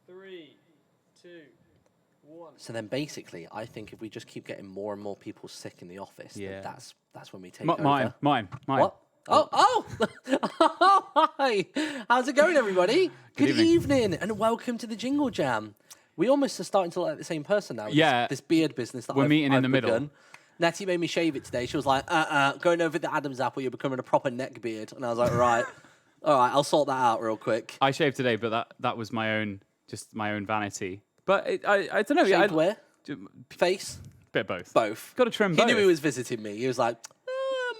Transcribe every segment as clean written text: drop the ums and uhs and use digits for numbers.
3, 2, 1. So then basically, I think if we just keep getting more and more people sick in the office, then that's when we take over. Mine. What? Oh! Hi! How's it going, everybody? Good evening, and welcome to the Jingle Jam. We almost are starting to look like the same person now. This beard business that we're meeting in the begun. middle. Nettie made me shave it today. She was like, going over the Adam's apple, you're becoming a proper neck beard. And I was like, right. All right, I'll sort that out real quick. I shaved today, but that was my own vanity. But I don't know. Shaved where? Face? Bit of both. Both. Got to trim He both. knew he was visiting me. He was like,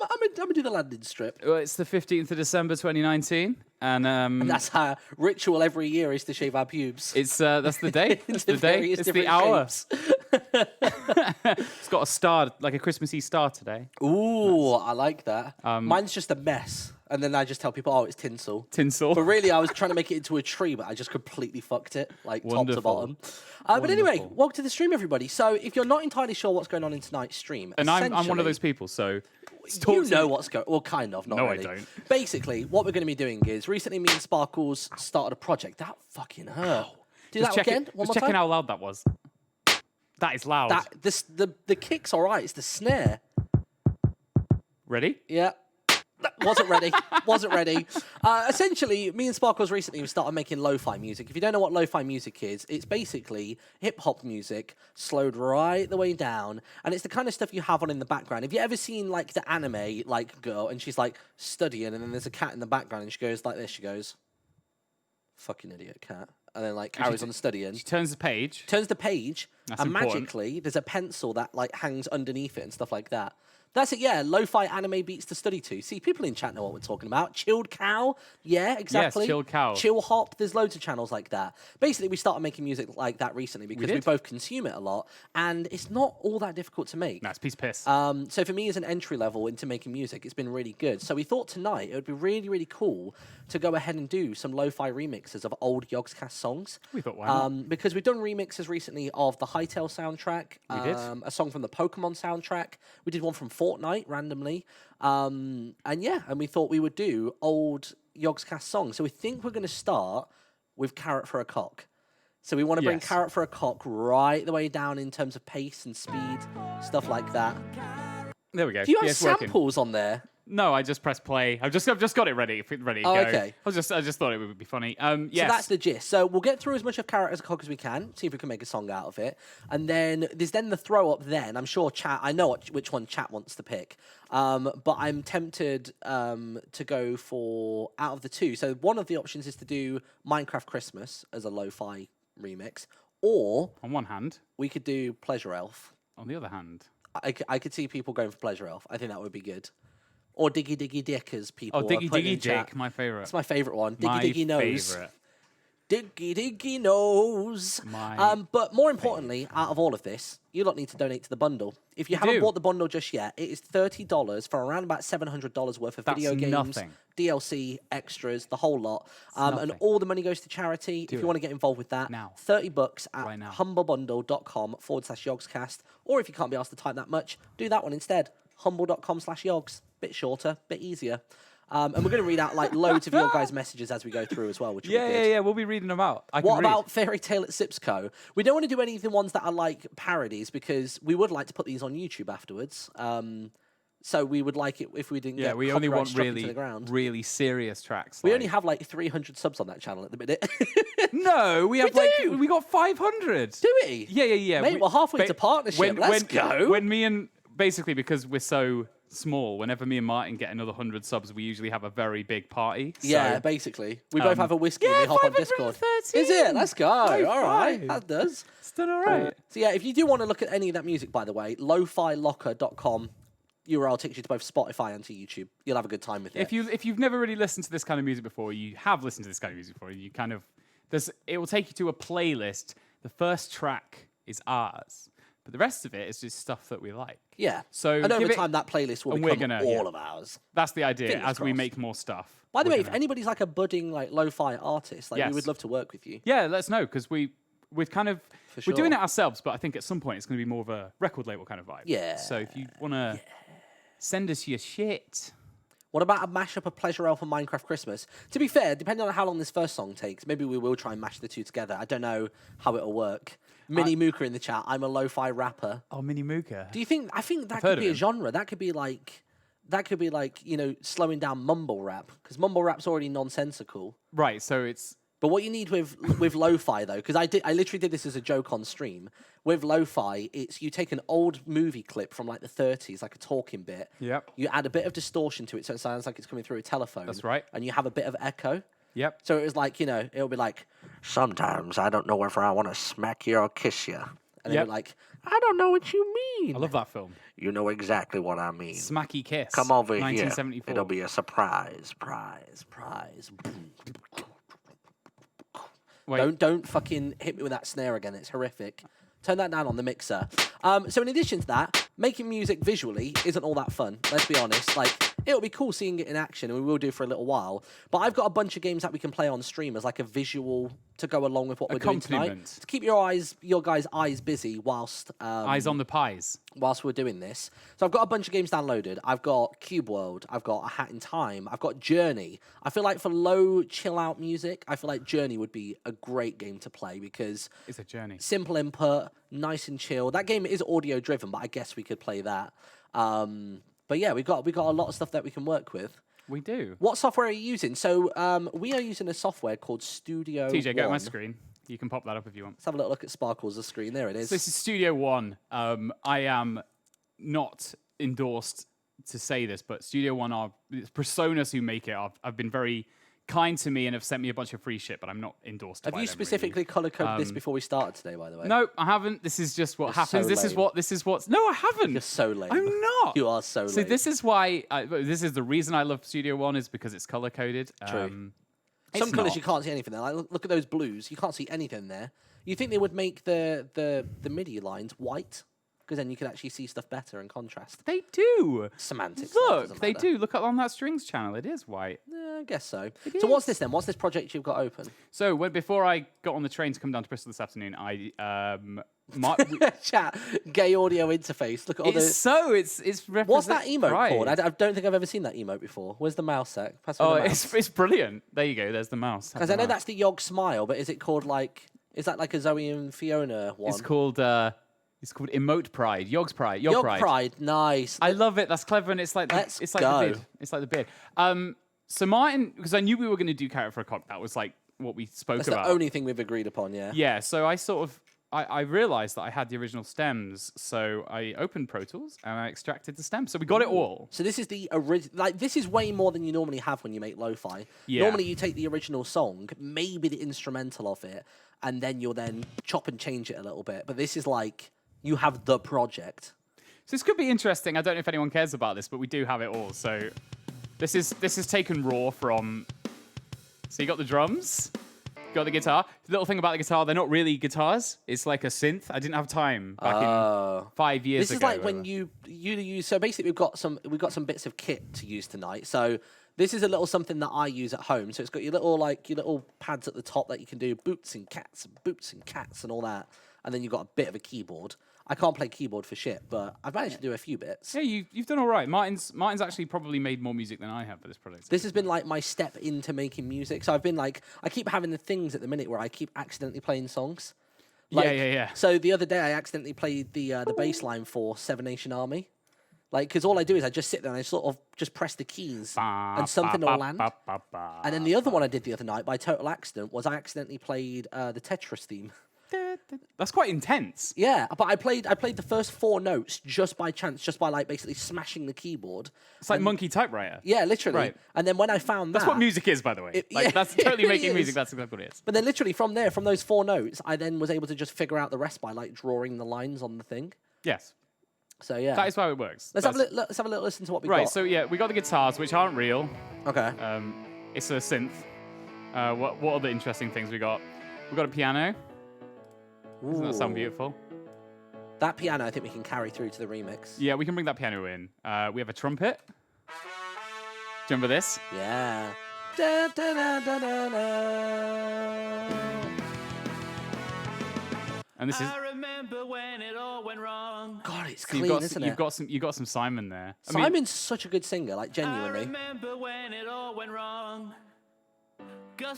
I'm gonna do the landing strip. Well, it's the 15th of December 2019. And that's our ritual every year is to shave our pubes. It's that's the day. It's the day. It's the hour. It's got a star, like a Christmassy star today. Ooh, I like that. Mine's just a mess. And then I just tell people, it's tinsel. Tinsel. But really, I was trying to make it into a tree, but I just completely fucked it, like top to bottom. But anyway, welcome to the stream, everybody. So if you're not entirely sure what's going on in tonight's stream... And I'm one of those people, so... You know what's going on. Well, kind of, not really. No, I don't. Basically, what we're going to be doing is, recently me and Sparkles started a project. That fucking hurt. Do that again, one more time. Just checking how loud that was. That is loud. The kick's all right. It's the snare. Ready? Yeah. Wasn't ready. Essentially, me and Sparkles recently started making lo-fi music. If you don't know what lo-fi music is, it's basically hip-hop music slowed right the way down, and it's the kind of stuff you have on in the background. Have you ever seen, like, the anime, like, girl, and she's, like, studying, and then there's a cat in the background, and she goes like this, she goes, fucking idiot cat, and then, like, carries on studying. She turns the page. That's and important. magically, there's a pencil that, like, hangs underneath it and stuff like that. That's it, yeah. Lo-fi anime beats to study to. See, people in chat know what we're talking about. Chilled Cow, yeah, exactly. Yes, Chilled Cow. Chill Hop, there's loads of channels like that. Basically, we started making music like that recently because we both consume it a lot, and it's not all that difficult to make. No, it's a piece of piss. So for me, as an entry level into making music, it's been really good. So we thought tonight it would be really, really cool to go ahead and do some lo-fi remixes of old Yogscast songs. We thought, why not? Because we've done remixes recently of the Hytale soundtrack. We did. A song from the Pokemon soundtrack. We did one from Fortnite randomly. And we thought we would do old Yogscast songs. So we think we're going to start with Carrot for a Cock. So we want to bring Carrot for a Cock right the way down in terms of pace and speed, stuff like that. There we go. Do you have samples on there? No, I just pressed play. I've just got it ready to go. Okay. I just thought it would be funny. So that's the gist. So we'll get through as much of Carrot as a Cock as we can, see if we can make a song out of it. And then there's the throw up then. I'm sure chat, I know which one chat wants to pick. But I'm tempted to go for out of the two. So one of the options is to do Minecraft Christmas as a lo-fi remix. Or on one hand, we could do Pleasure Elf. On the other hand, I could see people going for Pleasure Elf. I think that would be good. Or Diggy Diggy Dick, as people Diggy Diggy Dick, my favourite. It's my favourite one. Diggy Diggy Nose. Favourite. Diggy Diggy Nose. But more importantly, out of all of this, you lot need to donate to the bundle. If you haven't bought the bundle just yet, it is $30 for around about $700 worth of video games, DLC, extras, the whole lot. And all the money goes to charity. If you want to get involved with that, $30 at humblebundle.com/Yogscast. Or if you can't be asked to type that much, do that one instead. Humble.com/Yogs. Bit shorter, bit easier. And we're going to read out like loads of your guys' messages as we go through as well, which will be good. Yeah, we'll be reading them out. What about Fairy Tale at Sipsco? We don't want to do any of the ones that are like parodies because we would like to put these on YouTube afterwards. So we would like it if we didn't get we only want really serious tracks. We only have like 300 subs on that channel at the minute. No, we got 500. Do we? Yeah. Mate, we're halfway to partnership. Let's go. When me and basically because we're so small, whenever me and Martin get another 100 subs, we usually have a very big party. Yeah, basically. We both have a whiskey and we hop on Discord. Is it? Let's go. All right. That does. It's done all right. So yeah, if you do want to look at any of that music, by the way, lofilocker.com. URL takes you to both Spotify and to YouTube. You'll have a good time with it. If you've never really listened to this kind of music before, you have listened to this kind of music before, you kind of... it will take you to a playlist. The first track is ours. But the rest of it is just stuff that we like. Yeah. So and over time, that playlist will become all of ours. That's the idea as we make more stuff. By the way, if anybody's like a budding like lo-fi artist, like we would love to work with you. Yeah, let us know because we're kind of we're doing it ourselves, but I think at some point it's going to be more of a record label kind of vibe. Yeah. So if you want to send us your shit. What about a mashup of Pleasure Elf and Minecraft Christmas? To be fair, depending on how long this first song takes, maybe we will try and mash the two together. I don't know how it'll work. Mini Mooka in the chat. I'm a lo-fi rapper. Oh, Mini Mooka. Do you think? I think that could be a genre. That could be like, slowing down mumble rap, because mumble rap's already nonsensical. Right. So it's. But what you need with lo-fi though, because I literally did this as a joke on stream. With lo-fi, it's you take an old movie clip from like the 30s, like a talking bit. Yep. You add a bit of distortion to it, so it sounds like it's coming through a telephone. That's right. And you have a bit of echo. Yep. So it was like, it'll be like, sometimes I don't know whether I want to smack you or kiss you. And they'll be like, I don't know what you mean. I love that film. You know exactly what I mean. Smacky Kiss. Come over 1974. here. It'll be a surprise. Prize. Wait. Don't fucking hit me with that snare again. It's horrific. Turn that down on the mixer. So in addition to that, making music visually isn't all that fun. Let's be honest. Like, it'll be cool seeing it in action, and we will do for a little while. But I've got a bunch of games that we can play on stream as like a visual to go along with what we're doing tonight. To keep your guys' eyes busy whilst Eyes on the pies. Whilst we're doing this. So I've got a bunch of games downloaded. I've got Cube World. I've got A Hat in Time. I've got Journey. I feel like for low chill out music, I feel like Journey would be a great game to play because It's a journey. simple input, nice and chill. That game is audio driven, but I guess we could play that. But yeah, we got a lot of stuff that we can work with. We do. What software are you using? So we are using a software called Studio TJ, go to my One. screen. You can pop that up if you want. Let's have a little look at Sparkles' screen. There it is. So this is Studio One. I am not endorsed to say this, but Studio One are it's personas who make it. I've been very kind to me and have sent me a bunch of free shit, but I'm not endorsed. Have by you them, specifically color coded this before we started today? By the way, No, I haven't. This is just what happens. so This is lame. what's. No, I haven't. You're so lame. I'm not. You are so lame. So this is why. This is the reason I love Studio One is because it's color coded. True. It's Some colours not. you can't see anything there. Like look at those blues. You can't see anything there. You think they would make the MIDI lines white? Because then you can actually see stuff better in contrast. They do. Semantics. though, Look, doesn't they matter. do. Look up on that strings channel. It is white. I guess so. It So what's is. this then? What's this project you've got open? So before I got on the train to come down to Bristol this afternoon, I Chat, gay audio interface. Look at all it's What's that emote right. called? I don't think I've ever seen that emote before. Where's the mouse set? Pass me Oh, the mouse. it's brilliant. There you go. There's the mouse. Because I know that's the Yog smile, but is it called like? Is that like a Zoe and Fiona one? It's called Emote Pride. Yog's Pride. Yog Pride. Nice. I love it. That's clever, and it's like Let's it's like go. the beard. It's like the beard. So Martin, because I knew we were going to do Carrot for a Cock. That was like what we spoke That's about. the only thing we've agreed upon. Yeah. Yeah. So I sort of I realized that I had the original stems, so I opened Pro Tools and I extracted the stems. So we got it all. So this is the original. Like this is way more than you normally have when you make lo-fi. Yeah. Normally you take the original song, maybe the instrumental of it, and then you'll then chop and change it a little bit. But this is like you have the project. So this could be interesting. I don't know if anyone cares about this, but we do have it all. So this is taken raw from. So you got the drums, you got the guitar. The little thing about the guitar, they're not really guitars. It's like a synth. I didn't have time back in 5 years This ago. is like when you use. So basically, we've got some bits of kit to use tonight. So this is a little something that I use at home. So it's got your little pads at the top that you can do boots and cats and all that. And then you've got a bit of a keyboard. I can't play keyboard for shit, but I've managed to do a few bits. Yeah, you've done all right. Martin's actually probably made more music than I have for this project. This has been like my step into making music. So I've been like, I keep having the things at the minute where I keep accidentally playing songs. Like, yeah. So the other day I accidentally played the bass line for Seven Nation Army. Like, because all I do is I just sit there and I sort of just press the keys and something will land. And then the other one I did the other night by total accident was I accidentally played the Tetris theme. That's quite intense. Yeah, but I played the first 4 notes just by chance, just by like basically smashing the keyboard. It's like Monkey Typewriter. Yeah, literally. Right. And then when I found That's what music is, by the way. yeah, that's it totally really making is. music. That's exactly what it is. But then literally from those 4 notes, I then was able to just figure out the rest by like drawing the lines on the thing. Yes. So yeah. That is how it works. Let's have a little listen to what we got. Right, so yeah, we got the guitars, which aren't real. Okay. It's a synth. What other interesting things we got? We got a piano. Doesn't that sound Ooh. beautiful? That piano, I think we can carry through to the remix. Yeah, we can bring that piano in. We have a trumpet. Do you remember this? Yeah. Da, da, da, da, da, da. And this is. I remember when it all went wrong. God, it's So clean, isn't it? You've got some Simon there. Simon's such a good singer, like I genuinely. remember when it all went wrong.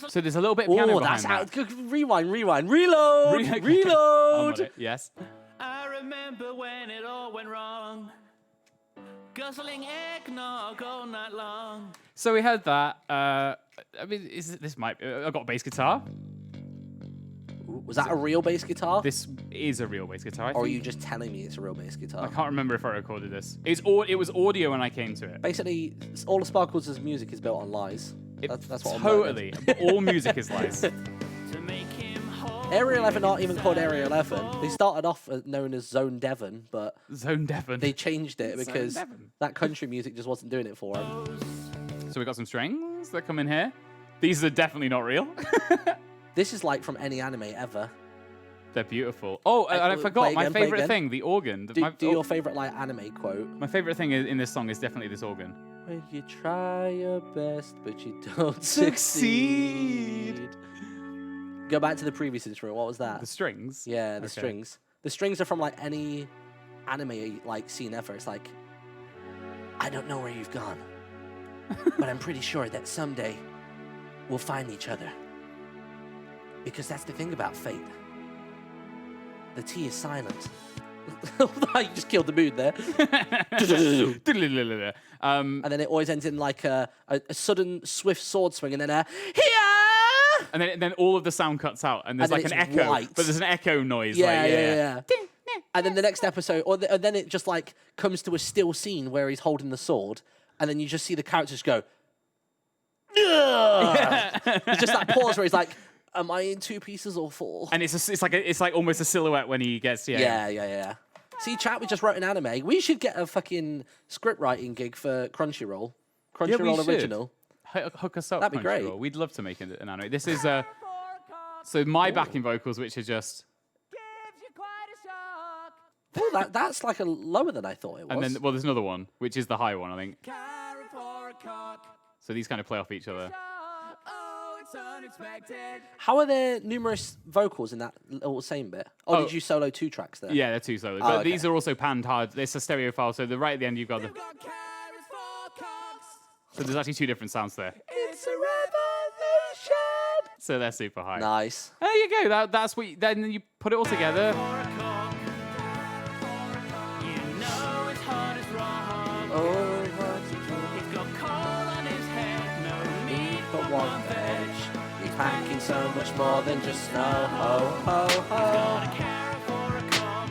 So there's a little bit of piano Oh, behind that's that. out. Rewind, reload, I'm reload. on it. Yes. I remember when it all went wrong. Guzzling eggnog all night long. So we heard that. I mean, this might. I've got a bass guitar. Was that a real bass guitar? This is a real bass guitar. I Or are think. you just telling me it's a real bass guitar? I can't remember if I recorded this. It was audio when I came to it. Basically, all of Sparkles' music is built on lies. That's what I'm Totally. All music is lies. To make him whole. Area 11 aren't even called Area 11. They started off known as Zone Devon, but Zone Devon. they changed it because Devon. that country music just wasn't doing it for them. So we got some strings that come in here. These are definitely not real. This is like from any anime ever. They're beautiful. Oh, and I forgot my play favorite again. thing, the organ. Do your favorite like anime quote? My favorite thing in this song is definitely this organ. When you try your best, but you don't succeed. Go back to the previous intro. What was that? The strings. Yeah, the Okay. strings. The strings are from like any anime like scene ever. It's like, I don't know where you've gone, but I'm pretty sure that someday we'll find each other. Because that's the thing about fate. The T is silent. You just killed the mood there. And then it always ends in like a sudden swift sword swing and then a here. And then all of the sound cuts out, and there's And like then an it's echo, white. but there's an echo noise. Yeah, like, yeah. And then the next episode, or then it just like comes to a still scene where he's holding the sword, and then you just see the characters go. It's just that pause where he's like, "Am I in two pieces or four?" And it's like almost a silhouette when he gets Yeah. See, chat, we just wrote an anime. We should get a fucking script writing gig for Crunchyroll. Crunchyroll should. original. Hook us up. That'd be great. Crunchyroll. We'd love to make an anime. This is so my backing vocals, which are just, Gives you quite a shock. Oh, that's like a lower than I thought it was. and then there's another one, which is the high one, I think. Carrot for a cock. So these kind of play off each other. Oh, it's unexpected. How are there numerous vocals in that little same bit? Oh, did you solo 2 tracks there? Yeah, they're two solos, Oh, but okay. these are also panned hard. It's a stereo file, so right at the end you've got the. We've got carrots for cocks. So there's actually 2 different sounds there. It's a revolution. So they're super high. Nice. There you go. That's what. Then you put it all together. For a cock. You know his heart is wrong. Oh, He's got coal on his head. No need but for one one veg. veg. He's packing so much more than just snow. Ho, ho, Got a ho. carrot for a cock.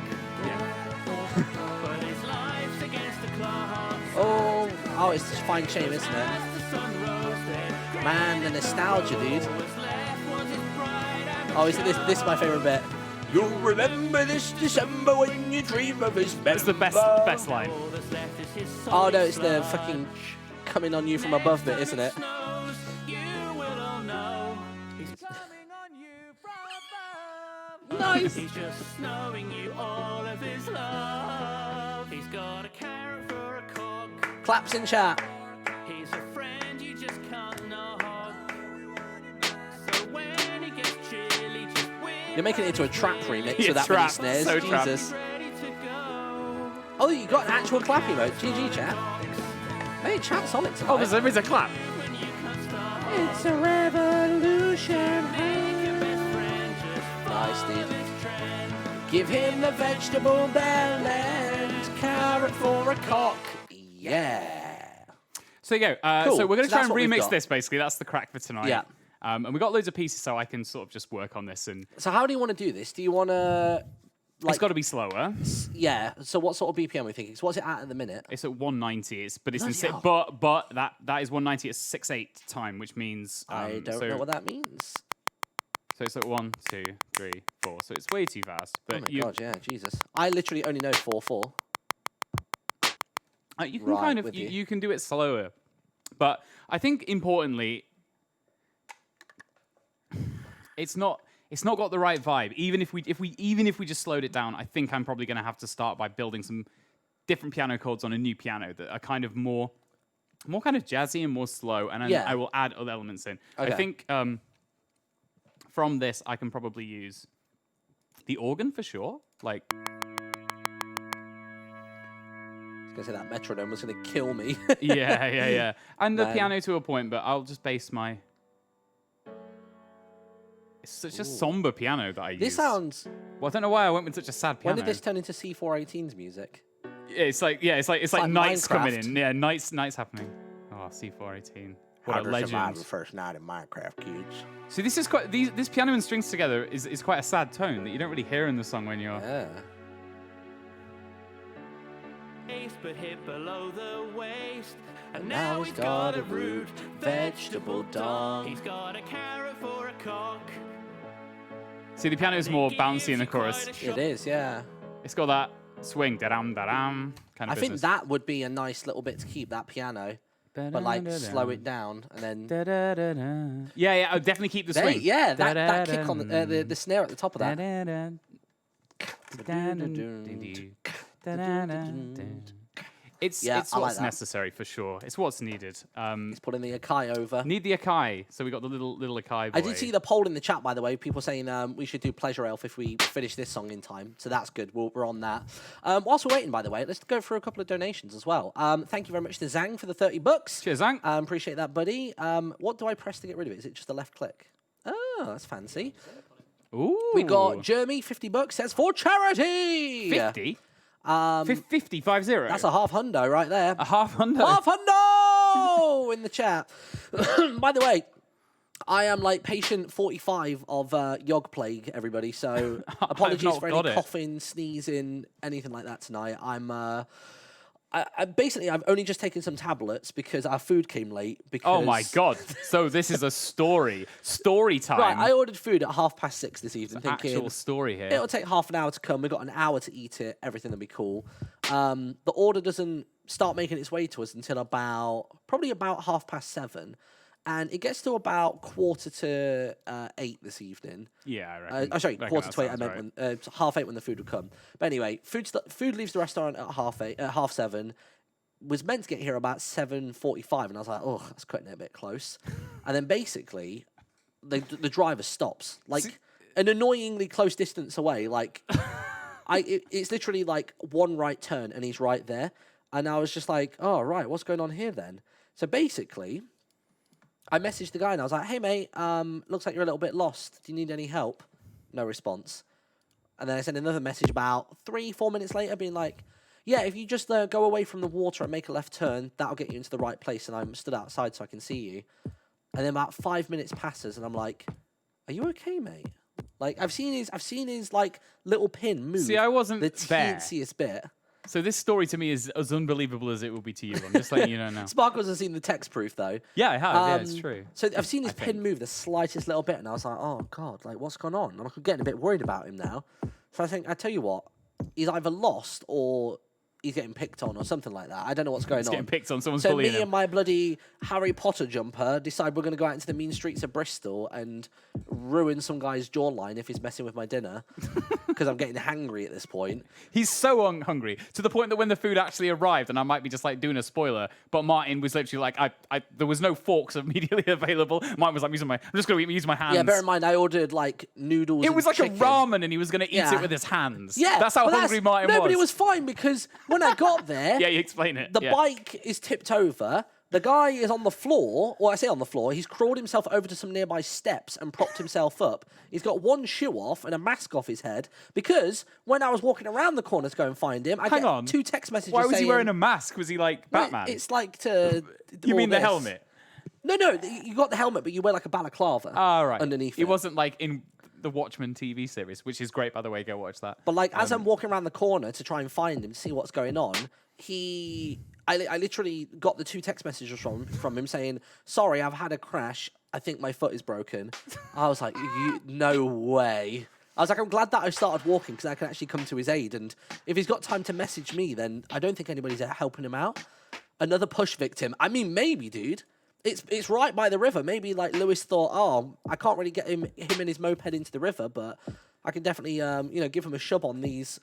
But his life's against the clock. Oh, it's just fine shame, isn't it? As the sun rose there, Man, the nostalgia, dude. what was left was his pride. Oh, this is my favorite bit. You'll remember this December when you dream of his It's the best line. All that's left is his soul. Oh no, it's the fucking coming on you from above bit, isn't it? Snows, you will all know. He's coming on you from above. Nice. He's just snowing you all of his love. He's got a carrot for a cock. Claps in chat. He's a friend you just can't knock. So when he gets chilly, just win. You're making it into a trap remix Yeah, with that many trap. snares. So trap. Jesus. Ready to go. Oh, you got an actual clap emote. GG, chat. Hey, chat's on it tonight. Oh, there's a clap. When you can't stop. It's a revolution. Make your best friend just Nice, follow dude. his trend. Give him the vegetable bell and carrot for a cock. Yeah. So you go. Cool. So we're going to So try that's and what we've remix got. this. Basically, that's the crack for tonight. Yeah. And we got loads of pieces, so I can sort of just work on this, and So how do you want to do this? Do you want to, like, it's got to be slower. yeah? So what sort of BPM are we thinking? So what's it at the minute? It's at 190. But it's in Bloody hell. but that is 190 at 6/8 time, which means I don't so, know what that means. So it's at 1, 2, 3, 4. So it's way too fast. But Oh my god, yeah, Jesus. I literally only know 4/4. You can Right, kind of with you. you can do it slower, but I think importantly, it's not got the right vibe. Even if we just slowed it down, I think I'm probably going to have to start by building some different piano chords on a new piano that are kind of more kind of jazzy and more slow, and then Yeah. I will add other elements in. Okay. I think from this I can probably use The organ for sure. Like, I was gonna say that metronome was gonna kill me. yeah. And the Man. piano to a point, but I'll just base my. It's such a somber piano that I use. This sounds. Well, I don't know why I went with such a sad piano. When did this turn into C418's music? It's like nights Minecraft. coming in. Yeah, nights happening. Oh, C418. What a legend. the first night in Minecraft, kids. See, this is quite this piano and strings together is quite a sad tone that you don't really hear in the song when you're. Yeah. But hit below the waist. And now now he's he's got a root vegetable dong. dong. He's got a carrot for a cock. See, the piano is more bouncy in the chorus. It is, yeah. It's got that swing, da-dam, da-dam kind of I think business. that would be a nice little bit to keep that piano, but like slow it down and then. Da-da-da-da. Yeah, I'll definitely keep the There, swing. yeah, that kick on the snare at the top of that. It's Yeah, I like what's that. necessary for sure. It's what's needed. It's putting the Akai over. Need the Akai, so we got the little Akai boy. I did see the poll in the chat, by the way. People saying we should do Pleasure Elf if we finish this song in time. So that's good. We're on that. Whilst we're waiting, by the way, let's go through a couple of donations as well. Thank you very much to Zhang for the $30. Cheers, Zang. Appreciate that, buddy. What do I press to get rid of it? Is it just a left click? Oh, that's fancy. Ooh. We got Jeremy, $50, says for charity. 50? 50, 50. That's a half hundo right there. A half hundo. Half hundo in the chat. By the way, I am like patient 45 of Yog Plague, everybody. So apologies not for got any it. coughing, sneezing, anything like that tonight. I basically I've only just taken some tablets because our food came late. Because Oh my god. So this is a story. Story time. Right, I ordered food at 6:30 this evening, thinking Actual story here. it'll take half an hour to come. We've got an hour to eat it. Everything will be cool. The order doesn't start making its way to us until probably about 7:30. And it gets to about 7:45 this evening. Yeah, I reckon. Sorry, Reckon 7:45. I that meant sounds when 8:30 when the food would come. But anyway, food leaves the restaurant at 7:30. Was meant to get here about 7:45, and I was like, oh, that's cutting it a bit close. And then basically, the driver stops like an annoyingly close distance away. Like, it's literally like one right turn, and he's right there. And I was just like, oh right, what's going on here then? So basically, I messaged the guy and I was like, hey mate, looks like you're a little bit lost. Do you need any help? No response. And then I sent another message about 3-4 minutes later being like, yeah, if you just go away from the water and make a left turn, that'll get you into the right place. And I'm stood outside so I can see you. And then about 5 minutes passes and I'm like, are you okay, mate? Like I've seen his like little pin move. See, I wasn't the there. teensiest bit. So this story to me is as unbelievable as it will be to you. I'm just letting you know now. Sparkles has seen the text proof though. Yeah, I have. Yeah, it's true. So I've seen his I pin think. move the slightest little bit, and I was like, "Oh God, like what's gone on?" I'm getting a bit worried about him now. So I tell you what, he's either lost or he's getting picked on or something like that. I don't know what's going He's on. getting picked on. Someone's So bullying me him. and my bloody Harry Potter jumper decide we're going to go out into the mean streets of Bristol and ruin some guy's jawline if he's messing with my dinner because I'm getting hangry at this point. He's so hungry to the point that when the food actually arrived, and I might be just like doing a spoiler, but Martin was literally like, there was no forks immediately available. Martin was like, I'm just going to use my hands. Yeah, bear in mind I ordered like noodles. It was and like chicken. a ramen, and he was going to eat Yeah. it with his hands. Yeah, that's how but hungry Martin no, was. but it was fine because when I got there, Yeah, you explain it. the yeah. bike is tipped over. The guy is on the floor, or I say on the floor, he's crawled himself over to some nearby steps and propped himself up. He's got one shoe off and a mask off his head because when I was walking around the corner to go and find him, I Hang get on. 2 text messages Why was saying... he wearing a mask? Was he like Well, Batman? It's like to... You all mean the this. helmet? No, you got the helmet, but you wear like a balaclava Right. underneath It it. wasn't like in the Watchmen TV series, which is great, by the way. Go watch that. But like, as I'm walking around the corner to try and find him, to see what's going on, I literally got the 2 text messages from him saying, "Sorry, I've had a crash. I think my foot is broken." I was like, "No way." I was like, I'm glad that I started walking because I can actually come to his aid. And if he's got time to message me, then I don't think anybody's helping him out. Another push victim. I mean, maybe, dude. It's right by the river. Maybe like Lewis thought, oh, I can't really get him and his moped into the river, but I can definitely give him a shove on these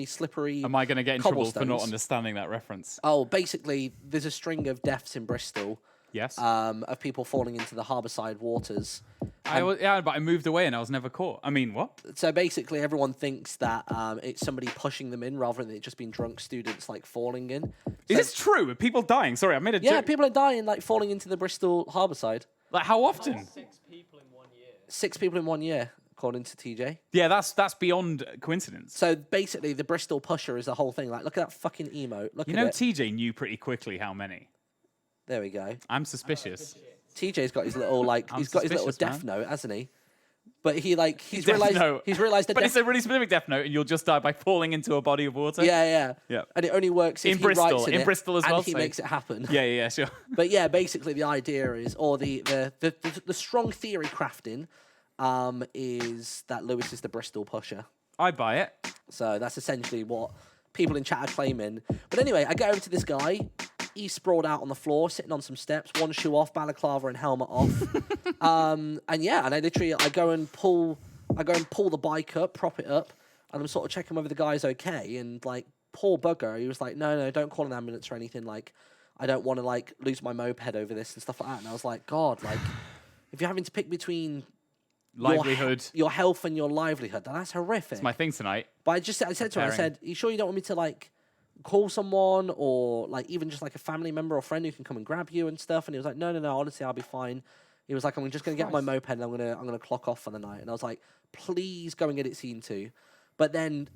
slippery. Am I going to get in trouble for not cobblestones. understanding that reference? Oh, basically, there's a string of deaths in Bristol. Yes. Of people falling into the harbourside waters. But I moved away and I was never caught. I mean, what? So basically, everyone thinks that it's somebody pushing them in rather than it just being drunk students like falling in. Is this true? Are people dying? Sorry, I made a Yeah, joke. people are dying like falling into the Bristol harbour side. Like, how often? 6 people in 1 year. 6 people in 1 year, according to TJ. Yeah, that's beyond coincidence. So basically, the Bristol pusher is the whole thing. Like, look at that fucking emote. Look You at know, it. TJ knew pretty quickly how many. There we go. I'm suspicious. TJ's got his little like I'm he's got his little suspicious, death note, hasn't he? But he's Death realized note. he's realized that But it's a really specific death note, and you'll just die by falling into a body of water. yeah. Yeah. And it only works if In he Bristol, writes in it Bristol as and well, he so- makes it happen. Yeah, sure. But yeah, basically the idea is, or the strong theory crafting, is that Lewis is the Bristol pusher. I buy it. So that's essentially what people in chat are claiming. But anyway, I get over to this guy. He's sprawled out on the floor, sitting on some steps, one shoe off, balaclava and helmet off. And I go and pull the bike up, prop it up, and I'm sort of checking whether the guy's okay. And like, poor bugger, he was like, no, don't call an ambulance or anything. Like, I don't want to like lose my moped over this and stuff like that. And I was like, God, like, if you're having to pick between Livelihood. your health and your livelihood, that's horrific. It's my thing tonight. But I said to him, I Preparing. said, you sure you don't want me to like call someone or like even just like a family member or friend who can come and grab you and stuff? And he was like, no, honestly, I'll be fine. He was like, I'm just gonna get my moped and I'm gonna clock off for the night. And I was like, please go and get it seen to. But then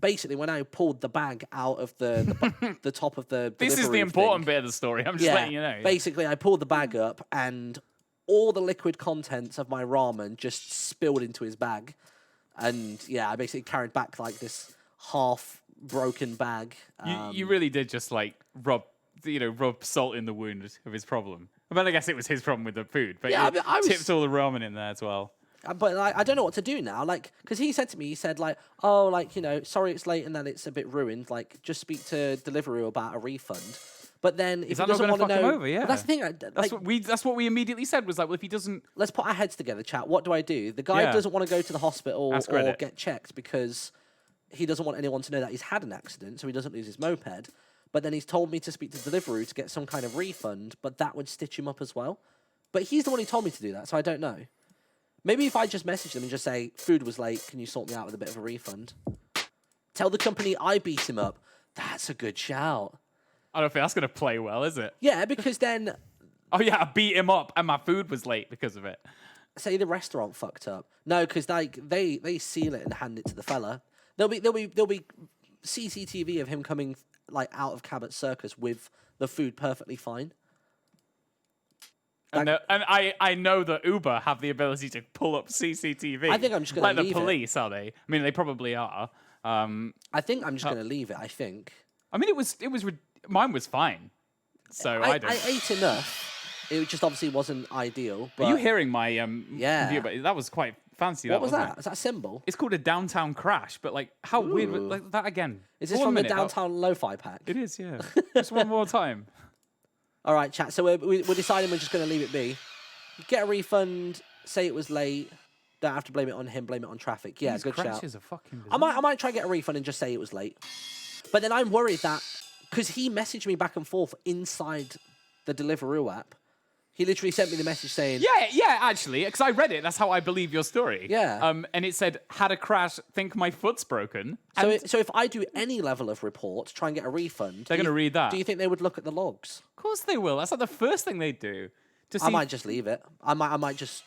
basically when I pulled the bag out of the the top of the This is the delivery important thing, bit of the story. I'm just letting you know. basically I pulled the bag up and all the liquid contents of my ramen just spilled into his bag. And yeah, I basically carried back like this half broken bag. You really did just like rub salt in the wound of his problem. I mean, I guess it was his problem with the food, but Yeah, you I mean, I was- tipped all the ramen in there as well. But like, I don't know what to do now. Like, because he said to me, he said like, oh, like, sorry it's late and that it's a bit ruined. Like, just speak to Deliveroo about a refund. But then if he that not doesn't gonna want to fuck him know, over? Yeah. But that's the thing. That's what we immediately said was like, well, if he doesn't, Let's put our heads together, chat. What do I do? The guy Yeah. doesn't want to go to the hospital Ask or Reddit. get checked because he doesn't want anyone to know that he's had an accident, so he doesn't lose his moped. But then he's told me to speak to Deliveroo to get some kind of refund, but that would stitch him up as well. But he's the one who told me to do that, so I don't know. Maybe if I just message them and just say, food was late, can you sort me out with a bit of a refund? Tell the company I beat him up. That's a good shout. I don't think that's gonna play well, is it? Yeah, because then Oh yeah, I beat him up and my food was late because of it. say the restaurant fucked up. No, because they seal it and hand it to the fella. There'll be CCTV of him coming like out of Cabot Circus with the food perfectly fine. And I know that Uber have the ability to pull up CCTV. I think I'm just gonna like leave the it. police, are they? I mean, they probably are. I think I'm just gonna leave it. I think. I mean, mine was fine. So I don't. I ate enough. It just obviously wasn't ideal. But Are you hearing my Yeah. review? But that was quite fancy. what was wasn't that? it? Is that a symbol? It's called a downtown crash, but like how weird was like that again? Is this One from minute, the downtown lo-fi pack? It is, yeah. Just one more time. All right, chat. So we're deciding we're just going to leave it be. Get a refund. Say it was late. Don't have to blame it on him. Blame it on traffic. Yeah, These good shout. crashes are fucking. I might try and get a refund and just say it was late. But then I'm worried that because he messaged me back and forth inside the Deliveroo app. He literally sent me the message saying, Yeah, actually, because I read it. That's how I believe your story. Yeah. And it said, had a crash, think my foot's broken. So, And so if I do any level of report, try and get a refund, They're do you- gonna read that. Do you think they would look at the logs? of course they will. That's like the first thing they do. To see, I might just leave it. I might just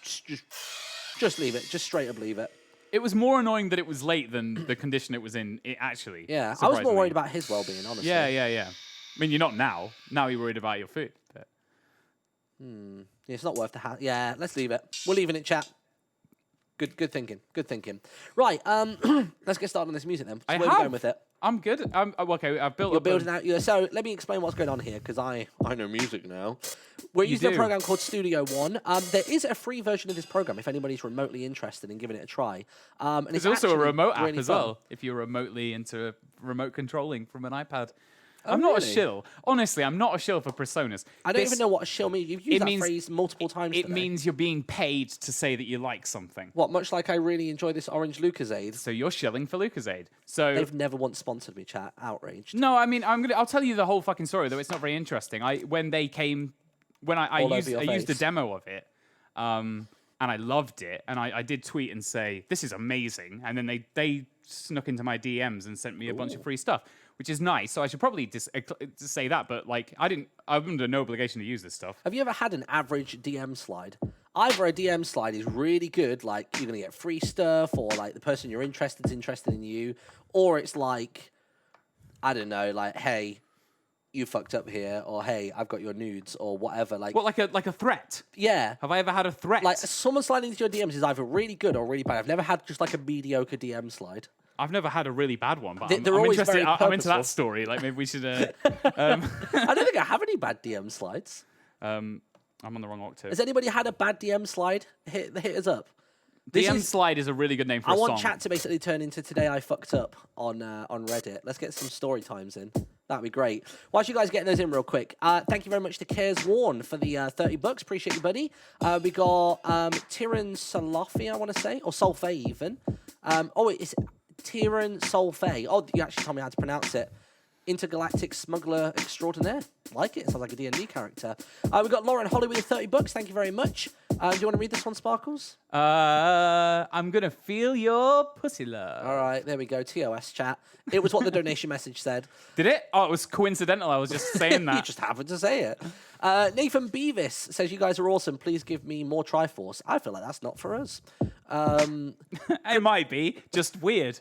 leave it. Just straight up leave it. It was more annoying that it was late than the condition it was in, actually. Yeah, I was more surprisingly. worried about his well-being, honestly. Yeah. I mean, you're not now. Now you're worried about your food. But Yeah, it's not worth the hat. Yeah, let's leave it. We're leaving it, chat. Good thinking. Good thinking. Right, let's get started on this music then. So where are we going with it? I'm good. Okay, I've built You're up building out. So let me explain what's going on here because I know music now. We're using a do. program called Studio One. There is a free version of this program if anybody's remotely interested in giving it a try. And There's it's also a actually remote app really as fun. well, if you're remotely into remote controlling from an iPad. Oh, I'm not a really? shill. Honestly, I'm not a shill for personas. I don't even know what a shill means. You've used that means- phrase multiple times It today. means you're being paid to say that you like something. What? Much like I really enjoy this orange Lucasade. So you're shilling for Lucasade. So They've never once sponsored me, chat. Outraged. no, I mean I'll tell you the whole fucking story, though it's not very interesting. When I All over used your a face. demo of it. and I loved it. And I did tweet and say, this is amazing. And then they snuck into my DMs and sent me a bunch of free stuff, which is nice. So I should probably just say that. But like, I'm under no obligation to use this stuff. Have you ever had an average DM slide? Either a DM slide is really good, like you're going to get free stuff, or like the person you're interested is interested in you, or it's like, I don't know, like, hey, you fucked up here, or hey, I've got your nudes, or whatever. Like, What, like a threat? yeah. Have I ever had a threat? Like, someone sliding into your DMs is either really good or really bad. I've never had just like a mediocre DM slide. I've never had a really bad one, but They're I'm always interested. very I'm into that purposeful. story. Like maybe we should. I don't think I have any bad DM slides. I'm on the wrong octave. Has anybody had a bad DM slide? Hit us up. DM slide is a really good name for I a song. want chat to basically turn into Today I Fucked Up on Reddit. Let's get some story times in. That'd be great. Whilst you guys getting those in real quick, thank you very much to Cares Warn for the $30. Appreciate you, buddy. We got Tyran Salafi, I want to say, or Solfay even. It's Tyran Solfay. Oh, you actually told me how to pronounce it. Intergalactic Smuggler Extraordinaire. Like it. Sounds like a D&D character. We got Lauren Holly with the $30. Thank you very much. Do you want to read this one, Sparkles? I'm gonna feel your pussy love. All right, there we go. TOS chat. It was what the donation message said. Did it? Oh, it was coincidental. I was just saying that. You just happened to say it. Nathan Beavis says, you guys are awesome. Please give me more Triforce. I feel like that's not for us. It might be just weird.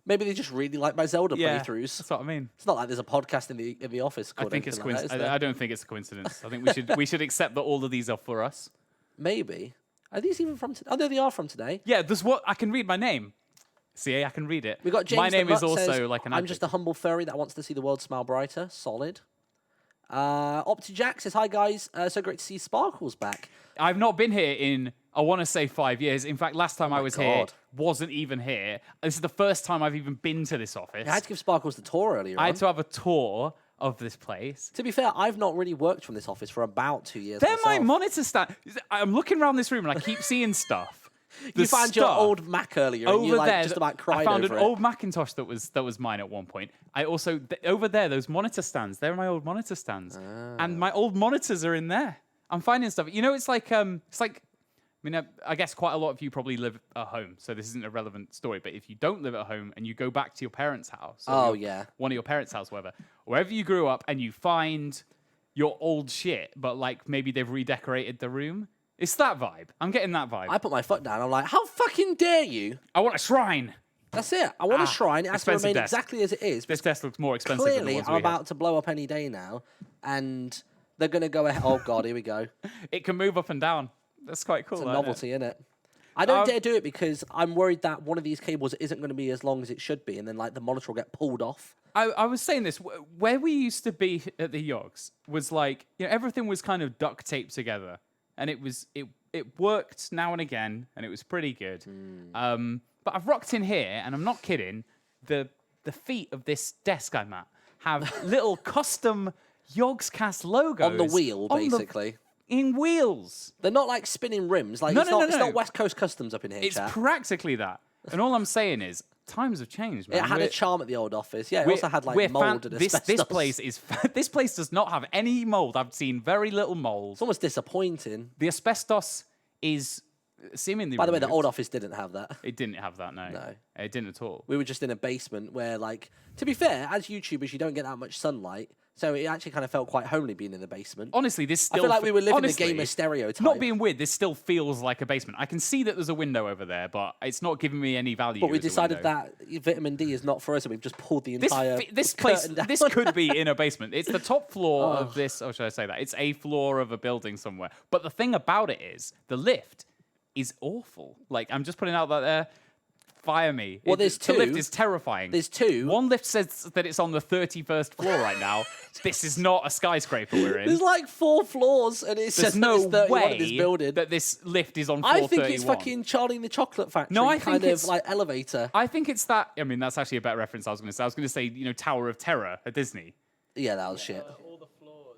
Maybe they just really like my Zelda playthroughs. That's what I mean. It's not like there's a podcast in the office called I think it's anything like coincidence. that, is there? I don't think it's a coincidence. I think we should accept that all of these are for us. Maybe. Are these even from today? Oh, no, they are from today. Yeah, there's what I can read my name. See, I can read it. We got James my name the is Mutt also says, like an. I'm adjective. just a humble furry that wants to see the world smile brighter. Solid. OptiJack says, hi guys, so great to see Sparkles back. I've not been here in, I want to say 5 years. In fact, last time I was here, God. wasn't even here. This is the first time I've even been to this office. I had to give Sparkles the tour earlier I on. had to have a tour of this place. To be fair, I've not really worked from this office for about 2 years They're my myself. monitor stand. I'm looking around this room and I keep seeing stuff. You found your old Mac earlier and you like just about cried I found over an it. old Macintosh that was mine at one point. I also over there, those monitor stands. They're my old monitor stands, and my old monitors are in there. I'm finding stuff. You know, it's like I mean, I guess quite a lot of you probably live at home, so this isn't a relevant story. But if you don't live at home and you go back to your parents' house, or one of your parents' house, wherever you grew up, and you find your old shit, but like maybe they've redecorated the room. It's that vibe. I'm getting that vibe. I put my foot down. I'm like, how fucking dare you? I want a shrine. That's it. I want a shrine. It has to expensive remain desk. exactly as it is. This desk looks more expensive than the Clearly, ones I'm we about had. to blow up any day now, and they're going to go ahead. Oh, God, here we go. It can move up and down. That's quite cool. It's a isn't novelty, isn't it? I don't dare do it because I'm worried that one of these cables isn't going to be as long as it should be, and then like the monitor will get pulled off. I was saying this, where we used to be at the Yogs was like, you know, everything was kind of duct taped together, and it worked now and again, and it was pretty good. But I've rocked in here, and I'm not kidding. The feet of this desk I'm at have little custom Yogscast logos On the wheel, basically. In wheels. They're not like spinning rims. Like No, it's no, not, no, it's no. not West Coast Customs up in here, It's chat. practically that. And all I'm saying is, times have changed, man. It had a charm at the old office. Yeah, it also had like mold and this asbestos. place is this place does not have any mold. I've seen very little mold. It's almost disappointing. The asbestos is seemingly. By the way, the removed. old office didn't have that. It didn't have that. No, No. It didn't at all. We were just in a basement where, like, to be fair, as YouTubers, you don't get that much sunlight. So it actually kind of felt quite homely being in the basement. Honestly, this still. I feel like we were living honestly, the gamer stereotype. Not being weird, this still feels like a basement. I can see that there's a window over there, but it's not giving me any value. But we as a decided window. that vitamin D is not for us, and we've just pulled the This entire this place curtain down. this could be in a basement. It's the top floor of this. Or should I say that? It's a floor of a building somewhere. But the thing about it is, the lift is awful. Like I'm just putting out that there. Fire me. Well, there's The lift two. is terrifying. There's two. One lift says that it's on the 31st floor right now. This is not a skyscraper we're in. There's like 4 floors, and it There's says no that it's 31 way in this building. that this lift is on floor I think 31. it's fucking Charlie and the Chocolate Factory No, I think kind of it's- like elevator. I think it's that. I mean, that's actually a better reference I was going to say. I was going to say, you know, Tower of Terror at Disney. Yeah, that was shit. All the floors,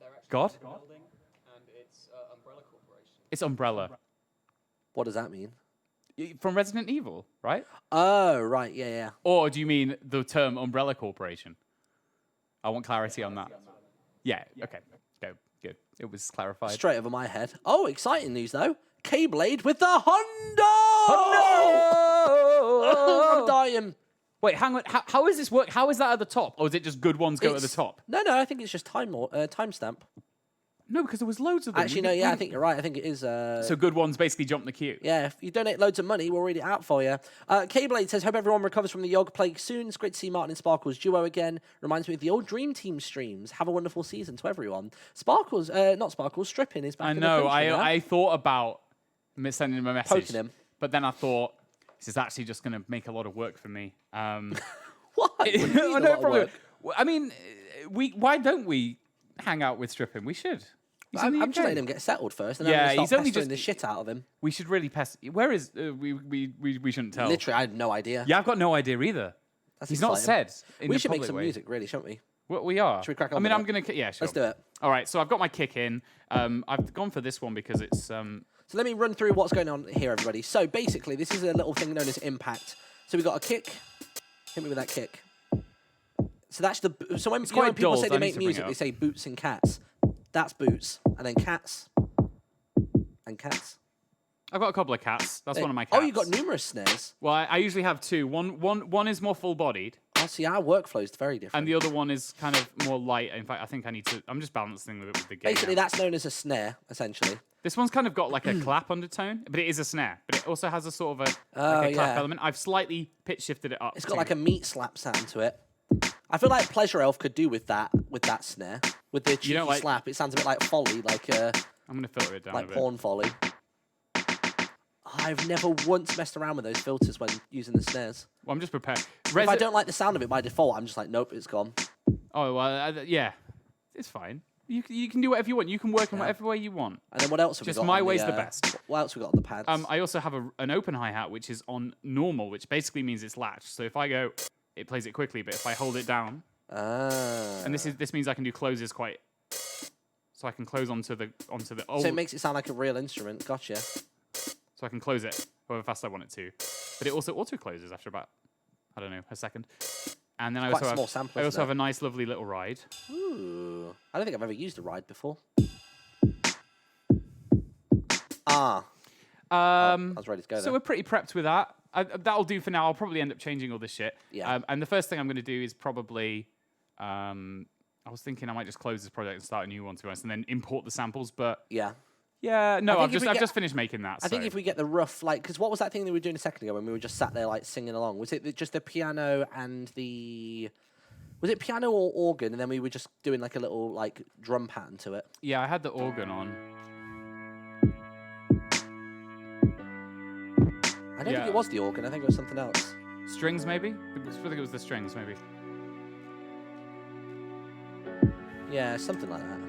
they're actually God? a building, and it's Umbrella Corporation. It's Umbrella. What does that mean? From Resident Evil, right? Oh, right, yeah. Or do you mean the term Umbrella Corporation? I want clarity on that. Yeah, okay. Go. Good. It was clarified. Straight over my head. Oh, exciting news though. Keyblade with the Honda. Oh, I'm dying. Wait, hang on. How is this work? How is that at the top? Or is it just good ones go at the top? No, I think it's just timestamp. No, because there was loads of them. Actually, no, yeah, I think you're right. I think it is. So good ones basically jump the queue. Yeah, if you donate loads of money, we'll read it out for you. Keyblade says, hope everyone recovers from the Yog plague soon. It's great to see Martin and Sparkles duo again. Reminds me of the old Dream Team streams. Have a wonderful season to everyone. Not Sparkles, Stripping is back in the country now. I thought about sending him a message. Poking him. But then I thought, this is actually just going to make a lot of work for me. What? What do you mean a lot of work? I mean, why don't we hang out with Stripping? We should. I'm just letting him get settled first, and then I'm he's start only pestering just the shit out of him. We should really pest. Where is we shouldn't tell. Literally, I had no idea. Yeah, I've got no idea either. That's He's not exciting. said. We should make some music, really, shouldn't we? Well, we are. Should we crack on? I mean, with I'm it? gonna. Yeah, sure. Let's do it. All right. So I've got my kick in. I've gone for this one because it's. So let me run through what's going on here, everybody. So basically, this is a little thing known as impact. So we've got a kick. Hit me with that kick. So that's the. So when quite people dull, say so I they need make to bring music, it they up. say boots and cats. That's boots, and then cats, and cats. I've got a couple of cats. That's one of my cats. Oh, you've got numerous snares. Well, I usually have two. One is more full-bodied, Oh, see, our workflow is very different. and the other one is kind of more light. In fact, I think I need to. I'm just balancing with the game. Basically, now. that's known as a snare, essentially. This one's kind of got like a clap undertone, but it is a snare. But it also has a sort of a clap yeah. element. I've slightly pitch shifted it up. It's got like a meat slap sound to it. I feel like Pleasure Elf could do with that snare. With the cheeky like- slap, it sounds a bit like Folly, like I'm gonna filter it down a like bit. porn Folly. I've never once messed around with those filters when using the snares. Well, I'm just prepared. If I don't like the sound of it by default, I'm just like, nope, it's gone. Oh well, yeah, it's fine. You can do whatever you want. You can work in whatever way you want. And then what else have we Just got? my on way's the best. What else we got on the pads? I also have an open hi-hat, which is on normal, which basically means it's latched. So if I go, it plays it quickly, but if I hold it down, and this means I can do closes quite. So I can close onto the old. So it makes it sound like a real instrument. Gotcha. So I can close it however fast I want it to, but it also auto closes after about a second. And then I Quite also a small have sample, I isn't also it? have a nice, lovely little ride. Ooh. I don't think I've ever used a ride before. I was ready to go So there. we're pretty prepped with that. That'll do for now. I'll probably end up changing all this shit. Yeah. And the first thing I'm going to do is probably, I was thinking I might just close this project and start a new one, to be honest, and then import the samples. But Yeah. yeah, no, I I've think if we just get- finished making that. I think so. if we get the rough, like, because what was that thing that we were doing a second ago when we were just sat there, like, singing along? Was it just the piano and the... Was it piano or organ, and then we were just doing, like, a little, like, drum pattern to it? Yeah, I had the organ on. I don't Yeah. think it was the organ. I think it was something else. Strings, maybe? I think it was the strings, maybe. Yeah, something like that.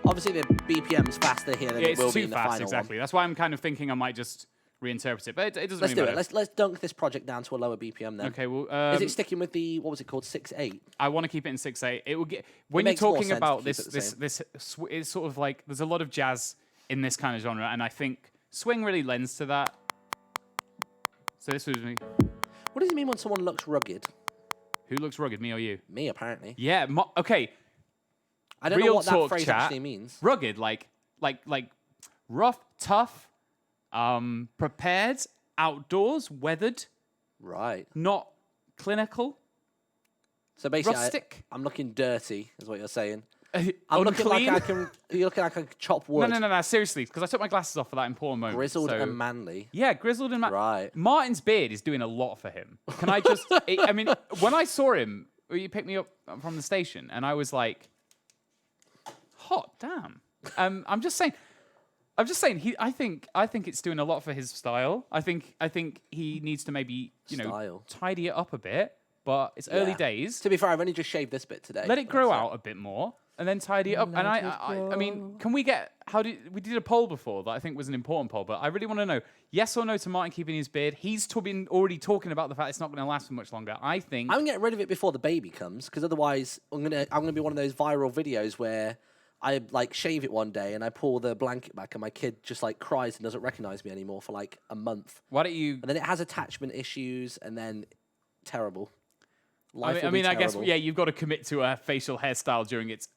Obviously, the BPM's faster here than Yeah, it will it's be too in the fast, final exactly. one. That's why I'm kind of thinking I might just reinterpret it, but it doesn't Let's really do it. matter. Let's dunk this project down to a lower BPM then. Okay, well, Is it sticking with the, what was it called, 6/8? I want to keep it in 6/8. It will get when It you're makes more talking sense about to this keep it the this it's sort of like there's a lot of jazz in this kind of genre, and I think swing really lends to that. So this was me. What does it mean when someone looks rugged? Who looks rugged, me or you? Me, apparently. Yeah. Okay. I don't know Real what that talk, phrase chat. actually means. Rugged, like rough, tough, prepared, outdoors, weathered, Right. not clinical, So basically, rustic. I'm looking dirty, is what you're saying. I'm looking like unclean. I can. You're looking like I can chop wood. No, seriously, because I took my glasses off for that important moment. Grizzled so- and manly. Yeah, grizzled and Right. Martin's beard is doing a lot for him. Can I just? I mean, when I saw him, he picked me up from the station, and I was like, "Hot damn!" I'm just saying. I think it's doing a lot for his style. I think he needs to maybe Style. tidy it up a bit. But it's early Yeah. days. To be fair, I've only just shaved this bit today. Let it grow That's out a bit more, and then tidy it up. And I mean, can we get? We did a poll before that I think was an important poll, but I really want to know yes or no to Martin keeping his beard. He's been already talking about the fact it's not going to last for much longer. I think. I'm getting rid of it before the baby comes, because otherwise I'm gonna be one of those viral videos where I like shave it one day and I pull the blanket back and my kid just like cries and doesn't recognize me anymore for like a month. Why don't you? And then it has attachment issues and then terrible. Life I will be mean, I guess terrible. you've got to commit to a facial hairstyle during its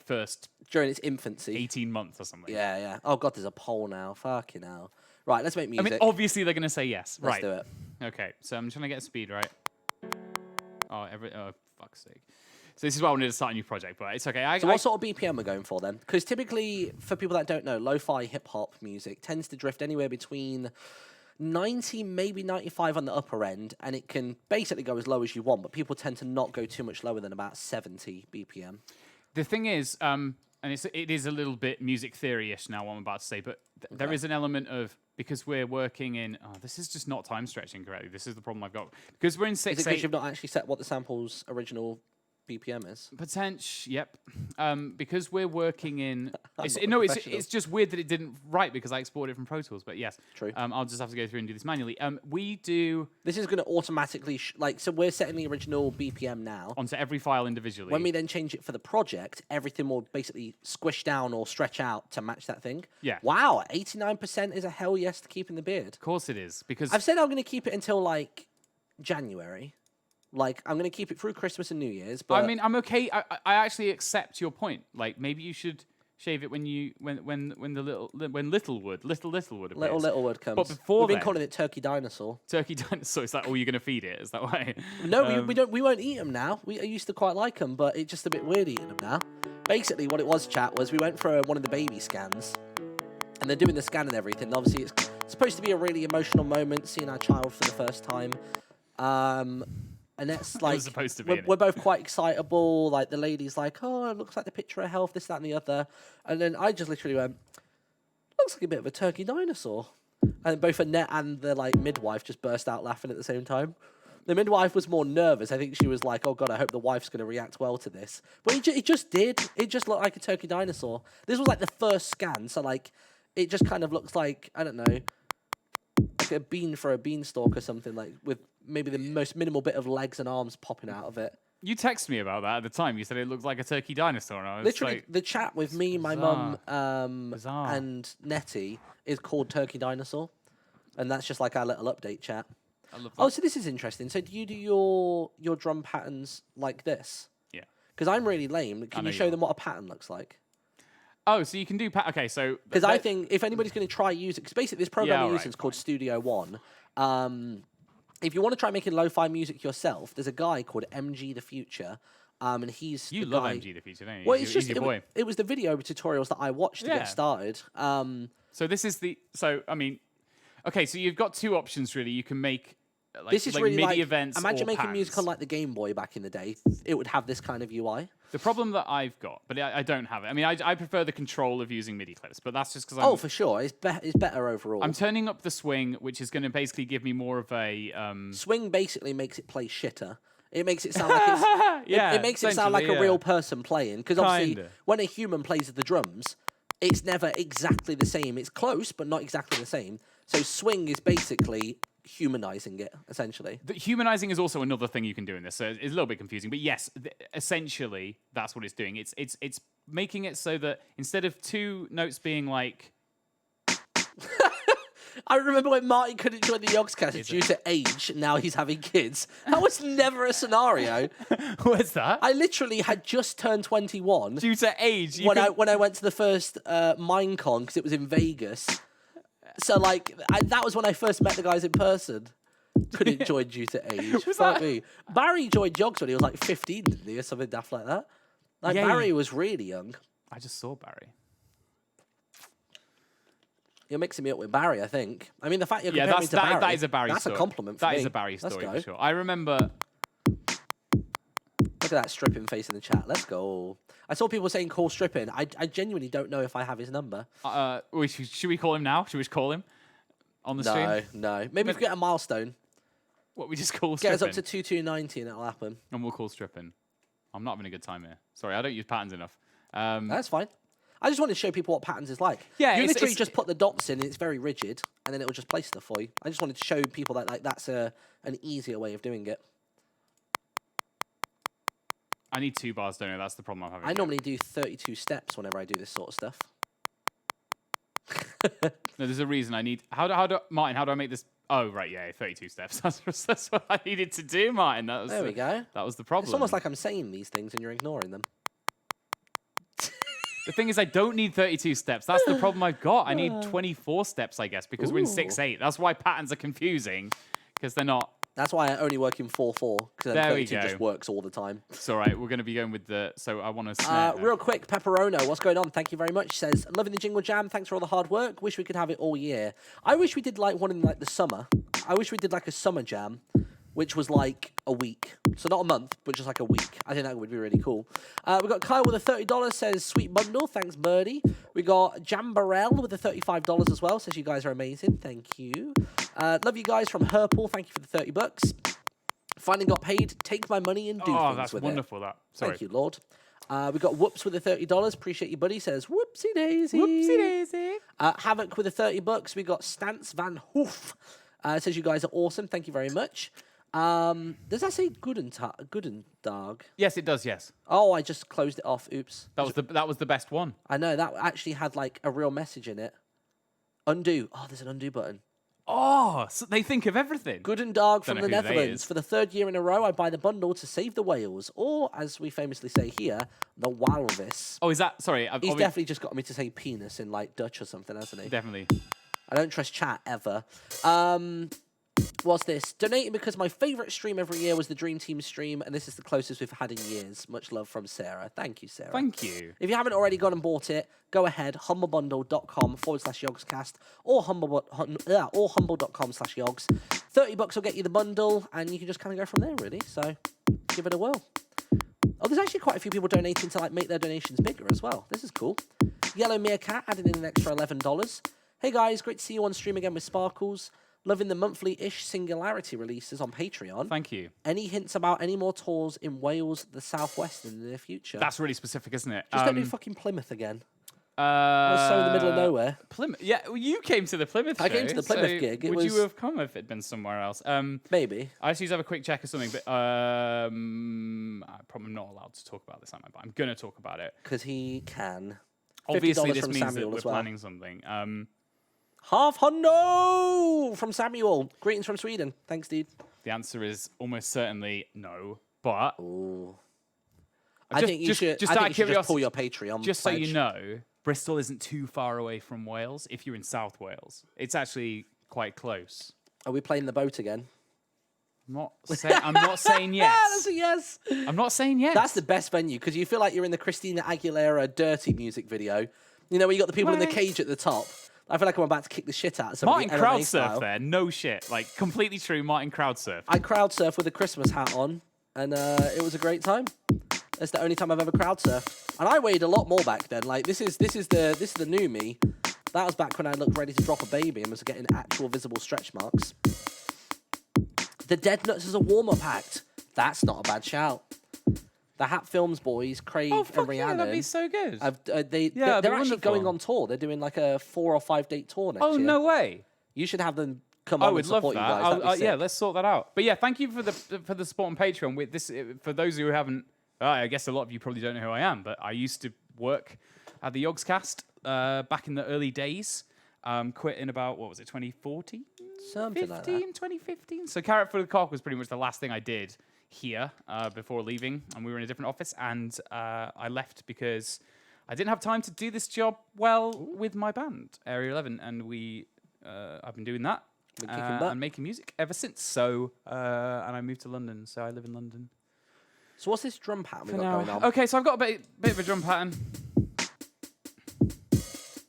first During its infancy. 18 months or something. Yeah. Oh god, there's a poll now. Fucking hell. Right, let's make I music. mean, obviously they're going to say yes. Let's Right. do it. Okay, so I'm trying to get speed right. Oh, fuck's sake. So this is why I wanted to start a new project, but it's okay. So what sort of BPM we're going for then? Because typically, for people that don't know, lo-fi hip-hop music tends to drift anywhere between 90, maybe 95 on the upper end, and it can basically go as low as you want, but people tend to not go too much lower than about 70 BPM. The thing is, and it is a little bit music theory-ish now, what I'm about to say, but there is an element of, because we're working in, this is just not time stretching correctly. This is the problem I've got. Because we're in Is it 6/8. because you've not actually set what the sample's original BPM is? Yep. Because we're working in. It's just weird that it didn't write because I exported it from Pro Tools. But yes, True. I'll just have to go through and do this manually. We do This is going to automatically, so we're setting the original BPM now. onto every file individually. When we then change it for the project, everything will basically squish down or stretch out to match that thing. Yeah. Wow, 89% is a hell yes to keeping the beard. Of course it is because I've said I'm going to keep it until like January. Like I'm going to keep it through Christmas and New Year's. But I mean I'm okay. I actually accept your point. Like maybe you should shave it when Littlewood appears. Littlewood comes. But before we've been then- calling it Turkey Dinosaur. Turkey dinosaur. Is that all you're going to feed it? Is that why? No, we don't. We won't eat them now. I used to quite like them, but it's just a bit weird eating them now. Basically, what it was, chat, was we went for one of the baby scans, and they're doing the scan and everything. And obviously, it's supposed to be a really emotional moment, seeing our child for the first time. And that's like supposed to be, we're both quite excitable. Like the lady's like, "Oh, it looks like the picture of health, this, that, and the other." And then I just literally went, "Looks like a bit of a turkey dinosaur." And both Annette and the like midwife just burst out laughing at the same time. The midwife was more nervous. I think she was like, "Oh God, I hope the wife's going to react well to this." But it just did. It just looked like a turkey dinosaur. This was like the first scan, so like it just kind of looks like, I don't know, like a bean for a beanstalk or something, like with maybe the most minimal bit of legs and arms popping out of it. You texted me about that at the time. You said it looked like a turkey dinosaur. And I was Literally, like, the chat with me, my mum, Bizarre. and Nettie is called Turkey Dinosaur, and that's just like our little update chat. I love that. Oh, so this is interesting. So do you do your drum patterns like this? Yeah. Because I'm really lame. Can know you you show are. them what a pattern looks like? Oh, so you can do okay. So Because I think if anybody's going to try using, because basically this program Yeah, we're right, using is called fine. Studio One. If you want to try making lo-fi music yourself, there's a guy called MG the Future, and he's you the love guy. MG the Future, don't you? Well, he's it's your, just he's your boy. it was the video tutorials that I watched to Yeah. get started. So this is I mean, okay. So you've got two options really. You can make like, This is like really MIDI like events. imagine or making music on patterns. like the Game Boy back in the day. It would have this kind of UI. The problem that I've got, but I don't have it. I mean, I prefer the control of using MIDI clips, but that's just because Oh, for sure, it's better overall. I'm turning up the swing, which is going to basically give me more of a Swing basically makes it play shitter. It makes it sound like it's yeah. it makes it sound like a essentially, real yeah. person playing. Because obviously, Kinda. when a human plays the drums, it's never exactly the same. It's close, but not exactly the same. So swing is basically humanizing it, essentially. The humanizing is also another thing you can do in this, so it's a little bit confusing. But yes, essentially that's what it's doing. It's making it so that instead of two notes being like, I remember when Marty couldn't join the Yogscast due to age. Now he's having kids. That was never a scenario. what's that? I literally had just turned 21 Due to age, you when can- I went to the first Minecon because it was in Vegas. So like that was when I first met the guys in person. Couldn't join due to age. Was Fuck that- me. Barry joined Jogs when he was like 15, didn't he, or something daft like that? Like Yeah, Barry he- was really young. I just saw Barry. You're mixing me up with Barry, I think. I mean, the fact you're Yeah, comparing me to Barry, that is a Barry that's story. a compliment for me. That is a Barry Let's story go. for sure. I remember. Look at that stripping face in the chat. Let's go. I saw people saying call stripping. I genuinely don't know if I have his number. Should we call him now? Should we just call him on the stream? No. Maybe if we get a milestone. What we just call Get stripping, us up to 2290 and it'll happen. and we'll call stripping. I'm not having a good time here. Sorry, I don't use patterns enough. That's fine. I just wanted to show people what patterns is like. Yeah, you it's- literally it's- just put the dots in and it's very rigid, and then it will just play stuff for you. I just wanted to show people that like that's an easier way of doing it. I need 2 bars, don't I? That's the problem I'm having. I here. normally do 32 steps whenever I do this sort of stuff. No, there's a reason I need. How do Martin? How do I make this Oh, right, yeah, 32 steps. That's what I needed to do, Martin. There we go. That was the problem. It's almost like I'm saying these things and you're ignoring them. The thing is, I don't need 32 steps. That's the problem I've got. I need 24 steps, I guess, because we're in 6/8. That's why patterns are confusing, because they're not. That's why I only work in 4/4, because then 32 just works all the time. It's all right. We're going to be going with the. So I want to snare. Real quick, Pepperono, what's going on? Thank you very much. Says, loving the Jingle Jam. Thanks for all the hard work. Wish we could have it all year. I wish we did like one in like the summer. I wish we did like a summer jam, which was like a week. So not a month, but just like a week. I think that would be really cool. We got Kyle with a $30, says, sweet bundle. Thanks, Birdie. We got Jambarel with a $35 as well. Says, you guys are amazing. Thank you. Love you guys from Herpel. Thank you for the $30. Finally got paid. Take my money and do things Oh, that's with wonderful, it. that. Sorry. Thank you, Lord. We got Whoops with a $30. Appreciate you, buddy. Says, whoopsie daisy. Whoopsie daisy. Havoc with a $30. We got Stance Van Hoof. Says, you guys are awesome. Thank you very much. Does that say Goodendag? Yes, it does, yes. Oh, I just closed it off. Oops. That was the best one. I know. That actually had like a real message in it. Undo. Oh, there's an undo button. Oh, so they think of everything. Goodendag from know the who they Netherlands. is. For the 3rd year in a row, I buy the bundle to save the whales. Or, as we famously say here, the walrus. Oh, is that... Sorry. He's definitely just got me to say penis in like Dutch or something, hasn't he? Definitely. I don't trust chat ever. What's this? Donating because my favourite stream every year was the Dream Team stream, and this is the closest we've had in years. Much love from Sarah. Thank you, Sarah. Thank you. If you haven't already gone and bought it, go ahead, humblebundle.com/Yogscast or humble.com/Yogs. $30 will get you the bundle, and you can just kind of go from there, really. So give it a whirl. Oh, there's actually quite a few people donating to like make their donations bigger as well. This is cool. Yellow Meerkat added in an extra $11. Hey guys, great to see you on stream again with Sparkles. Loving the monthly-ish Singularity releases on Patreon. Thank you. Any hints about any more tours in Wales, the Southwest in the near future? That's really specific, isn't it? Just don't do fucking Plymouth again. We're so in the middle of nowhere. Plymouth. Yeah, well, you came to the Plymouth show. I came to the Plymouth so gig. Would you have come if it'd been somewhere else? Maybe. I just need to have a quick check or something, but I'm probably not allowed to talk about this, am I? But I'm going to talk about it. Because he can. Obviously, $50 this from means Samuel that we're as well. planning something. Half hundo from Samuel. Greetings from Sweden. Thanks, dude. The answer is almost certainly no, but... Ooh. I think you should just pull your Patreon Just so pledge. you know, Bristol isn't too far away from Wales if you're in South Wales. It's actually quite close. Are we playing the boat again? I'm not saying yes. That's a yes. I'm not saying yes. That's the best venue because you feel like you're in the Christina Aguilera Dirty music video. You know, where you got the people in the cage at the top. I feel like I'm about to kick the shit out of somebody. Martin crowd surfed there, no shit. Like, completely true, Martin crowd surfed. I crowd surfed with a Christmas hat on, and it was a great time. That's the only time I've ever crowd surfed. And I weighed a lot more back then. Like, this is the new me. That was back when I looked ready to drop a baby and was getting actual visible stretch marks. The Dead Nuts is a warm-up act. That's not a bad shout. The Hat Films boys, Craig and Rhiannon. That'd be so good. They're actually going on tour. They're doing like a 4 or 5 date tour next year. Oh, no way. You should have them come on and support you guys. That'd be sick. Yeah, let's sort that out. But yeah, thank you for the support on Patreon. With this, for those who haven't, I guess a lot of you probably don't know who I am, but I used to work at the Yogscast back in the early days. Quit in about, what was it, 2014? Something like that. 2015. So Carrot for the Cock was pretty much the last thing I did here before leaving, and we were in a different office, and I left because I didn't have time to do this job well with my band, Area 11, and I've been doing that and making music ever since. So, and I moved to London, so I live in London. So what's this drum pattern we've got going on? Okay, so I've got a bit of a drum pattern.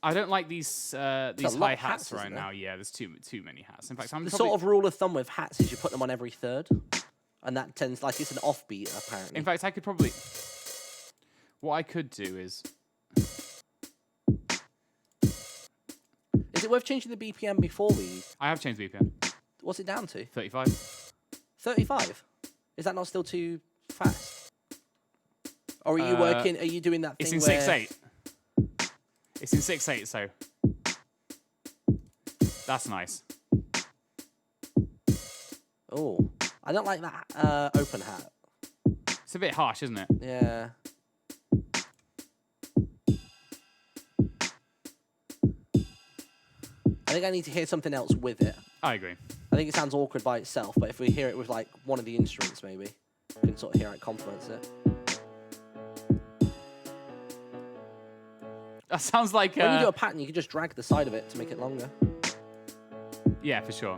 I don't like these high hats right now. Yeah, there's too many hats. In fact, the sort of rule of thumb with hats is you put them on every third, and that tends like it's an offbeat apparently. In fact, I could probably. What I could do is. Is it worth changing the BPM before we? I have changed the BPM. What's it down to? 35. 35. Is that not still too fast? Or are you working? Are you doing that thing? It's in 6/8. It's in 6/8, so that's nice. Oh, I don't like that open hat. It's a bit harsh, isn't it? Yeah. I think I need to hear something else with it. I agree. I think it sounds awkward by itself, but if we hear it with like one of the instruments, maybe we can sort of hear how it complements it. That sounds like. When you do a pattern, you can just drag the side of it to make it longer. Yeah, for sure.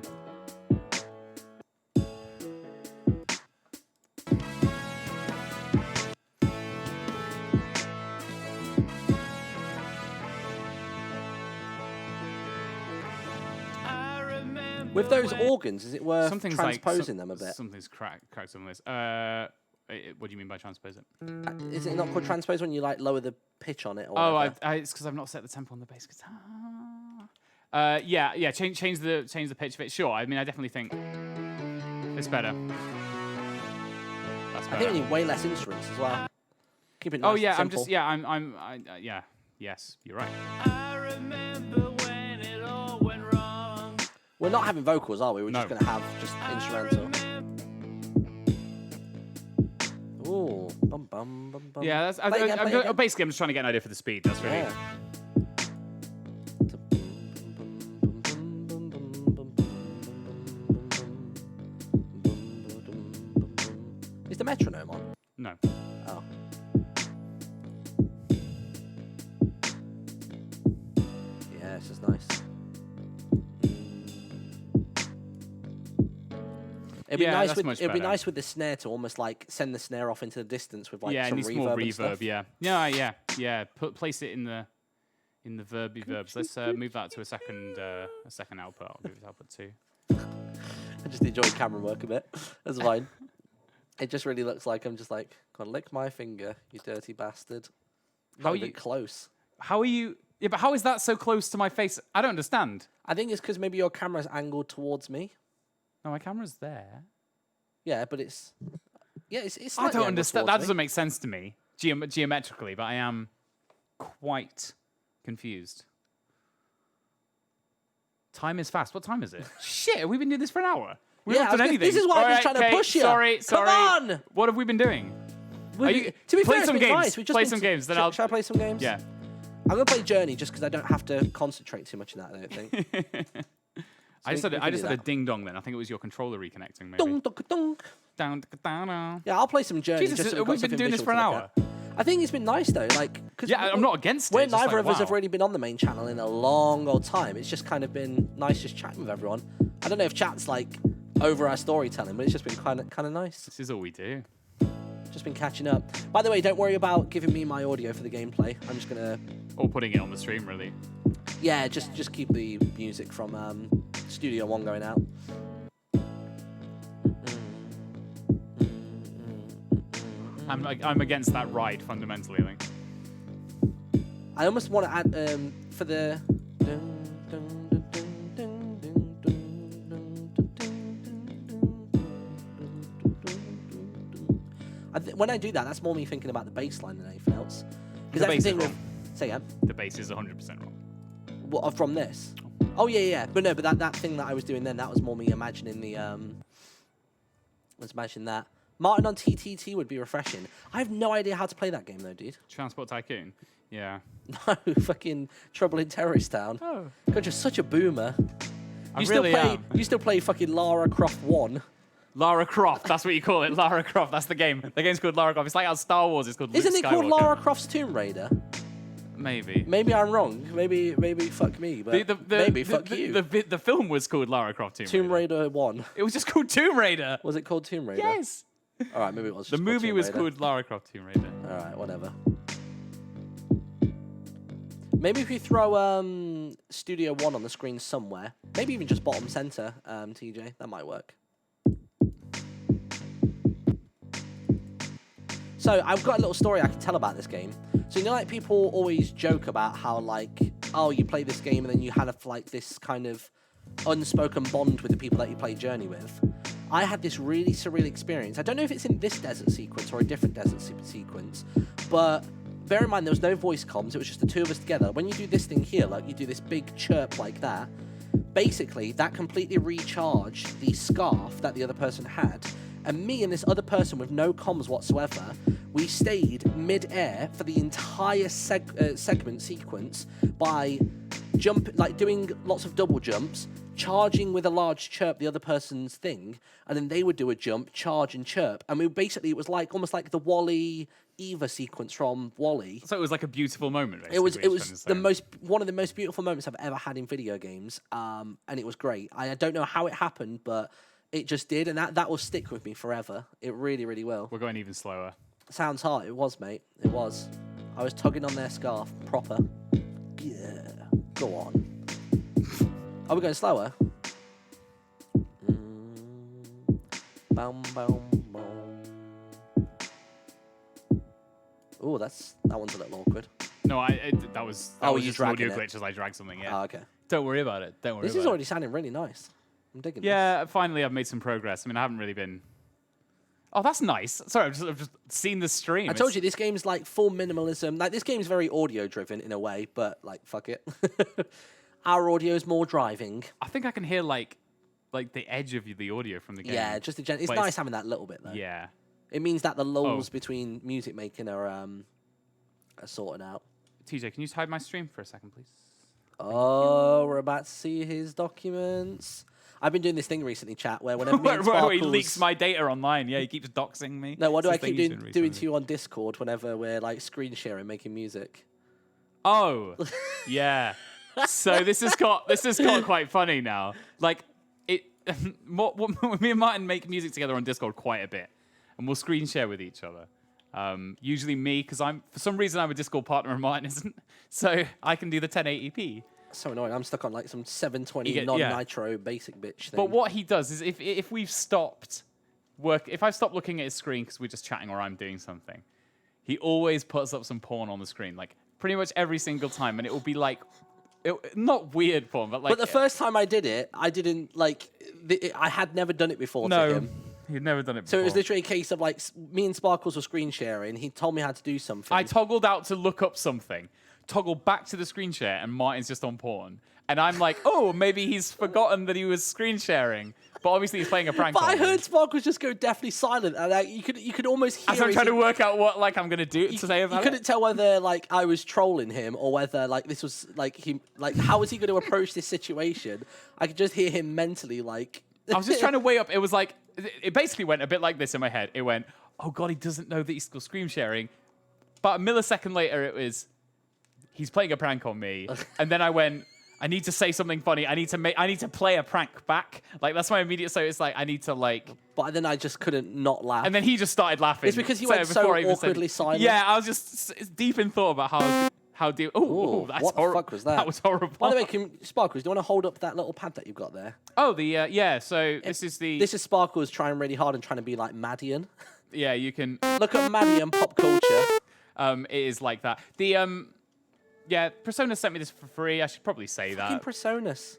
With those organs, is it worth Something's transposing them a bit? Something's cracked on this. What do you mean by transpose it? Is it not called transpose when you like lower the pitch on it? Or Oh, whatever? it's because I've not set the tempo on the bass guitar. Yeah. Change the pitch of it. Sure. I mean, I definitely think it's better. That's better. I think we need way less instruments as well. Keep it nice. Oh yeah, and simple. yeah. Yes, you're right. I remember when it all went wrong. We're not having vocals, are we? We're No. just going to have just instrumental. Ooh, bum bum bum bum. Yeah, that's, Play again, play again. basically I'm just trying to get an idea for the speed. That's really. Yeah. Is the metronome on? No. Oh. Yeah, this is nice. It'd be Yeah, nice that's with much it'd be better. nice with the snare to almost like send the snare off into the distance with like Yeah, it some needs reverb. more and stuff. reverb. Yeah. Place it in the verby verbs. Let's move that to a second output. I'll move it to output 2. I just enjoy camera work a bit. That's fine. It just really looks like I'm just like, gonna lick my finger, you dirty bastard. How Not are even you- close? How are you? Yeah, but how is that so close to my face? I don't understand. I think it's because maybe your camera's angled towards me. No, my camera's there. Yeah, but it's it's. I slightly don't angled understand. towards That me. doesn't make sense to me geometrically, but I am quite confused. Time is fast. What time is it? Shit, we've been doing this for an hour. We Yeah, haven't I done was gonna- anything. this is why I was Alright, trying to okay, push you. Sorry. Come on! What have we been doing? We've Are been- you- to be play fair, it's some been games. nice. We've just Play been some to- games, then shall- I'll- Shall I play some games? Yeah. I'm gonna play Journey just because I don't have to concentrate too much in that. I don't think. I just we had can a do that. ding dong then. I think it was your controller reconnecting maybe. Dunk, dunk, dunk. Down, down. Yeah, I'll play some Journey. Jesus, just so we've got we've been something doing this visual for an to hour. look at. I think it's been nice though, like because Yeah, I'm not against it. We're it's just neither like, of us have wow. really been on the main channel in a long old time. It's just kind of been nice just chatting with everyone. I don't know if chat's like over our storytelling, but it's just been kind of nice. This is all we do. Just been catching up. By the way, don't worry about giving me my audio for the gameplay. I'm just gonna Or putting it on the stream, really. just keep the music from Studio One going out. I'm against that ride fundamentally. I think. I almost want to add for the. When I do that, that's more me thinking about the bass line than anything else. The Because that's bass the is thing with. wrong. Say again. The bass is 100% wrong. What, from this? Oh yeah. But no, but that thing that I was doing then, that was more me imagining the Let's imagine that. Martin on TTT would be refreshing. I have no idea how to play that game though, dude. Transport Tycoon. Yeah. No, fucking Trouble in Terrorist Town. Oh. God, you're such a boomer. I really am. You still play fucking Lara Croft 1. Lara Croft. That's what you call it. Lara Croft. That's the game. The game's called Lara Croft. It's like how Star Wars is called Luke Isn't it called Skywalker. Lara Croft's Tomb Raider? Maybe. Maybe I'm wrong. Maybe fuck me, but maybe fuck you. The film was called Lara Croft Tomb Raider 1. It was just called Tomb Raider. Was it called Tomb Raider? Yes. All right, maybe it was The just movie Tomb was Raider. called Lara Croft Tomb Raider. All right, whatever. Maybe if you throw Studio One on the screen somewhere, maybe even just bottom center, TJ, that might work. So I've got a little story I can tell about this game. So you know, like people always joke about how like, oh, you play this game and then you had like this kind of unspoken bond with the people that you play Journey with. I had this really surreal experience. I don't know if it's in this desert sequence or a different desert sequence, but bear in mind there was no voice comms. It was just the two of us together. When you do this thing here, like you do this big chirp like that, basically that completely recharged the scarf that the other person had. And me and this other person with no comms whatsoever, we stayed mid-air for the entire segment sequence by doing lots of double jumps, charging with a large chirp the other person's thing, and then they would do a jump, charge, and chirp. And it was like almost like the Wally Eva sequence from Wally. So it was like a beautiful moment. It was Basically, one of the most beautiful moments I've ever had in video games, and it was great. I don't know how it happened, but it just did, and that will stick with me forever. It really, really will. We're going even slower. Sounds hard. It was, mate. It was. I was tugging on their scarf, proper. Yeah. Go on. Are we going slower? Boom, boom, boom. Oh, that one's a little awkward. No, that was you just an audio dragging it? glitch as I dragged something. Yeah. Oh, okay. Don't worry about it. Don't worry. This is already sounding really nice. I'm digging this. Yeah, finally I've made some progress. I mean, I haven't really been. Oh, that's nice. Sorry, I've just seen the stream. I told you this game's like full minimalism. Like this game's very audio driven in a way, but like fuck it. Our audio is more driving. I think I can hear like the edge of the audio from the game. Yeah, just it's But nice having that little bit though. Yeah. It means that the lulls between music making are sorted out. TJ, can you hide my stream for a second, please? Oh, we're about to see his documents. I've been doing this thing recently, chat, where whenever me and Where he Sparkles... leaks my data online. Yeah, he keeps doxing me. No, what do I It's the keep thing he's doing recently. to you on Discord whenever we're like screen sharing, making music? Oh, yeah. So this has got quite funny now. Like it, me and Martin make music together on Discord quite a bit, and we'll screen share with each other. Usually me, because for some reason I'm a Discord partner and Martin isn't, so I can do the 1080p. So annoying. I'm stuck on like some 720 Yeah. non-nitro basic bitch thing. But what he does is if we've stopped if I've stopped looking at his screen because we're just chatting or I'm doing something, he always puts up some porn on the screen, like pretty much every single time, and it will be like. Not weird porn, but like. But the first time I did it, I didn't like. I had never done it before to him. He'd never done it before. So it was literally a case of like me and Sparkles were screen sharing. He told me how to do something. I toggled out to look up something, toggled back to the screen share, and Martin's just on porn. And I'm like, oh, maybe he's forgotten that he was screen sharing. But obviously he's playing a prank. But on I me. heard Sparkles just go deathly silent, and like, you could almost hear. As I'm trying to work out what like I'm gonna do to say about You it. couldn't tell whether like I was trolling him or whether like this was like how was he going to approach this situation? I could just hear him mentally like. I was just trying to weigh up. It was like it basically went a bit like this in my head. It went, oh god, he doesn't know that he's still screen sharing. But a millisecond later, it was he's playing a prank on me, and then I went. I need to say something funny. I need to play a prank back. Like that's my immediate. So it's like I need to like. But then I just couldn't not laugh. And then he just started laughing. It's because he went so before I even awkwardly silent. Yeah, I was just deep in thought about how do. Oh, that's what the horrible. fuck was that? That was horrible. By the way, Sparkles, do you want to hold up that little pad that you've got there? Oh, yeah. So this is the. This is Sparkles trying really hard and trying to be like Madian. Yeah, you can. Look at Madian pop culture. It is like that. The Yeah, Persona sent me this for free. I should probably say Fucking that. Personas.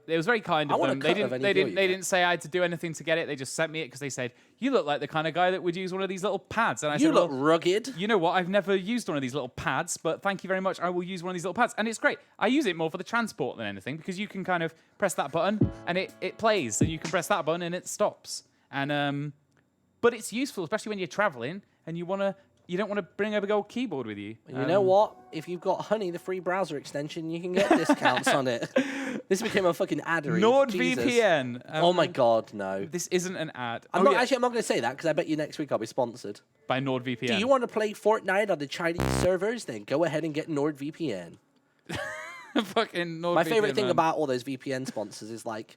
It was very kind I of want a them. cut of any deal you They get. didn't say I had to do anything to get it. They just sent me it because they said you look like the kind of guy that would use one of these little pads. And I You said, look well, rugged. you know what? I've never used one of these little pads, but thank you very much. I will use one of these little pads, and it's great. I use it more for the transport than anything because you can kind of press that button and it plays, and you can press that button and it stops. And but it's useful, especially when you're traveling and you don't want to bring a big old keyboard with you. You know what? If you've got Honey, the free browser extension, you can get discounts on it. This became a fucking addery. Jesus. NordVPN. Oh my god, no. This isn't an ad. I'm not yeah, going to say that because I bet you next week I'll be sponsored. by NordVPN. Do you want to play Fortnite on the Chinese servers? Then go ahead and get NordVPN. Fucking NordVPN. My favorite thing man. about all those VPN sponsors is like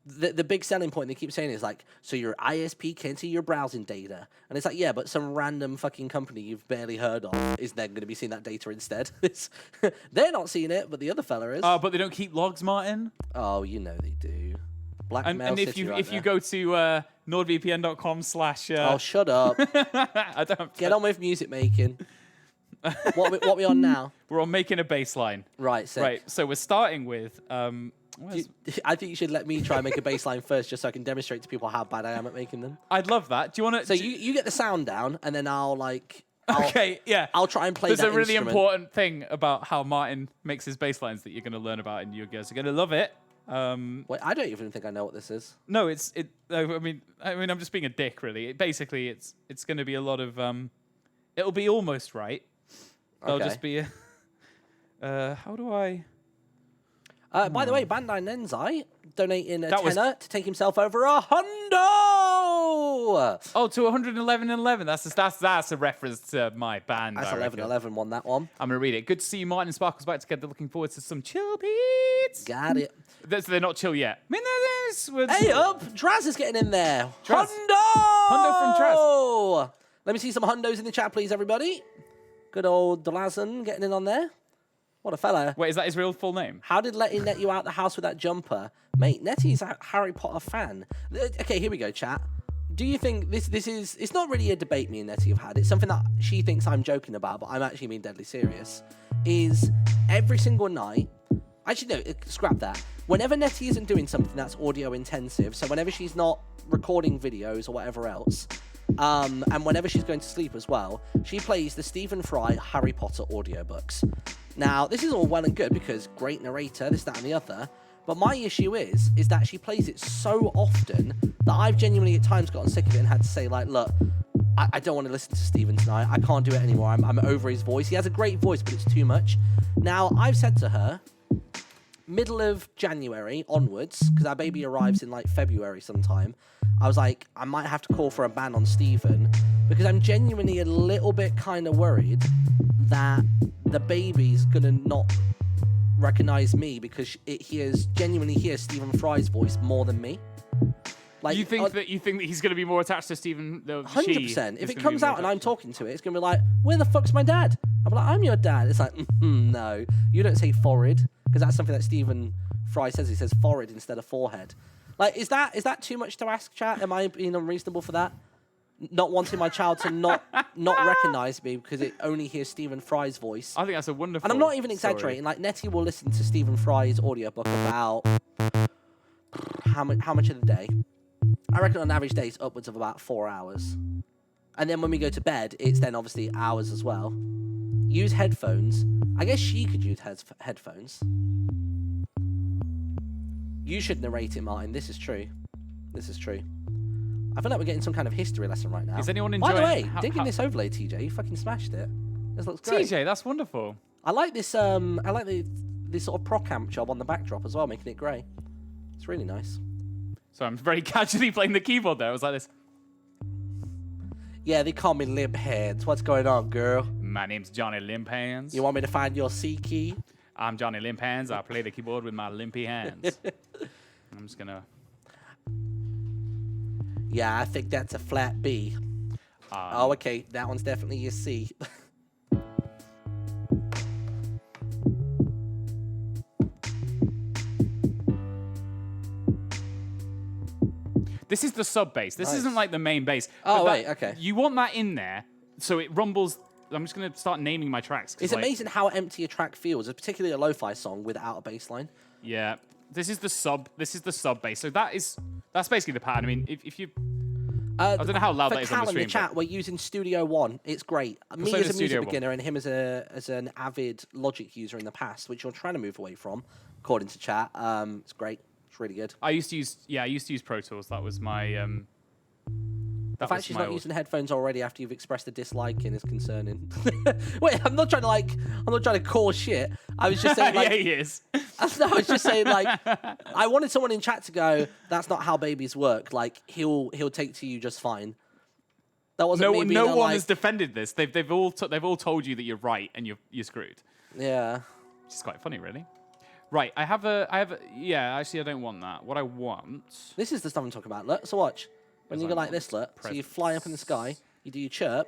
the big selling point they keep saying is like, so your ISP can see your browsing data. And it's like, yeah, but some random fucking company you've barely heard of is then going to be seeing that data instead. They're not seeing it, but the other fella is. But they don't keep logs, Martin. Oh, you know they do. Blackmail And if City you right if you there. go to nordvpn.com/ Oh, shut up. I don't have to- Get on with music making. what we on now? We're on making a bass line. Right, sick. Right. So we're starting with I think you should let me try and make a bass line first just so I can demonstrate to people how bad I am at making them. I'd love that. Do you want to? So you get the sound down, and then I'll Okay, yeah. I'll try and play There's that a really instrument. important thing about how Martin makes his bass lines that you're going to learn about, and you guys are going to love it. Wait, I don't even think I know what this is. No, I mean, I'm just being a dick, really. Basically, it's going to be a lot of. It'll be almost right. There'll Okay. just be a. How do I? By the way, Bandai Nenzai donating a That was- tenner to take himself over a hundo. Oh, to 111.11. That's a reference to my band. That's I reckon. 11-11 won that one. I'm gonna read it. Good to see you, Martin and Sparkles back together. Looking forward to some chill beats. Got it. They're not chill yet. I mean, Hey up, Draz is getting in there. Draz. Hundo! Hundo from Draz. Let me see some hundos in the chat, please, everybody. Good old Dlazan getting in on there. What a fella. Wait, is that his real full name? How did Letty net you out the house with that jumper? Mate, Nettie's a Harry Potter fan. Okay, here we go, chat. Do you think this is... It's not really a debate me and Nettie have had. It's something that she thinks I'm joking about, but I'm actually being deadly serious. Is every single night... Actually, no, scrap that. Whenever Nettie isn't doing something that's audio intensive, so whenever she's not recording videos or whatever else, and whenever she's going to sleep as well, she plays the Stephen Fry Harry Potter audiobooks. Now, this is all well and good because great narrator, this, that, and the other. But my issue is that she plays it so often that I've genuinely at times gotten sick of it and had to say, like, look, I don't want to listen to Stephen tonight. I can't do it anymore. I'm over his voice. He has a great voice, but it's too much. Now, I've said to her, middle of January onwards, because our baby arrives in like February sometime, I was like, I might have to call for a ban on Stephen because I'm genuinely a little bit kind of worried that the baby's gonna not recognize me because it genuinely hears Stephen Fry's voice more than me. Like, You think that he's going to be more attached to Stephen? 100%. If it comes out and I'm talking to it, it's gonna be like, where the fuck's my dad? I'm like, I'm your dad. It's like, no, you don't say forehead because that's something that Stephen Fry says. He says forehead instead of forehead. Like, is that too much to ask, chat? Am I being unreasonable for that? Not wanting my child to not recognize me because it only hears Stephen Fry's voice. I think that's a wonderful. And I'm not even story. exaggerating. Like, Nettie will listen to Stephen Fry's audiobook about how much of the day? I reckon on average day it's upwards of about 4 hours. And then when we go to bed, it's then obviously hours as well. Use headphones. I guess she could use headphones. You should narrate it, Martin. This is true. This is true. I feel like we're getting some kind of history lesson right now. Is anyone By the enjoying- way, digging this overlay, TJ. You fucking smashed it. This looks great. TJ, that's wonderful. I like this. I like this sort of proc amp job on the backdrop as well, making it grey. It's really nice. So I'm very casually playing the keyboard there. I was like this. Yeah, they call me Limp Hands. What's going on, girl? My name's Johnny Limphands. You want me to find your C key? I'm Johnny Limphands. I play the keyboard with my limpy hands. I'm just gonna. Yeah, I think that's a flat B. Oh, okay. That one's definitely a C. This is the sub bass. This Nice. isn't like the main bass. Oh, But wait, okay. You want that in there so it rumbles. I'm just gonna start naming my tracks. 'Cause, It's like, amazing how empty a track feels, particularly a lo-fi song without a bass line. Yeah. This is the sub bass. So that's basically the pattern. I mean, if you. I don't know how loud for that is on Cal the in the stream. chat, but- we're using Studio One. It's great. Me so as does a music Studio One. beginner and him as an avid Logic user in the past, which you're trying to move away from, according to chat. It's great. It's really good. I used to use Pro Tools. That was my. The fact she's not using headphones already after you've expressed a dislike is concerning. Wait, I'm not trying to cause shit. I was just saying, like, yeah, he is. I was just saying, like, I wanted someone in chat to go, "That's not how babies work. Like, he'll take to you just fine." That wasn't me being No one like, has defended this. They've all told you that you're right and you're screwed. Yeah. Which is quite funny, really. Right, I have a yeah. Actually, I don't want that. What I want. This is the stuff I'm talking about. Look, so watch. When you go like this, look. So you fly up in the sky, you do your chirp,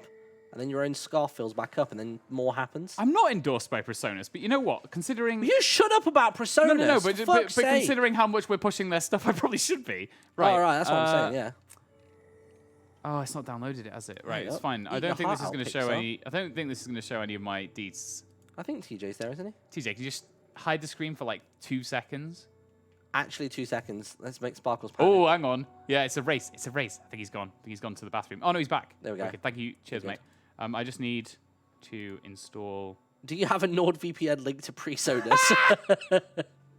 and then your own scarf fills back up, and then more happens. I'm not endorsed by Presonus, but you know what? Considering You shut up about Persona. no, but considering how much we're pushing their stuff, I probably should be. Right. Oh, right, that's what I'm saying. Yeah. Oh, it's not downloaded it, has it? Right, Hang it's up. fine. I Eat don't your think this is heart going to out, show Pixar. any. I don't think this is going to show any of my deets. I think TJ's there, isn't he? TJ, can you just hide the screen for like 2 seconds? Actually, 2 seconds. Let's make Sparkles panic. Oh, hang on. Yeah, it's a race. It's a race. I think he's gone. I think he's gone to the bathroom. Oh no, he's back. There we go. Okay, thank you. Cheers, Good. mate. I just need to install. Do you have a NordVPN link to Presonus?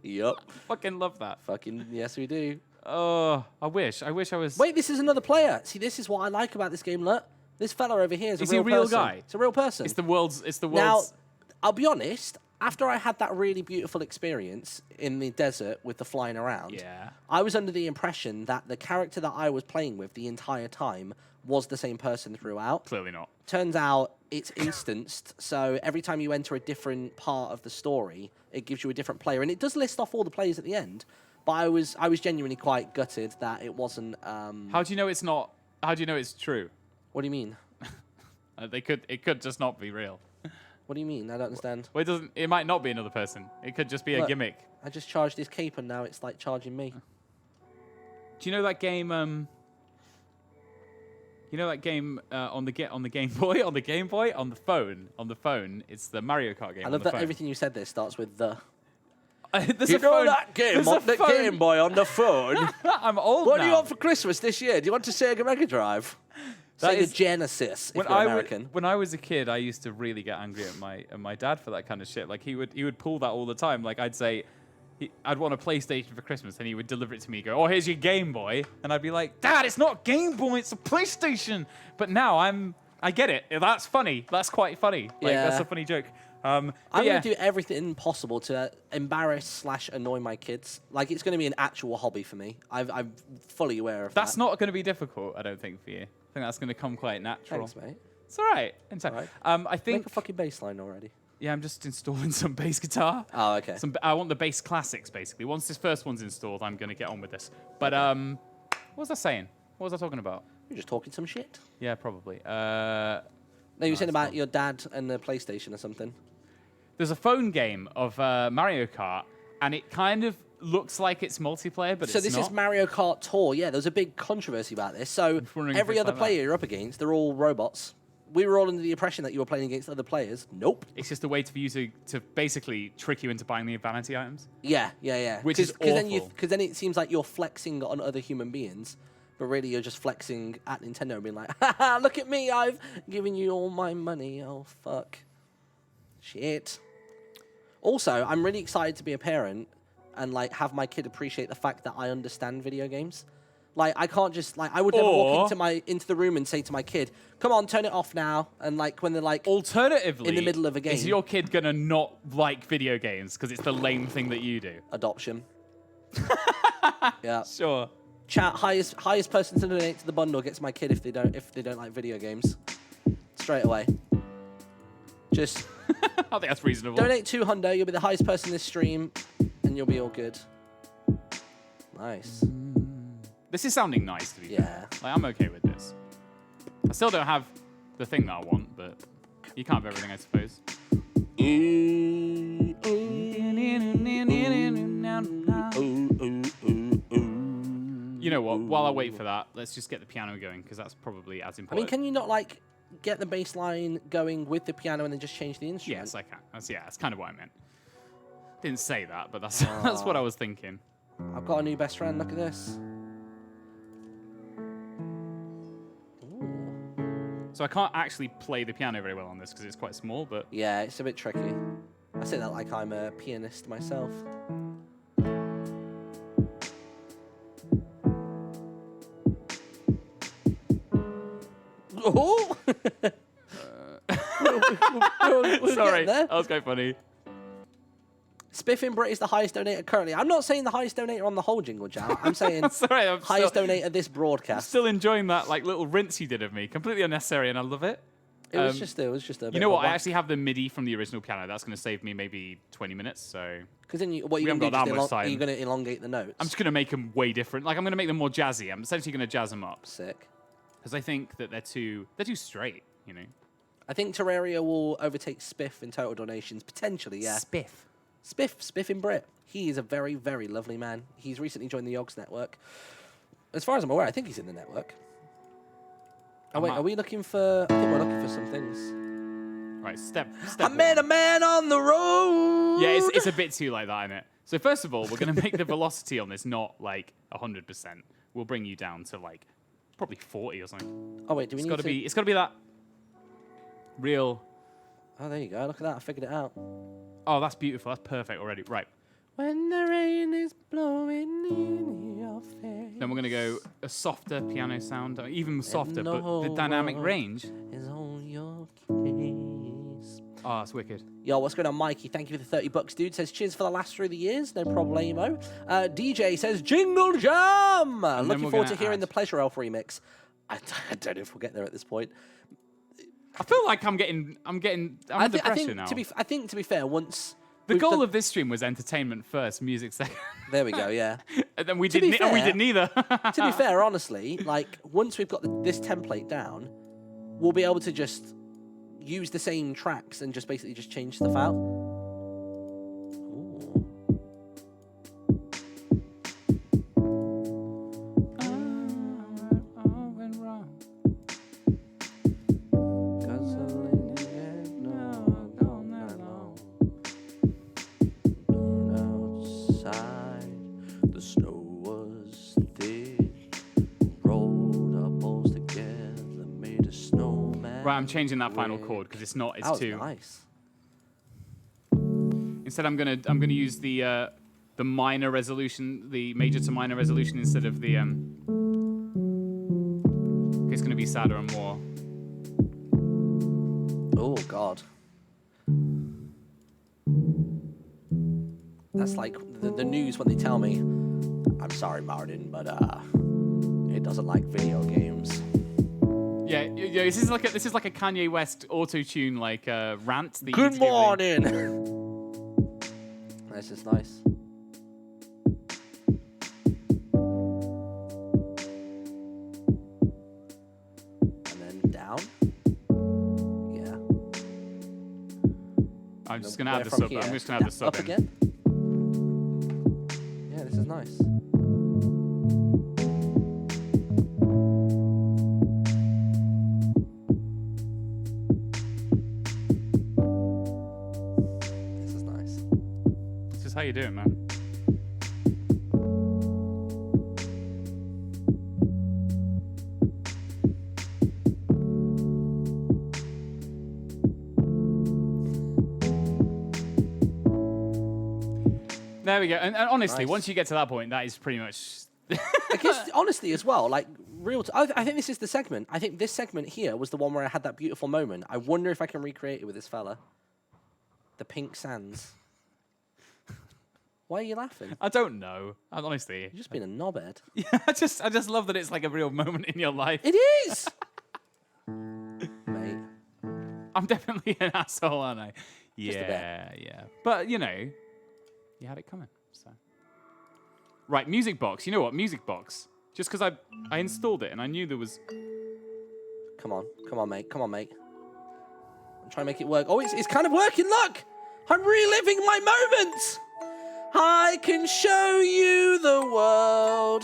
Yup. Fucking love that. Fucking yes, we do. Oh, I wish I was. Wait, this is another player. See, this is what I like about this game. Look, this fella over here is Is a he real a real person. guy? It's a real person. It's the world's. Now, I'll be honest. after I had that really beautiful experience in the desert with the flying around, Yeah. I was under the impression that the character that I was playing with the entire time was the same person throughout. Clearly not. Turns out it's instanced, so every time you enter a different part of the story, it gives you a different player, and it does list off all the players at the end. But I was genuinely quite gutted that it wasn't. How do you know it's not? How do you know it's true? What do you mean? It could just not be real. What do you mean? I don't understand. Well, it doesn't. It might not be another person. It could just be a Look, gimmick. I just charged his cape, and now it's like charging me. Do you know that game? You know that game on the Game Boy, on the phone. It's the Mario Kart game. I love that everything you said there starts with the. There's You a know phone. that game There's on a the phone. Game Boy on the phone? I'm old What now. do you want for Christmas this year? Do you want a Sega Mega Drive? That Sega is- Genesis, if you're American. When I was a kid, I used to really get angry at my dad for that kind of shit. Like he would pull that all the time. Like I'd say, I'd want a PlayStation for Christmas, and he would deliver it to me. Go, oh, here's your Game Boy, and I'd be like, Dad, it's not Game Boy, it's a PlayStation. But now I get it. That's funny. That's quite funny. Like Yeah. that's a funny joke. I'm But yeah. going to do everything possible to embarrass / annoy my kids. Like, it's going to be an actual hobby for me. I'm fully aware of That's that. not going to be difficult, I don't think, for you. I think that's going to come quite natural. Thanks, mate. It's all right. All right. I think. Make a fucking bass line already. Yeah, I'm just installing some bass guitar. Oh, okay. I want the bass classics, basically. Once this first one's installed, I'm going to get on with this. But what was I saying? What was I talking about? You're just talking some shit. Yeah, probably. No, you were saying that's about fine. your dad and the PlayStation or something. There's a phone game of Mario Kart, and it kind of looks like it's multiplayer, but So it's this not. is Mario Kart Tour. Yeah, there was a big controversy about this. So wondering if every it's other like player that. you're up against, they're all robots. We were all under the impression that you were playing against other players. Nope. It's just a way for you to basically trick you into buying the vanity items. Yeah. Which is awful. Because then it seems like you're flexing on other human beings, but really you're just flexing at Nintendo and being like, haha, look at me, I've given you all my money. Oh, fuck. Shit. Also, I'm really excited to be a parent and like have my kid appreciate the fact that I understand video games. Like, I can't just like I would never walk into the room and say to my kid, "Come on, turn it off now." And like when they're like Alternatively, in the middle of a game. is your kid gonna not like video games because it's the lame thing that you do? adoption. Yeah. Sure. Chat highest person to donate to the bundle gets my kid if they don't like video games. Straight away. Just I think that's reasonable. donate 200, you'll be the highest person in this stream, and you'll be all good. Nice. This is sounding nice to be fair. Like, I'm okay with this. I still don't have the thing that I want, but you can't have everything, I suppose. You know what? While I wait for that, let's just get the piano going because that's probably as I important. mean, can you not like get the bass line going with the piano and then just change the instrument? Yes, I can. That's kind of what I meant. Didn't say that, but that's that's what I was thinking. I've got a new best friend. Look at this. So I can't actually play the piano very well on this because it's quite small, but Yeah, it's a bit tricky. I say that like I'm a pianist myself. Oh! We're sorry, getting there. that was quite funny. Spiffing Brit is the highest donator currently. I'm not saying the highest donator on the whole Jingle Jam. I'm saying Sorry, I'm highest still, donator this broadcast. still enjoying that like little rinse you did of me. Completely unnecessary, and I love it. It was just a bit You know of a what? I whack. actually have the MIDI from the original piano. That's going to save me maybe 20 minutes. So Because then what We you haven't can do got that is much are time. you going to elongate the notes? I'm just going to make them way different. Like I'm going to make them more jazzy. I'm essentially going to jazz them up Sick. because I think that they're too straight. You know. I think Terraria will overtake Spiff in total donations, potentially, yeah. Spiff. Spiff in Brit. He is a very, very lovely man. He's recently joined the Yogs network. As far as I'm aware, I think he's in the network. Oh, wait, are we looking for... I think we're looking for some things. Right, step I met a man on the road! Yeah, it's a bit too like that, isn't it? So first of all, we're going to make the velocity on this not like 100%. We'll bring you down to like probably 40 or something. Oh, wait, do we It's need got to... to be. It's got to be that real. Oh, there you go. Look at that. I figured it out. Oh, that's beautiful. That's perfect already. Right. When the rain is blowing in your face. Then we're going to go a softer piano sound, even softer, the but the whole dynamic world range. is on your case. Oh, it's wicked. Yo, what's going on, Mikey? Thank you for the $30, dude. Says cheers for the last through the years. No problemo. DJ says Jingle Jam. Looking forward to hearing the Pleasure Elf remix. I don't know if we'll get there at this point. I feel like I'm getting under pressure now. I think to be fair, once the goal of this stream was entertainment first, music second. There we go. Yeah. And then we did neither. To be fair, honestly, like once we've got this template down, we'll be able to just use the same tracks and just basically just change stuff out. Ooh. Right, I'm changing that final chord because it's not. It's too nice. Instead, I'm gonna use the minor resolution, the major to minor resolution instead of the It's gonna be sadder and more. Oh God. That's like the news when they tell me, "I'm sorry, Martin, but it doesn't like video games." Yeah, this is like a Kanye West auto-tune like rant. Good morning. This is nice. And then down. Yeah. I'm just gonna add the sub. I'm just gonna add the sub up in. Again. Yeah, this is nice. How you doing, man? There we go. And honestly, once you get to that point, that is pretty much. I guess honestly as well, like I think this is the segment. I think this segment here was the one where I had that beautiful moment. I wonder if I can recreate it with this fella. The pink sands. Why are you laughing? I don't know. Honestly, You're just being a knobhead. Yeah, I just love that it's like a real moment in your life. It is, mate. I'm definitely an asshole, aren't I? Just a bit. Yeah. But you know, you had it coming. So, right, music box. You know what, music box? Just because I installed it and I knew there was. Come on, mate. I'm trying to make it work. Oh, it's kind of working. Look, I'm reliving my moments. I can show you the world.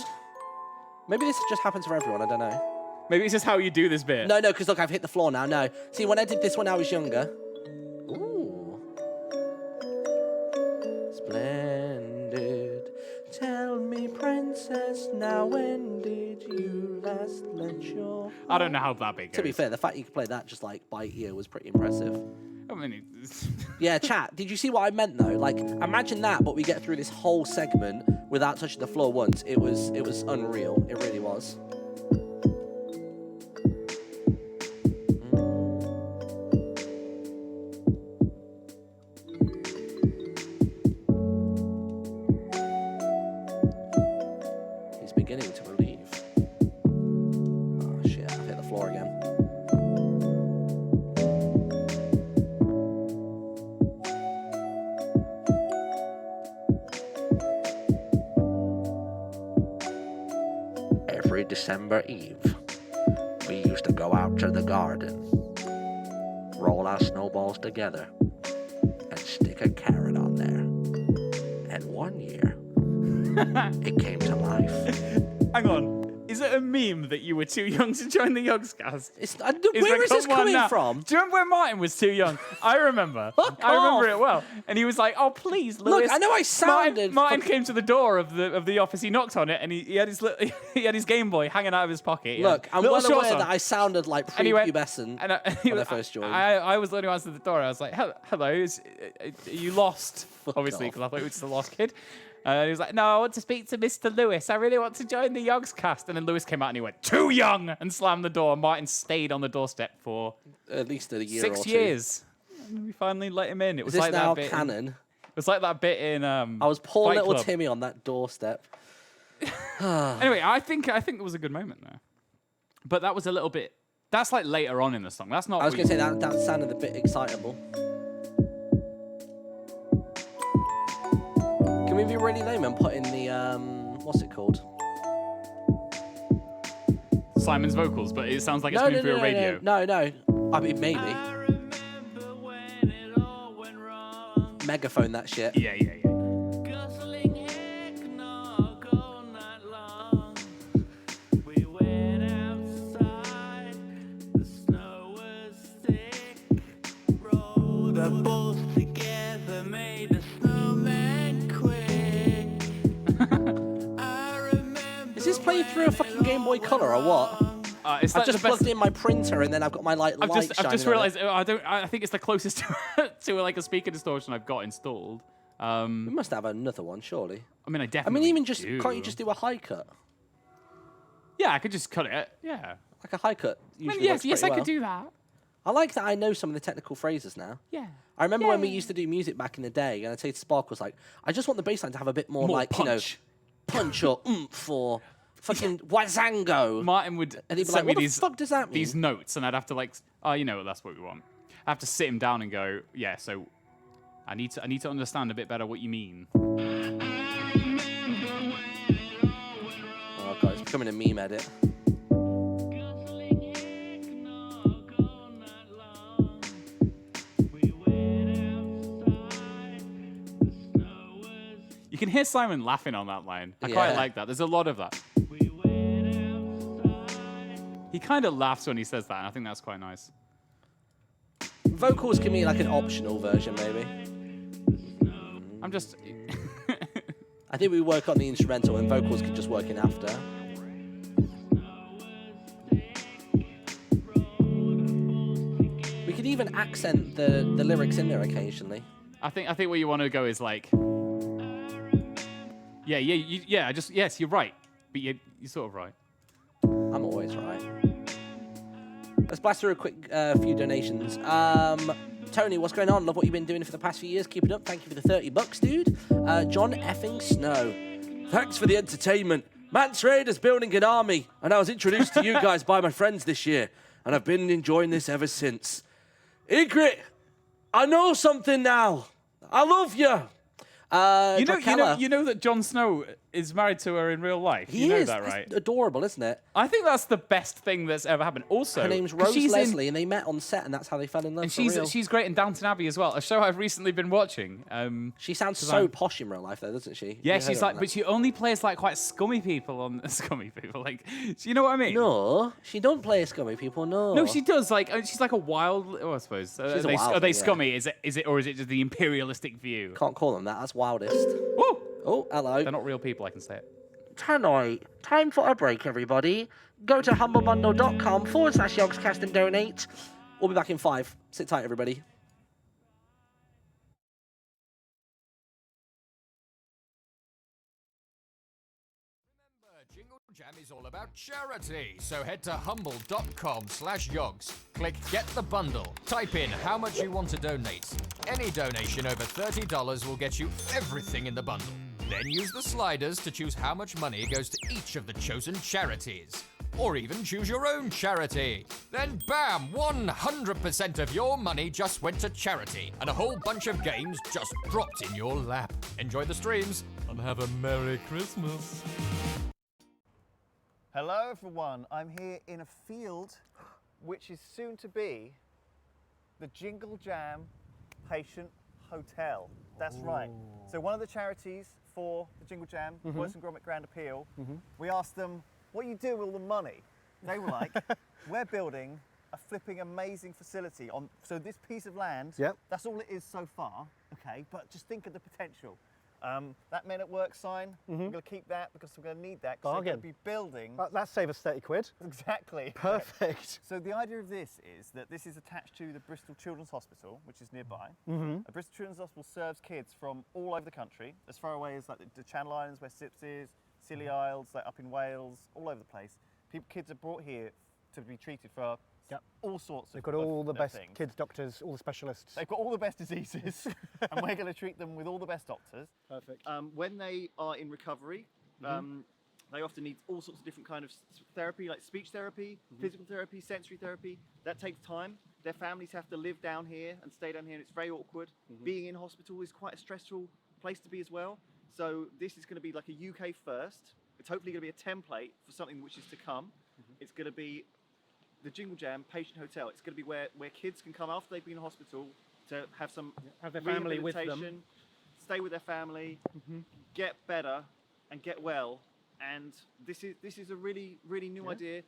Maybe this just happens for everyone, I don't know. Maybe it's just how you do this bit. No, because look, I've hit the floor now, no. See, when I did this when I was younger. Ooh. Splendid. Tell me, princess, now when did you last let your... I don't know how that big goes. To be fair, the fact you could play that just like by ear was pretty impressive. I mean, Yeah, chat, did you see what I meant though? Like, imagine that, but we get through this whole segment without touching the floor once. It was unreal. It really was. He's beginning to relieve. Oh shit, I've hit the floor again. Every December Eve, we used to go out to the garden, roll our snowballs together, and stick a carrot on there. And one year, it came to life. hang on. Is it a meme that you were too young to join the Yogscast? Where is this coming from? Do you remember when Martin was too young? I remember. Fuck I remember off. it well. And he was like, "Oh, please, Lewis." Look, I know I sounded... Martin came to the door of the office. He knocked on it, and he had his Game Boy hanging out of his pocket. Look, I'm well aware that I sounded like prepubescent when I I first joined. I was the one who answered the door. I was like, "Hello, are you lost?" Obviously, off. because I thought it was the lost kid. He was like, "No, I want to speak to Mr. Lewis. I really want to join the Yogscast." And then Lewis came out and he went, "Too young," and slammed the door. Martin stayed on the doorstep for At least a year or 6 two. years. we finally let him in. It Is was this like now that bit. canon? It was like that bit in. I was poor Fight little Club. Timmy on that doorstep. Anyway, I think it was a good moment there, but that was a little bit. That's like later on in the song. That's not. I was going to say that sounded a bit excitable. Can we be really lame and put in the what's it called? Simon's vocals, but it sounds like it's coming through a radio. No. I mean, maybe. I remember when it all went wrong. Megaphone that shit. Yeah. Guzzling eggnog all night long. We went outside, the snow was thick. Rolled our balls together, made a snowman quick. I remember. Is this playing through a fucking Game Boy Color or what? It's I've like just the best. plugged in my printer and then I've got my light I've shining just on realised. it. I think it's the closest to like a speaker distortion I've got installed. We must have another one, surely. I mean, I I definitely. mean, even just do. can't you just do a high cut? Yeah, I could just cut it. Yeah. Like a high cut. I mean, Usually works yes, pretty I could well. do that. I like that I know some of the technical phrases now. Yeah. I remember when we used to do music back in the day, and I'd say to Sparkles, like, I just want the bass line to have a bit more, like, punch. punch or oomph or fucking wazango. Martin would And he'd be send like, me what the fuck does that mean? these notes, and I'd have to like, oh, you know, that's what we want. I have to sit him down and go, yeah. So I need to understand a bit better what you mean. Oh, God, it's becoming a meme edit. Guzzling eggnog all night long. We went outside, the snow was. You can hear Simon laughing on that line. I Yeah. quite like that. There's a lot of that. We went outside. He kind of laughs when he says that, and I think that's quite nice. Vocals can be like an optional version, maybe. I'm just. I think we work on the instrumental and vocals can just work in after. We could even accent the lyrics in there occasionally. I think where you want to go is like. Yeah. Yes, you're right, but you're sort of right. I'm always right. Let's blast through a quick few donations. Tony, what's going on? Love what you've been doing for the past few years. Keep it up. Thank you for the $30, dude. John effing Snow. Thanks for the entertainment. Matt Trader's building an army, and I was introduced to you guys by my friends this year, and I've been enjoying this ever since. Ingrid, I know something now. I love you. You know that Jon Snow is married to her in real life. He you know is. that, right? That's adorable, isn't it? I think that's the best thing that's ever happened. Also, Her name's 'cause Rose she's Leslie, and they met on set, and that's how they fell in love. and for real. she's great in Downton Abbey as well, a show I've recently been watching. She sounds 'cause so I'm- posh in real life, though, doesn't she? Yeah, You heard she's her like, on but that. she only plays like quite scummy people on scummy people. Like, you know what I mean? No, she don't play scummy people. No. No, she does. Like, she's like a wild. Oh, I suppose. She's a Are they wildling, yeah. scummy? Is it, or is it just the imperialistic view? Can't call them that. That's wildest. Woo! Oh, hello. They're not real people. I can say it. Tonight, time for a break, everybody. Go to humblebundle.com/Yogscast and donate. We'll be back in 5. Sit tight, everybody. Jingle Jam is all about charity, so head to humble.com/yogs. Click Get the Bundle. Type in how much you want to donate. Any donation over $30 will get you everything in the bundle. Then use the sliders to choose how much money goes to each of the chosen charities. Or even choose your own charity. Then bam, 100% of your money just went to charity, and a whole bunch of games just dropped in your lap. Enjoy the streams, and have a Merry Christmas. Hello everyone, I'm here in a field which is soon to be the Jingle Jam Patient Hotel. That's right. So one of the charities for the Jingle Jam, Wallace Gromit Grand Appeal, we asked them, what you do with all the money? They were like, we're building a flipping amazing facility on, so this piece of land, that's all it is so far, okay, but just think of the potential. That Men at Work sign, we're going to keep that because we're going to need that because we're going to be building. That save us 30 quid. Exactly. Perfect. So the idea of this is that this is attached to the Bristol Children's Hospital, which is nearby. Bristol Children's Hospital serves kids from all over the country, as far away as like the Channel Islands, where Sips is, Scilly Isles, like up in Wales, all over the place. Kids are brought here to be treated for Yep. all sorts They've of got all the of best things. kids, doctors, all the specialists. They've got all the best diseases, and we're going to treat them with all the best doctors. Perfect. When they are in recovery, they often need all sorts of different kind of therapy, like speech therapy, physical therapy, sensory therapy. That takes time. Their families have to live down here and stay down here, and it's very awkward. Being in hospital is quite a stressful place to be as well. So this is going to be like a UK first. It's hopefully going to be a template for something which is to come. It's going to be the Jingle Jam Patient Hotel. It's going to be where kids can come after they've been in hospital to have some Have their family with them. rehabilitation, stay with their family, get better and get well. And this is a really new idea.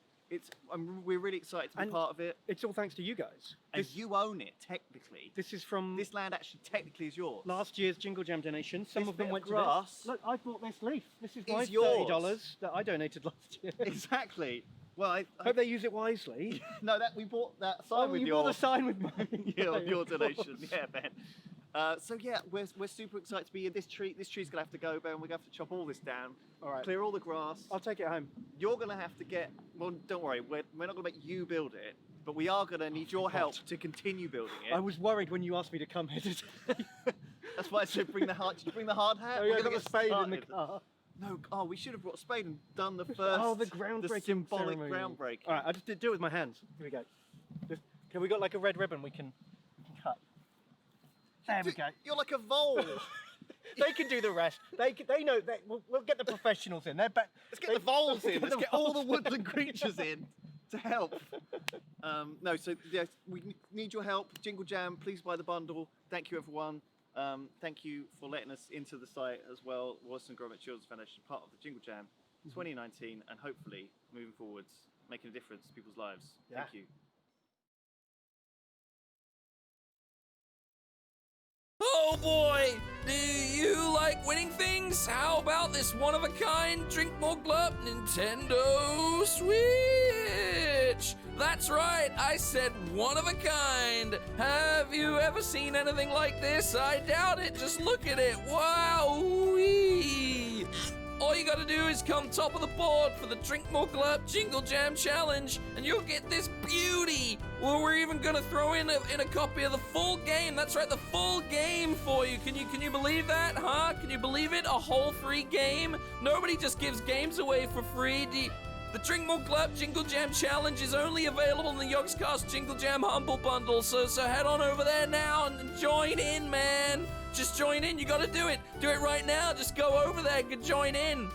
We're really excited to be And part of it. It's all thanks to you guys. And you own it technically. This is from This land actually technically is yours. last year's Jingle Jam donation. Some This of them bit went of to grass this. Look, I bought this leaf. This is my is yours. $30 that I donated last year. Exactly. Well, I Hope they use it wisely. no, that we bought that sign with you your bought a sign with mine. your donation. Yeah, Ben. So yeah, we're super excited to be in this tree. This tree's gonna have to go, Ben. We're gonna have to chop all this down. All right. Clear all the grass. I'll take it home. You're gonna have to get. Well, don't worry. We're not gonna make you build it, but we are gonna need your help to continue building it. I was worried when you asked me to come here today. That's why I said bring the hard. Did you bring the hard hat? Oh, We're yeah, I gonna got the get spade in the started. car. No. Oh, we should have brought a spade and done the first. Oh, the groundbreaking the symbolic ceremony. groundbreaking. All right, I just did do it with my hands. Here we go. Can we got like a red ribbon we can cut? There we go. You're like a vole. They can do the rest. They know. We'll get the professionals in. They're back. Let's get the voles in. Let's get all the woodland creatures in to help. No, so yes, we need your help. Jingle Jam, please buy the bundle. Thank you, everyone. Thank you for letting us into the site as well. Wallace Gromit Children's Foundation, part of the Jingle Jam 2019, and hopefully moving forwards, making a difference to people's lives. Yeah. Thank you. Oh boy! Do you like winning things? How about this one-of-a-kind Drink More Glurp Nintendo Switch? That's right, I said one-of-a-kind. Have you ever seen anything like this? I doubt it. Just look at it. Wow-wee! All you gotta do is come top of the board for the Drink More Glurp Jingle Jam Challenge, and you'll get this beauty. Well, we're even gonna throw in a copy of the full game. That's right, the full game for you. Can you believe that, huh? Can you believe it? A whole free game? Nobody just gives games away for free. The Drink More Glurp Jingle Jam Challenge is only available in the Yogscast Jingle Jam Humble Bundle, so head on over there now and join in, man. Just join in. You gotta do it. Do it right now. Just go over there and join in.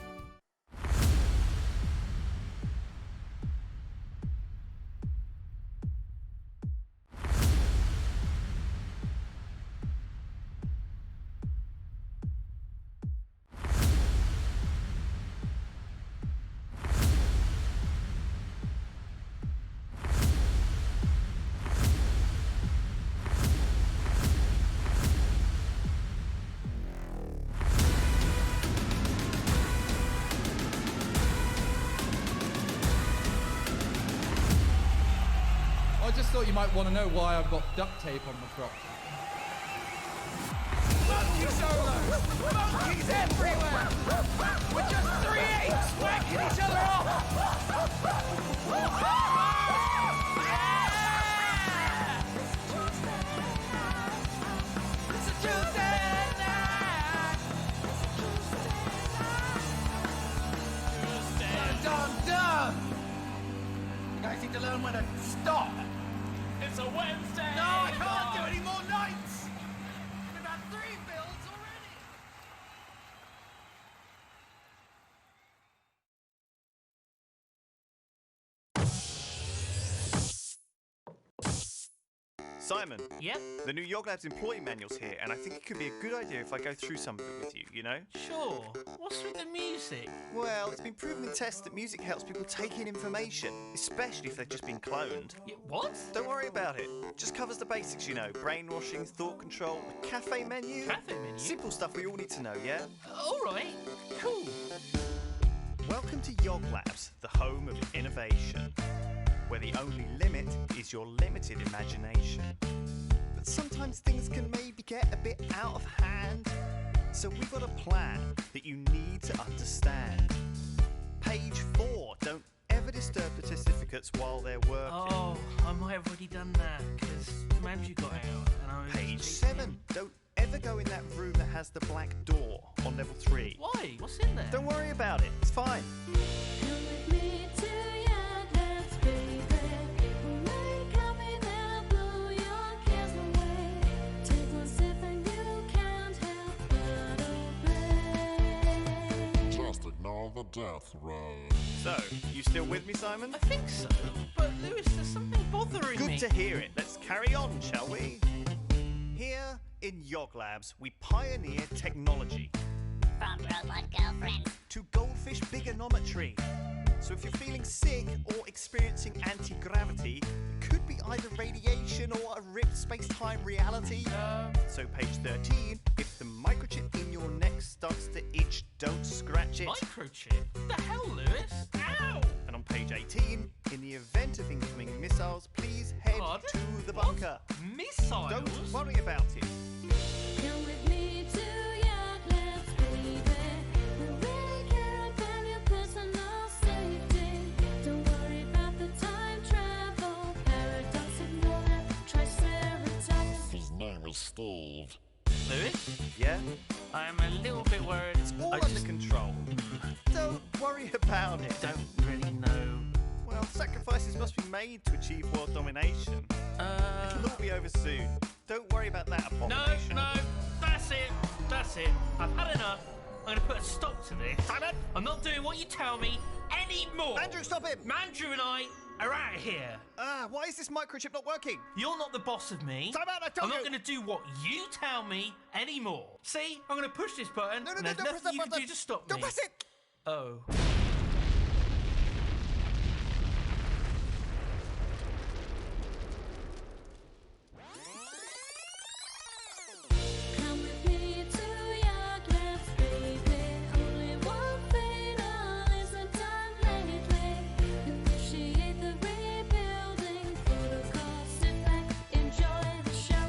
I just thought you might want to know why I've got duct tape on my crotch. Monkey solos! Monkeys everywhere! We're just 3 apes whacking each other off! Yeah! It's a Tuesday night! Dun, dun! You guys need to learn when to stop! It's a Wednesday! No, I can't do any more nights! We've had 3 builds already! Simon, Yep, the new Yoglabs employee manual's here, and I think it could be a good idea if I go through some of it with you, you know? sure. What's with the music? Well, it's been proven in tests that music helps people take in information, especially if they've just been cloned. What? Don't worry about it. Just covers the basics, you know, brainwashing, thought control, a cafe menu. Cafe menu? Simple stuff we all need to know, yeah? Alright, cool. Welcome to Yoglabs, the home of innovation, where the only limit is your limited imagination. But sometimes things can maybe get a bit out of hand, so we've got a plan that you need to understand. Page 4, don't ever disturb the certificates while they're working. Oh, I might have already done that because Andrew got out and I was. Page 7. Don't ever go in that room that has the black door on level 3. Why? What's in there? Don't worry about it. It's fine. The death row. So, you still with me, Simon? I think so, but Lewis, there's something bothering me. Good to hear it. Let's carry on, shall we? Here in Yoglabs, we pioneer technology. From robot girlfriends to goldfish bigonometry. So if you're feeling sick or experiencing anti-gravity, it could be either radiation or a ripped space-time reality. So page 13, if the microchip in your neck starts to itch, don't scratch it. Microchip? The hell, Lewis? Ow! And on page 18, in the event of incoming missiles, please head to the bunker. What? Missiles? Don't worry about it. Come with me to Yoglabs, baby. We really care about your personal safety. Don't worry about the time travel paradox. Ignore that triceratops. His name is Steve. Lewis? Yeah? I am a little bit worried. It's all under control. Don't worry about it. Don't really know. Well, sacrifices must be made to achieve world domination. It'll all be over soon. Don't worry about that abomination. No, that's it. I've had enough. I'm gonna put a stop to this. Simon! I'm not doing what you tell me anymore. Andrew, stop him! Andrew and I are out of here. Why is this microchip not working? You're not the boss of me. Simon, I told I'm you! not gonna do what you tell me anymore. See, I'm gonna push this button. No, and don't there's press nothing that you can button. do to stop Don't me. press it! Oh. Come with me to Yoglabs, baby. Only one thing isn't done lately. Initiate the rebuilding. Protocol, sit back, enjoy the show.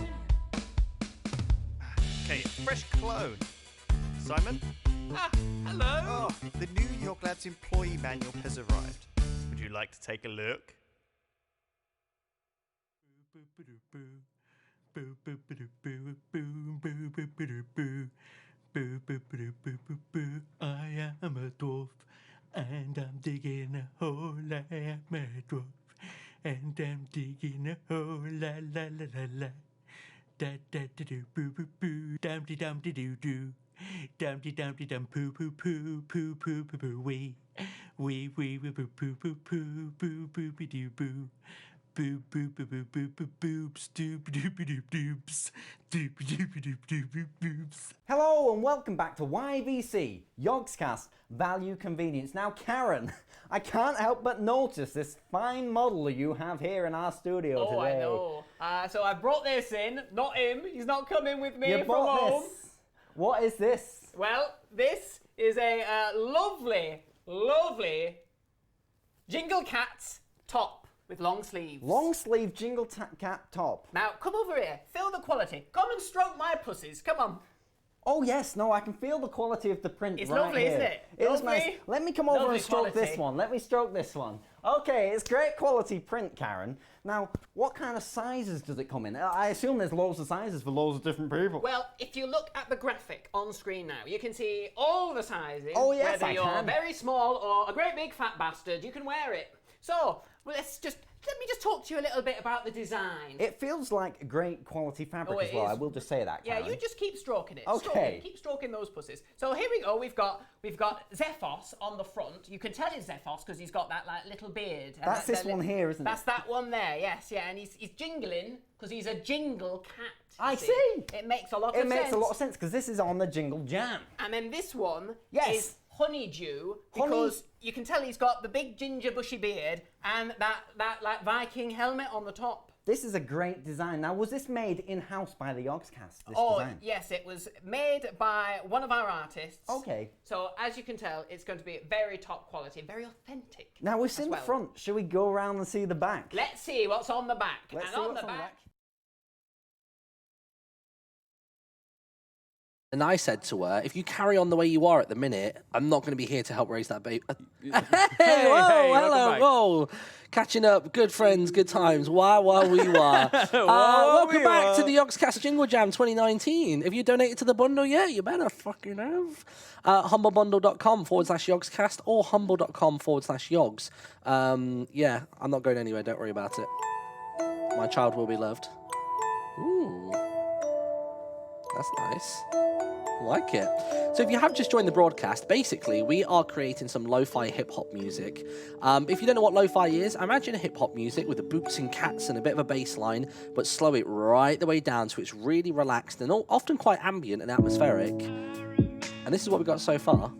Okay, fresh clone. Simon? Ah, hello. Oh, the new Yoglabs employee manual has arrived. Would you like to take a look? I am a dwarf, and I'm digging a hole. I am a dwarf, and I'm digging a hole. La la la la la. Da da da do boo boo boo. Dum de dum de doo doo. Dum de dum de dum poo poo poo poo poo poo poo wee. Wee wee wee poo poo poo poo boo boo be doo boo. Boo boo boo boo boo boo boobs doop doop doop doops doop doop doop doop boobs. Hello and welcome back to YVC, Yogscast Value Convenience. Now Karen, I can't help but notice this fine model you have here in our studio today. Oh, I know. So I brought this in, not him. He's not coming with me You from bought home. this. What is this? Well, this is a lovely Jingle Cat top with long sleeves. Long sleeve Jingle Cat top. Now, come over here. Feel the quality. Come and stroke my pussies. Come on. Oh yes, no, I can feel the quality of the print It's right lovely, here. isn't it? It is Lovely. nice. Let me come over Lovely and stroke quality. this one. Let me stroke this one. Okay, it's great quality print, Karen. Now, what kind of sizes does it come in? I assume there's loads of sizes for loads of different people. Well, if you look at the graphic on screen now, you can see all the sizes. Oh, yes, Whether I you're can. very small or a great big fat bastard, you can wear it. So, let me just talk to you a little bit about the design. It feels like great quality fabric Oh, as it well. is. I will just say that, Yeah, Karen. you just keep stroking it. Okay. Keep stroking those pussies. So here we go. We've got Zephos on the front. You can tell it's Zephos because he's got that like little beard. And That's this one here, isn't it? That's that one there. Yes, yeah. And he's jingling because he's a jingle cat. you I see. It makes a lot of It sense. makes a lot of sense because this is on the Jingle Jam. And then this one Yes. is Honeydew because you can tell he's got the big ginger bushy beard and that like Viking helmet on the top. This is a great design. Now, was this made in-house by the Yogscast, this Oh, design? yes, it was made by one of our artists. Okay. So, as you can tell, it's going to be very top quality, very authentic. Now, we've seen as the well. front. Should we go around and see the back? Let's see what's on the back. Let's and see on what's the on the back, And I said to her, if you carry on the way you are at the minute, I'm not going to be here to help raise that baby. Hey, whoa, hello, back. whoa. Catching up, good friends, good times. Wah, wah, wee, wah. Welcome back to the Yogscast Jingle Jam 2019. If you donated to the bundle yet, you better fucking have. Humblebundle.com/Yogscast or humble.com/Yogs. Yeah, I'm not going anywhere. Don't worry about it. My child will be loved. Ooh. That's nice. I like it. So if you have just joined the broadcast, basically we are creating some lo-fi hip-hop music. If you don't know what lo-fi is, imagine a hip-hop music with the boots and cats and a bit of a bass line, but slow it right the way down so it's really relaxed and often quite ambient and atmospheric. And this is what we got so far.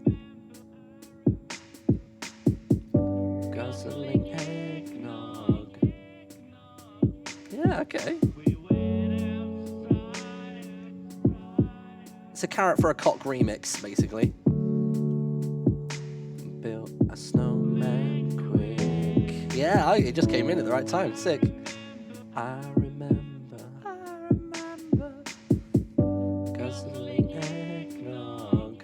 Guzzling eggnog. Yeah, okay. It's a carrot for a cock remix, basically. Built a snowman quick. Yeah, it just came in at the right time. Sick. I remember. Guzzling eggnog.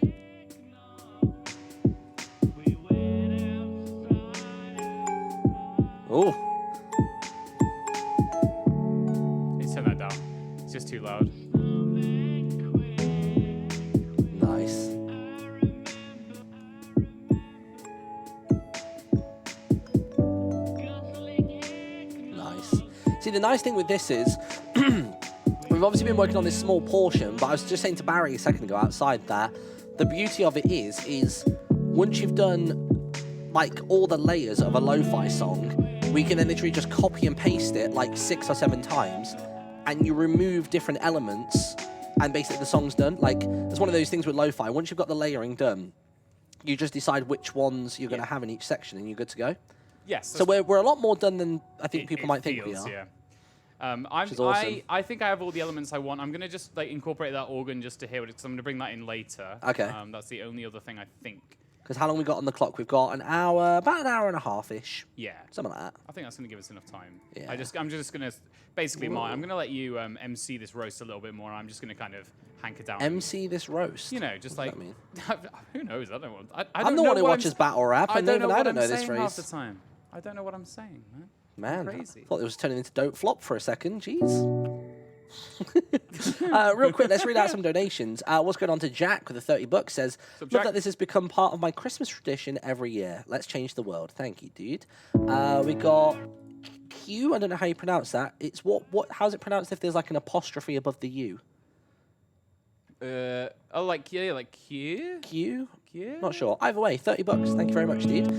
Oh. Hey, turn that down. It's just too loud. Nice. Nice. See, the nice thing with this is, we've obviously been working on this small portion, but I was just saying to Barry a second ago outside that the beauty of it is once you've done like all the layers of a lo-fi song, we can then literally just copy and paste it like 6 or 7 times, and you remove different elements, and basically the song's done. Like, it's one of those things with lo-fi. Once you've got the layering done, you just decide which ones you're going to have in each section, and you're good to go. Yes. So we're a lot more done than I think people might think we are. Yeah. Which is awesome. I think I have all the elements I want. I'm going to just like incorporate that organ just to hear it, because I'm going to bring that in later. Okay. That's the only other thing I think. Because how long we got on the clock? We've got an hour, about an hour and a half-ish. Yeah. Something like that. I think that's going to give us enough time. Yeah. I'm just going to, basically, I'm going to let you MC this roast a little bit more. I'm just going to kind of hanker down. MC this roast? You know, just What like, does who knows? I don't want. I I'm don't the know one who what watches battle rap, and even I don't know this half phrase. the time. I don't know what I'm saying, man. Man, Crazy. I thought it was turning into Don't Flop for a second. Jeez. Real quick, let's read out some donations. What's going on to Jack with the 30 bucks says, Jack? love that this has become part of my Christmas tradition every year. Let's change the world. Thank you, dude. We got Q. I don't know how you pronounce that. It's how's it pronounced if there's like an apostrophe above the U? Like Q? Q? Not sure. Either way, 30 bucks. Thank you very much, dude.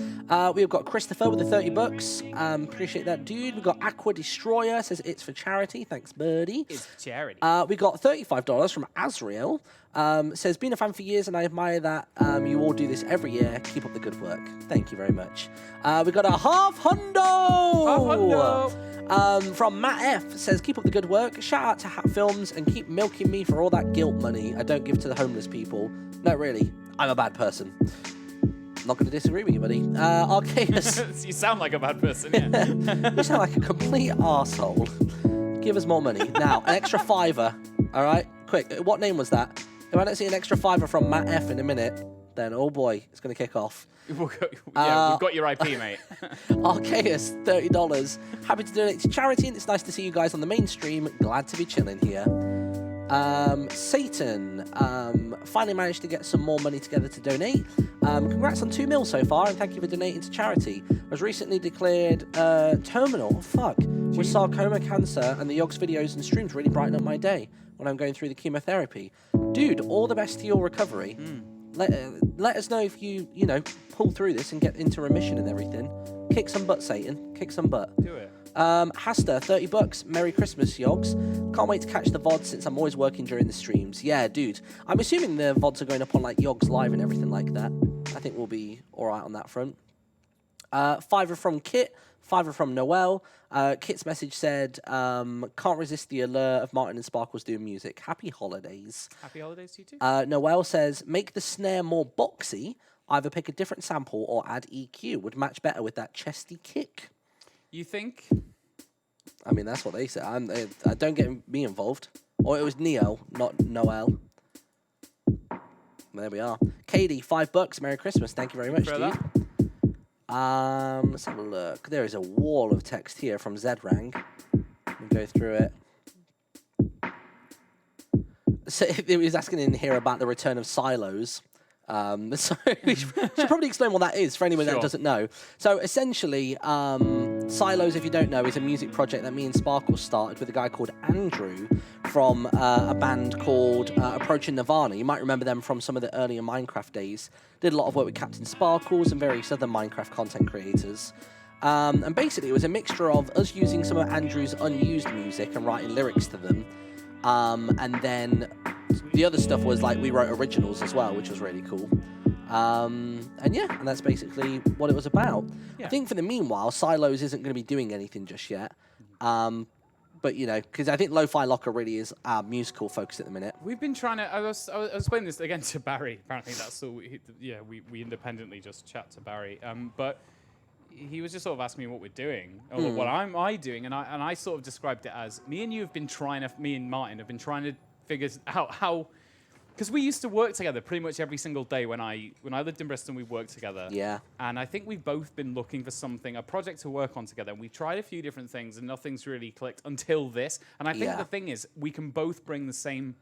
We've got Christopher with the 30 bucks. Appreciate that, dude. We've got Aqua Destroyer. Says it's for charity. Thanks, birdie. It's for charity. We got $35 from Azriel. Says, been a fan for years and I admire that you all do this every year. Keep up the good work. Thank you very much. We got a half hundo. From Matt F. Says, keep up the good work. Shout out to Hat Films and keep milking me for all that guilt money I don't give to the homeless people. No, really. I'm a bad person. Not going to disagree with you, buddy. Arceus. You sound like a bad person, yeah. You sound like a complete arsehole. Give us more money. Now, an extra $5. All right? Quick. What name was that? If I don't see an extra $5 from Matt F in a minute, then, oh boy, it's going to kick off. Yeah, we've got your IP, mate. Arceus, $30. Happy to donate to charity, and it's nice to see you guys on the main stream. Glad to be chilling here. Satan finally managed to get some more money together to donate. Congrats on 2 mil so far, and thank you for donating to charity. I was recently declared terminal with sarcoma cancer, and the Yogs videos and streams really brighten up my day when I'm going through the chemotherapy. Dude, all the best to your recovery. Let us know if you pull through this and get into remission and everything. Kick some butt, Satan. Kick some butt. Do it. Hasta, 30 bucks. Merry Christmas, Yogs. Can't wait to catch the VODs since I'm always working during the streams. Yeah, dude. I'm assuming the VODs are going up on like Yogs Live and everything like that. I think we'll be alright on that front. $5 from Kit. $5 from Noel. Kit's message said, can't resist the allure of Martin and Sparkles doing music. Happy holidays. Happy holidays to you too. Noel says, make the snare more boxy. Either pick a different sample or add EQ. Would match better with that chesty kick. You think? I mean, that's what they said. Don't get me involved. Or it was Neo, not Noel. There we are. Katie, $5. Merry Christmas. Thank you very much, For dude. Let's have a look. There is a wall of text here from Zedrang. Let me go through it. So he was asking in here about the return of silos. So we should probably explain what that is for anyone that doesn't know. So essentially, Silos, if you don't know, is a music project that me and Sparkles started with a guy called Andrew from a band called Approaching Nirvana. You might remember them from some of the earlier Minecraft days. Did a lot of work with Captain Sparkles and various other Minecraft content creators. And basically, it was a mixture of us using some of Andrew's unused music and writing lyrics to them. And then the other stuff was like we wrote originals as well, which was really cool. And that's basically what it was about. Yeah. I think for the meanwhile, Silos isn't going to be doing anything just yet. But you know, because I think Lo-Fi Locker really is our musical focus at the minute. We've been trying to. I was explaining this again to Barry. Apparently, that's all. We independently just chat to Barry. But he was just sort of asking me what we're doing, or what I doing, and I sort of described it as me and Martin have been trying to figure out how, because we used to work together pretty much every single day when I lived in Bristol. We worked together. Yeah. And I think we've both been looking for a project to work on together. And we've tried a few different things, and nothing's really clicked until this. And I think the thing is, we can both bring the same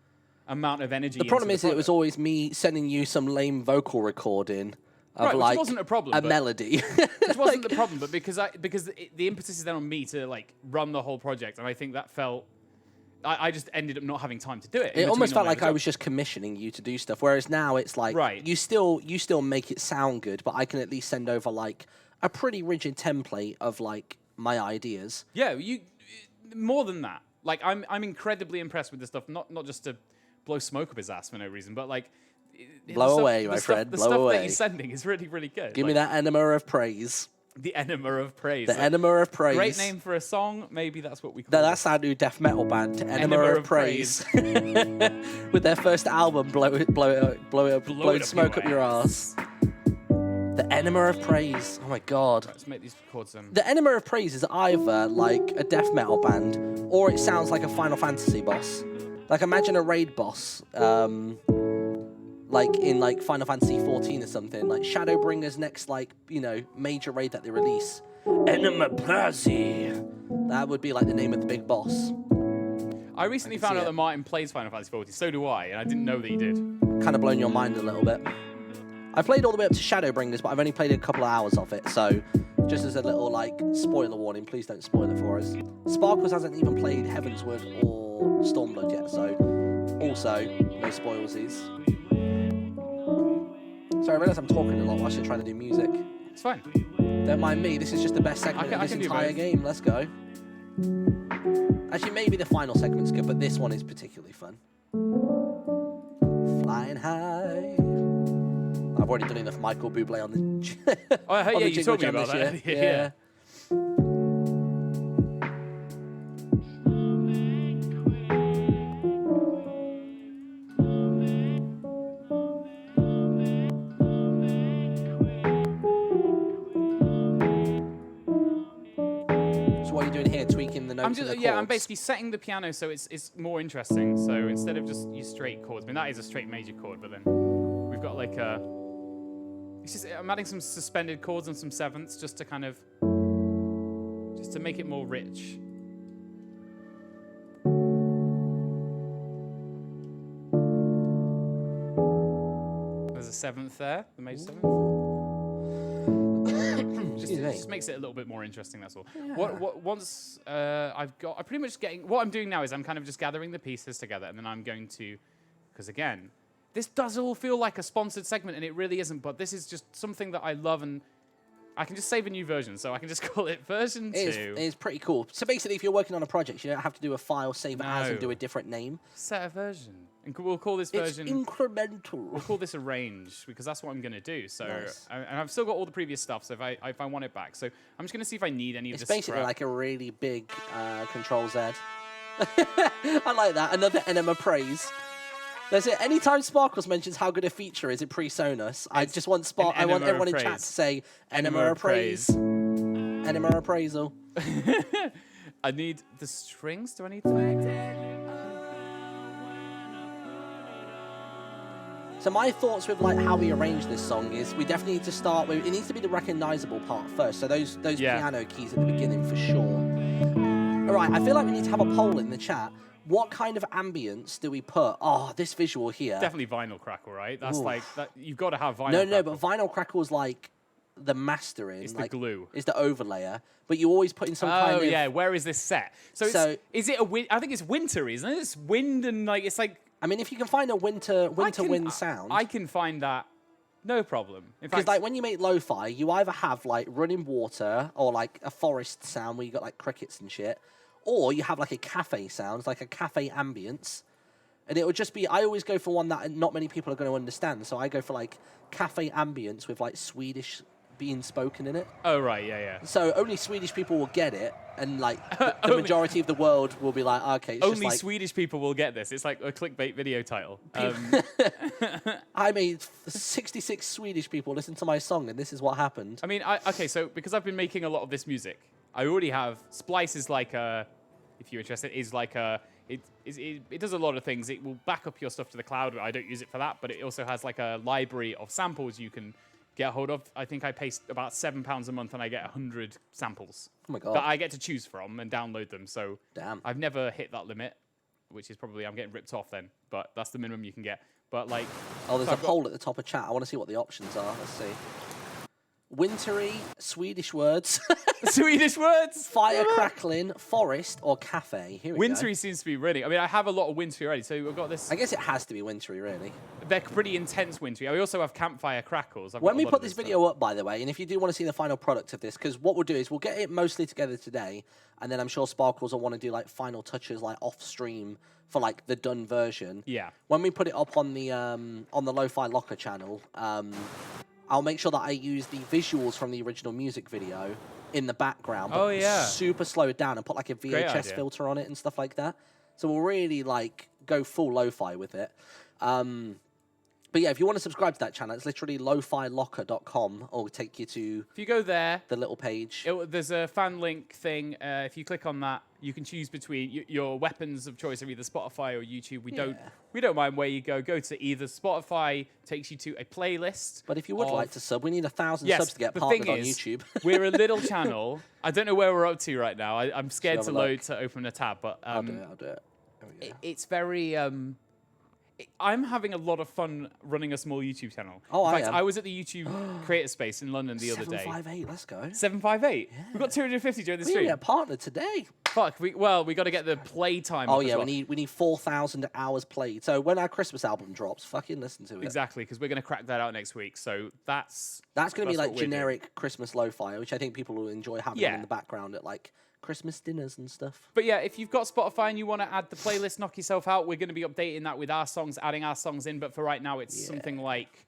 amount of energy. The problem is, it was always me sending you some lame vocal recording. Of which like wasn't a problem. Melody. Which wasn't the problem, but because the impetus is then on me to like run the whole project, and I think that felt. I just ended up not having time to do it. It almost felt like I was just commissioning you to do stuff, whereas now it's like you still make it sound good, but I can at least send over like a pretty rigid template of like my ideas. Yeah, you more than that. Like I'm incredibly impressed with this stuff, not just to blow smoke up his ass for no reason, but like. Blow away, my friend. The blow stuff away. that he's sending is really, really good. Give me that enema of praise. The enema of praise. The enema of praise. Great name for a song. Maybe that's what we call No, it. that's our new death metal band, Enema of Praise. With their first album, blow smoke up your ass. The Enema of Praise. Oh my god. Right, let's make these chords. The Enema of Praise is either like a death metal band, or it sounds like a Final Fantasy boss. Like imagine a raid boss. Like in like Final Fantasy 14 or something, like Shadowbringer's next like, you know, major raid that they release. Enema Plazi. That would be like the name of the big boss. I recently found out that Martin plays Final Fantasy 14, so do I, and I didn't know that he did. Kind of blown your mind a little bit. I played all the way up to Shadowbringers, but I've only played a couple of hours of it, so just as a little like spoiler warning, please don't spoil it for us. Sparkles hasn't even played Heavensward or Stormblood yet, so also no spoilsies. Sorry, I realise I'm talking a lot whilst you're trying to do music. It's fine. Don't mind me, this is just the best segment of this entire game. Let's go. Actually, maybe the final segment's good, but this one is particularly fun. Flying high. I've already done enough Michael Bublé on the Oh, yeah, you Jingle told me Jam about this that. year. Yeah. I'm basically setting the piano so it's more interesting. So instead of just your straight chords, I mean that is a straight major chord, but then we've got like I'm adding some suspended chords and some sevenths just to kind of make it more rich. There's a seventh there, the major seventh. Just makes it a little bit more interesting. That's all. Yeah. Once I'm pretty much getting what I'm doing now is I'm kind of just gathering the pieces together, and then I'm going to, because again, this does all feel like a sponsored segment, and it really isn't. But this is just something that I love, and I can just save a new version, so I can just call it version 2. It's pretty cool. So basically, if you're working on a project, you don't have to do a file, save it as, and do a different name. Set a version. And we'll call this version... It's incremental. We'll call this arrange, because that's what I'm going to do. So, nice. And I've still got all the previous stuff, so if I want it back. So I'm just going to see if I need any of this. It's basically like a really big Control Z. I like that. Another Enema praise. That's it. Anytime Sparkles mentions how good a feature is in pre-Sonus, I just want I want everyone in chat to say Enema praise. Enema appraisal. I need the strings. Do I need to? So my thoughts with like how we arrange this song is we definitely need to start with, it needs to be the recognizable part first. So those piano keys at the beginning for sure. All right, I feel like we need to have a poll in the chat. What kind of ambience do we put? Oh, this visual here. Definitely vinyl crackle, right? That's like that. You've got to have vinyl. No, but vinyl crackle's like the mastering. It's like, the glue. It's the overlayer. But you always put in some kind of. Oh yeah, where is this set? So is it a? I think it's wintry, isn't it? It's wind and like it's like. I mean, if you can find a winter wind sound, I can find that. No problem. Because like when you make lo-fi, you either have like running water or like a forest sound where you got like crickets and shit, or you have like a cafe sound, like a cafe ambience, and it would just be. I always go for one that not many people are going to understand, so I go for like cafe ambience with like Swedish being spoken in it. Oh right, yeah. So only Swedish people will get it, and like the majority of the world will be like, okay, it's only just like, Swedish people will get this. It's like a clickbait video title. I made 66 Swedish people listen to my song, and this is what happened. I mean, okay, so because I've been making a lot of this music, I already have Splice is like a, if you're interested, is like a. It does a lot of things. It will back up your stuff to the cloud. I don't use it for that, but it also has like a library of samples you can get a hold of. I think I pay about £7 a month and I get 100 samples. Oh my God. That I get to choose from and download them. So damn, I've never hit that limit, which is probably, I'm getting ripped off then, but that's the minimum you can get. But like, oh, there's a poll at the top of chat. I want to see what the options are. Let's see. Wintry, Swedish words. Swedish words. Fire crackling, forest, or cafe. Here we wintry go. seems to be really. I mean, I have a lot of wintry already, so we've got this. I guess it has to be wintry, really. They're pretty intense wintry. I also have campfire crackles. When we put this video up, by the way, and if you do want to see the final product of this, because what we'll do is we'll get it mostly together today, and then I'm sure Sparkles will want to do like final touches, like off stream for like the done version. Yeah. When we put it up on the Lo-Fi Locker channel, I'll make sure that I use the visuals from the original music video in the background. Oh, yeah. Super slow it down and put like a VHS filter on it and stuff like that. So we'll really like go full lo-fi with it. But yeah, if you want to subscribe to that channel, it's literally lofilocker.com, or take you to. If you go there, the little page. There's a fan link thing. If you click on that, you can choose between your weapons of choice are either Spotify or YouTube. We don't mind where you go. Go to either Spotify takes you to a playlist. But if you would like to sub, we need 1,000 subs to get the partnered thing on is, YouTube. We're a little channel. I don't know where we're up to right now. I'm scared to load to open a tab, but I'll do it. It's very. I'm having a lot of fun running a small YouTube channel. Oh, in fact, am. I was at the YouTube Creator Space in London the other day. 758, let's go. 758? Yeah. We've got 250 during the stream. We need a partner today. Fuck, we got to get the play time. Oh up yeah, as well. we need 4,000 hours played. So when our Christmas album drops, fucking listen to it. Exactly, because we're going to crack that out next week. So that's going to be like what we're generic doing. Christmas lo-fi, which I think people will enjoy having in the background at like Christmas dinners and stuff. But yeah, if you've got Spotify and you want to add the playlist, knock yourself out. We're going to be updating that with our songs, adding our songs in. But for right now, it's something like,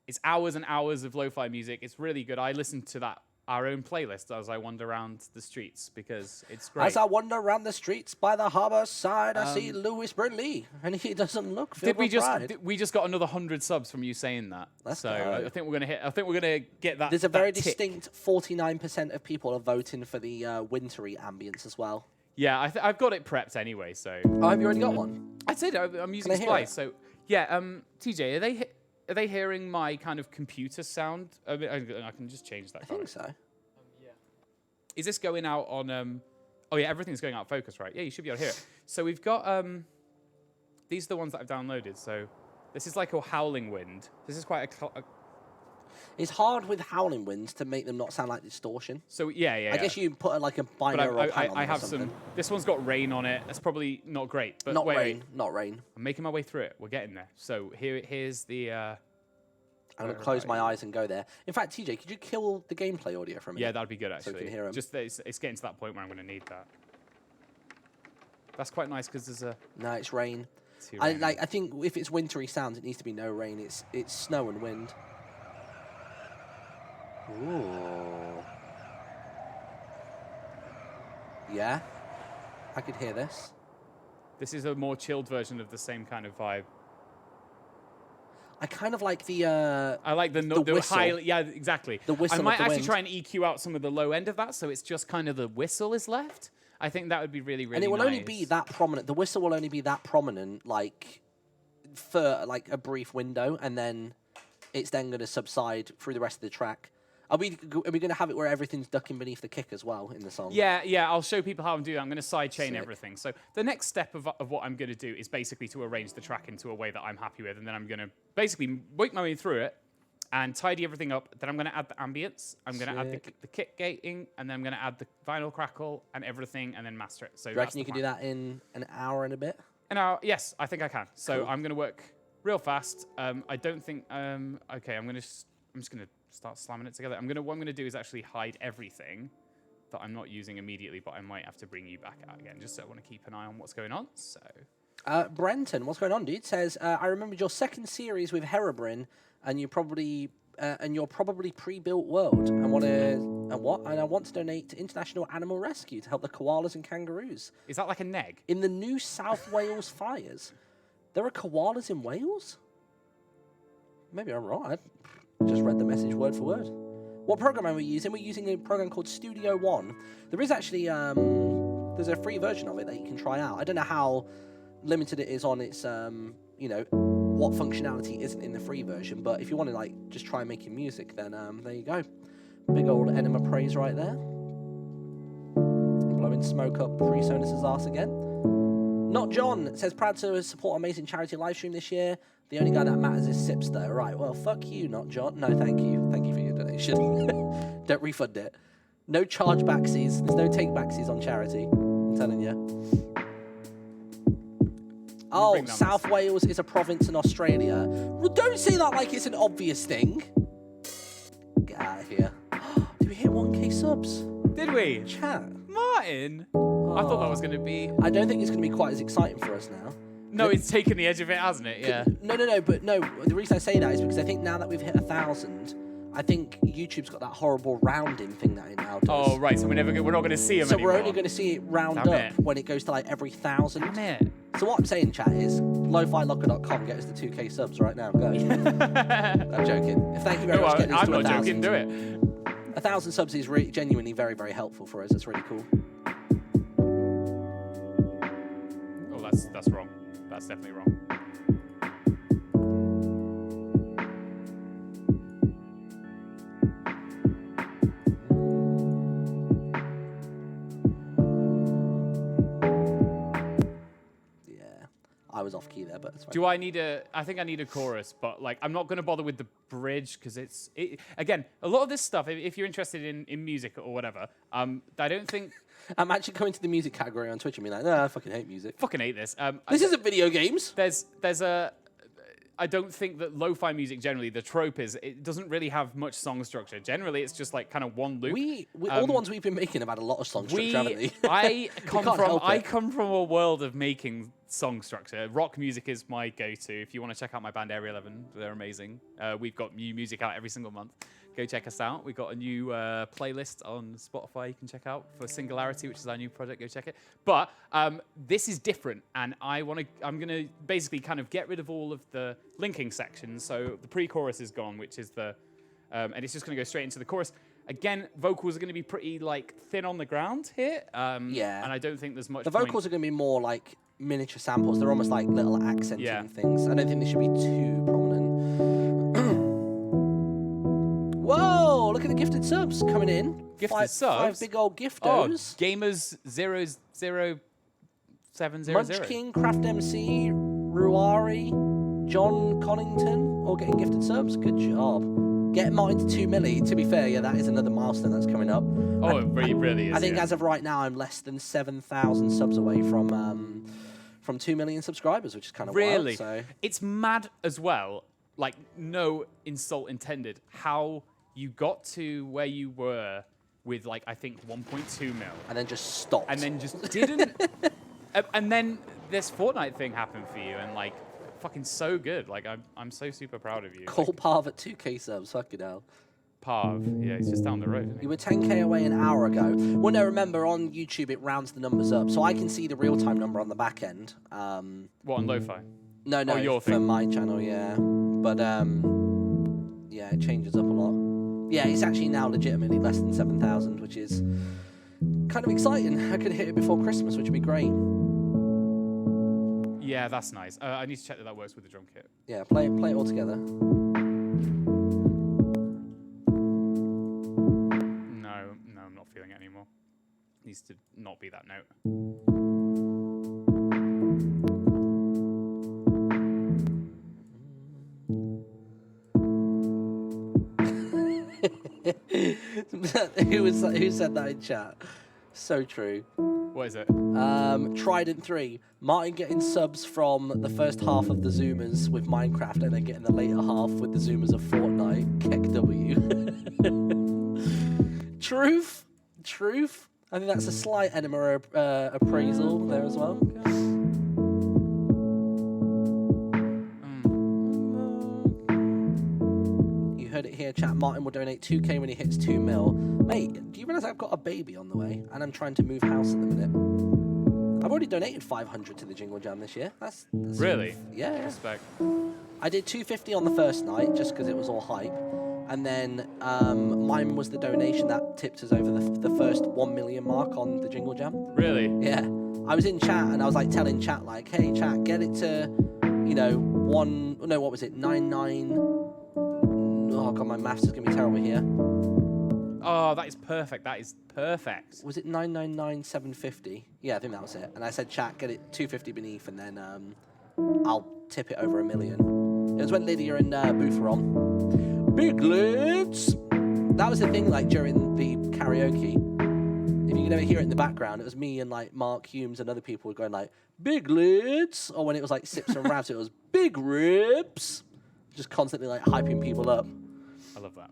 it's hours and hours of lo-fi music. It's really good. I listen to our own playlist as I wander around the streets because it's great. As I wander around the streets by the harbour side, I see Lewis Burnley, and he doesn't look filled with pride. We just got another 100 subs from you saying that. Let's so go. I think we're gonna get that. There's a very tick. distinct 49% of people are voting for the wintry ambience as well. Yeah, I've got it prepped anyway. So. Oh, have you already got one? I did. I'm using Splice. So yeah. TJ, are they hearing my kind of computer sound? I mean, I can just change that. I think so. Is this going out on? Oh yeah, everything's going out of focus, right? Yeah, you should be able to hear it. So we've got these are the ones that I've downloaded. So this is like a howling wind. This is quite a. It's hard with howling winds to make them not sound like distortion. So yeah. I guess you put like a binaural panel on I have or something. some. This one's got rain on it. That's probably not great. But not wait. Not rain. I'm making my way through it. We're getting there. So here's the. I'm going to close my eyes and go there. In fact, TJ, could you kill the gameplay audio for me? Yeah, that'd be good, actually. So we can hear 'em. Just that it's getting to that point where I'm going to need that. That's quite nice because there's a... No, it's rain. I think if it's wintry sounds, it needs to be no rain. It's snow and wind. Ooh. Yeah, I could hear this. This is a more chilled version of the same kind of vibe. I kind of like the I like the whistle. high, yeah, exactly. The whistle. I might of the actually wind. try and EQ out some of the low end of that, so it's just kind of the whistle is left. I think that would be really, really And it will nice. only be that prominent. The whistle will only be that prominent, like for like a brief window, and then it's then going to subside through the rest of the track. Are we going to have it where everything's ducking beneath the kick as well in the song? Yeah, I'll show people how I'm doing that. I'm going to sidechain everything. So the next step of what I'm going to do is basically to arrange the track into a way that I'm happy with, and then I'm going to basically work my way through it and tidy everything up. Then I'm going to add the ambience. I'm going to add the kick gating, and then I'm going to add the vinyl crackle and everything, and then master it. So do you reckon you can do that in an hour and a bit? An hour? Yes, I think I can. So Cool. I'm going to work real fast. I don't think. Okay, I'm just going to start slamming it together. What I'm going to do is actually hide everything that I'm not using immediately, but I might have to bring you back out again, just so I want to keep an eye on what's going on. So, Brenton, what's going on, dude? Says I remembered your second series with Herobrine, and you're probably pre-built world, and I want to donate to International Animal Rescue to help the koalas and kangaroos. Is that like a neg? In the New South Wales fires, there are koalas in Wales. Maybe I'm wrong. I just read the message word for word. What program are we using? We're using a program called Studio One. There is actually there's a free version of it that you can try out. I don't know how limited it is on its what functionality isn't in the free version, but if you want to like just try making music, then there you go. Big old enema praise right there. Blowing smoke up Presonus's ass again. Not John says proud to support amazing charity live stream this year. The only guy that matters is Sipster. Right, well, fuck you, not John. No, thank you. Thank you for your donation. Don't refund it. No charge backsies. There's no take backsies on charity. I'm telling you. Oh, South Wales is a province in Australia. Well, don't say that like it's an obvious thing. Get out of here. Did we hit 1K subs? Did we? Chat. Martin? I thought that was going to be... I don't think it's going to be quite as exciting for us now. No, it's taken the edge of it, hasn't it? Yeah. No. The reason I say that is because I think now that we've hit 1,000, I think YouTube's got that horrible rounding thing that it now does. Oh, right. So we're not going to see them so anymore. We're only going to see it round up when it goes to like every 1,000. Damn it. So what I'm saying, chat, is lofilocker.com, get us to 2K subs right now. Go. I'm joking. Thank you very much. I'm not joking. Do it. 1,000 subs is really genuinely very, very helpful for us. That's really cool. Oh, that's wrong. That's definitely wrong. I was off key there, but it's fine. Do I need I think I need a chorus, but like I'm not going to bother with the bridge because again, a lot of this stuff, if you're interested in music or whatever, I don't think... I'm actually going to the music category on Twitch and being like, no, I fucking hate music. Fucking hate this. This isn't video games. I don't think that lo-fi music generally, the trope is, it doesn't really have much song structure. Generally, it's just like kind of one loop. All the ones we've been making have had a lot of song structure, haven't they? I come from a world of making song structure. Rock music is my go-to. If you want to check out my band Area 11, they're amazing. We've got new music out every single month. Go check us out. We've got a new playlist on Spotify you can check out for Singularity, which is our new project. Go check it. But this is different, and I'm gonna basically kind of get rid of all of the linking sections. So the pre-chorus is gone, which is and it's just gonna go straight into the chorus. Again, vocals are gonna be pretty like thin on the ground here. Yeah. And I don't think there's much. The vocals are gonna be more like miniature samples. They're almost like little accenting things. I don't think they should be too prominent. Whoa! Look at the gifted subs coming in. Gifted subs? 5 big old giftos. Oh, Gamers 00700. Munchkin, Craft MC, Ruari, John Connington, all getting gifted subs. Good job. Get Martin to 2 milli. To be fair, yeah, that is another milestone that's coming up. Oh, it really is. I think as of right now, I'm less than 7,000 subs away from 2 million subscribers, which is kind of really wild. So. It's mad as well. Like, no insult intended. How you got to where you were with, like, I think 1.2 mil. And then just stopped. And then just didn't. And then this Fortnite thing happened for you, and, like, fucking so good. Like, I'm so super proud of you. Cole Parv at 2K subs, fucking hell. Parv, yeah, he's just down the road, isn't he? You were 10K away an hour ago. Well, no, remember, on YouTube, it rounds the numbers up, so I can see the real-time number on the back end. What, on Lo-Fi? No, your for thing? my channel, yeah. But, yeah, it changes up a lot. Yeah, it's actually now legitimately less than 7,000, which is kind of exciting. I could hit it before Christmas, which would be great. Yeah, that's nice. I need to check that that works with the drum kit. Yeah, play it all together. No, I'm not feeling it anymore. Needs to not be that note. Who said that in chat? So true. What is it? Trident 3. Martin getting subs from the first half of the Zoomers with Minecraft and then getting the later half with the Zoomers of Fortnite. Keck W. Truth. I think that's a slight enema appraisal there as well. You heard it here, chat. Martin will donate 2k when he hits 2 mil. Mate, do you realise I've got a baby on the way and I'm trying to move house at the minute? I've already donated 500 to the Jingle Jam this year. That's really? Yeah. Respect. I did 250 on the first night just because it was all hype. And then mine was the donation that tipped us over the first 1 million mark on the Jingle Jam. Really? Yeah. I was in chat and I was like telling chat like, hey chat, get it to, what was it? 99. Oh god, my maths is gonna be terrible here. Oh, that is perfect. That is perfect. Was it 999,750? Yeah, I think that was it. And I said, chat, get it 250 beneath, and then I'll tip it over 1 million. It was when Lydia and Booth were on. Big lids. That was the thing, like during the karaoke. If you could ever hear it in the background, it was me and like Mark Humes and other people were going like, big lids. Or when it was like Sips and Ravs, it was big ribs. Just constantly like hyping people up. I love that.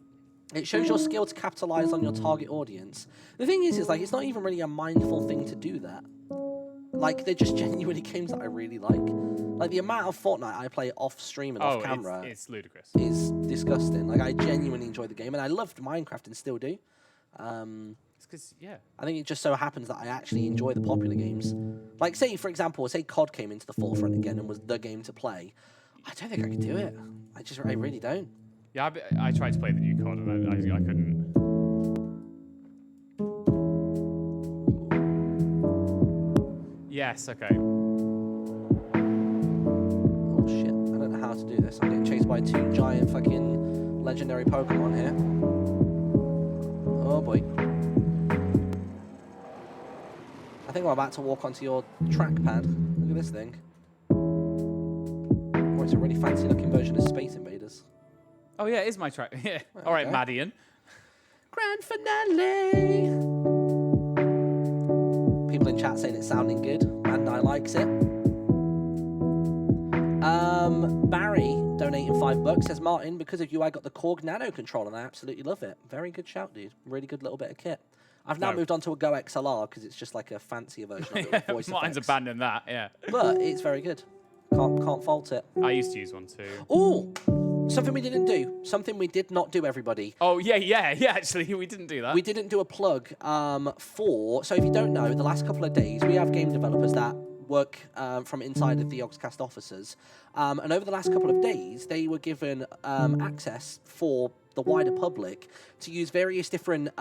It shows your skill to capitalize on your target audience. The thing is like, it's not even really a mindful thing to do that. Like, they're just genuinely games that I really like. Like, the amount of Fortnite I play off stream and off camera it's ludicrous. Is disgusting. Like, I genuinely enjoy the game, and I loved Minecraft and still do. It's because, yeah. I think it just so happens that I actually enjoy the popular games. Like, say, for example, say COD came into the forefront again and was the game to play. I don't think I could do it. I really don't. Yeah, I tried to play the new COD and I couldn't. Yes, okay. Oh shit, I don't know how to do this. I'm getting chased by 2 giant fucking legendary Pokemon here. Oh boy. I think I'm about to walk onto your trackpad. Look at this thing. Oh, it's a really fancy looking version of Space Invaders. Oh yeah, it is my track. Yeah. All right, Madian. Grand finale. People in chat saying it's sounding good, and I likes it. Barry donating $5 says, Martin, because of you, I got the Korg Nano controller, and I absolutely love it. Very good shout, dude. Really good little bit of kit. I've now moved on to a Go XLR because it's just like a fancier version of it with voice Martin's effects. abandoned that, yeah. But it's very good. Can't fault it. I used to use one too. Oh, something we didn't do. Something we did not do, everybody. Oh, yeah, actually, we didn't do that. We didn't do a plug so if you don't know, the last couple of days, we have game developers that work from inside of the Yogscast offices. And over the last couple of days, they were given access for the wider public to use various different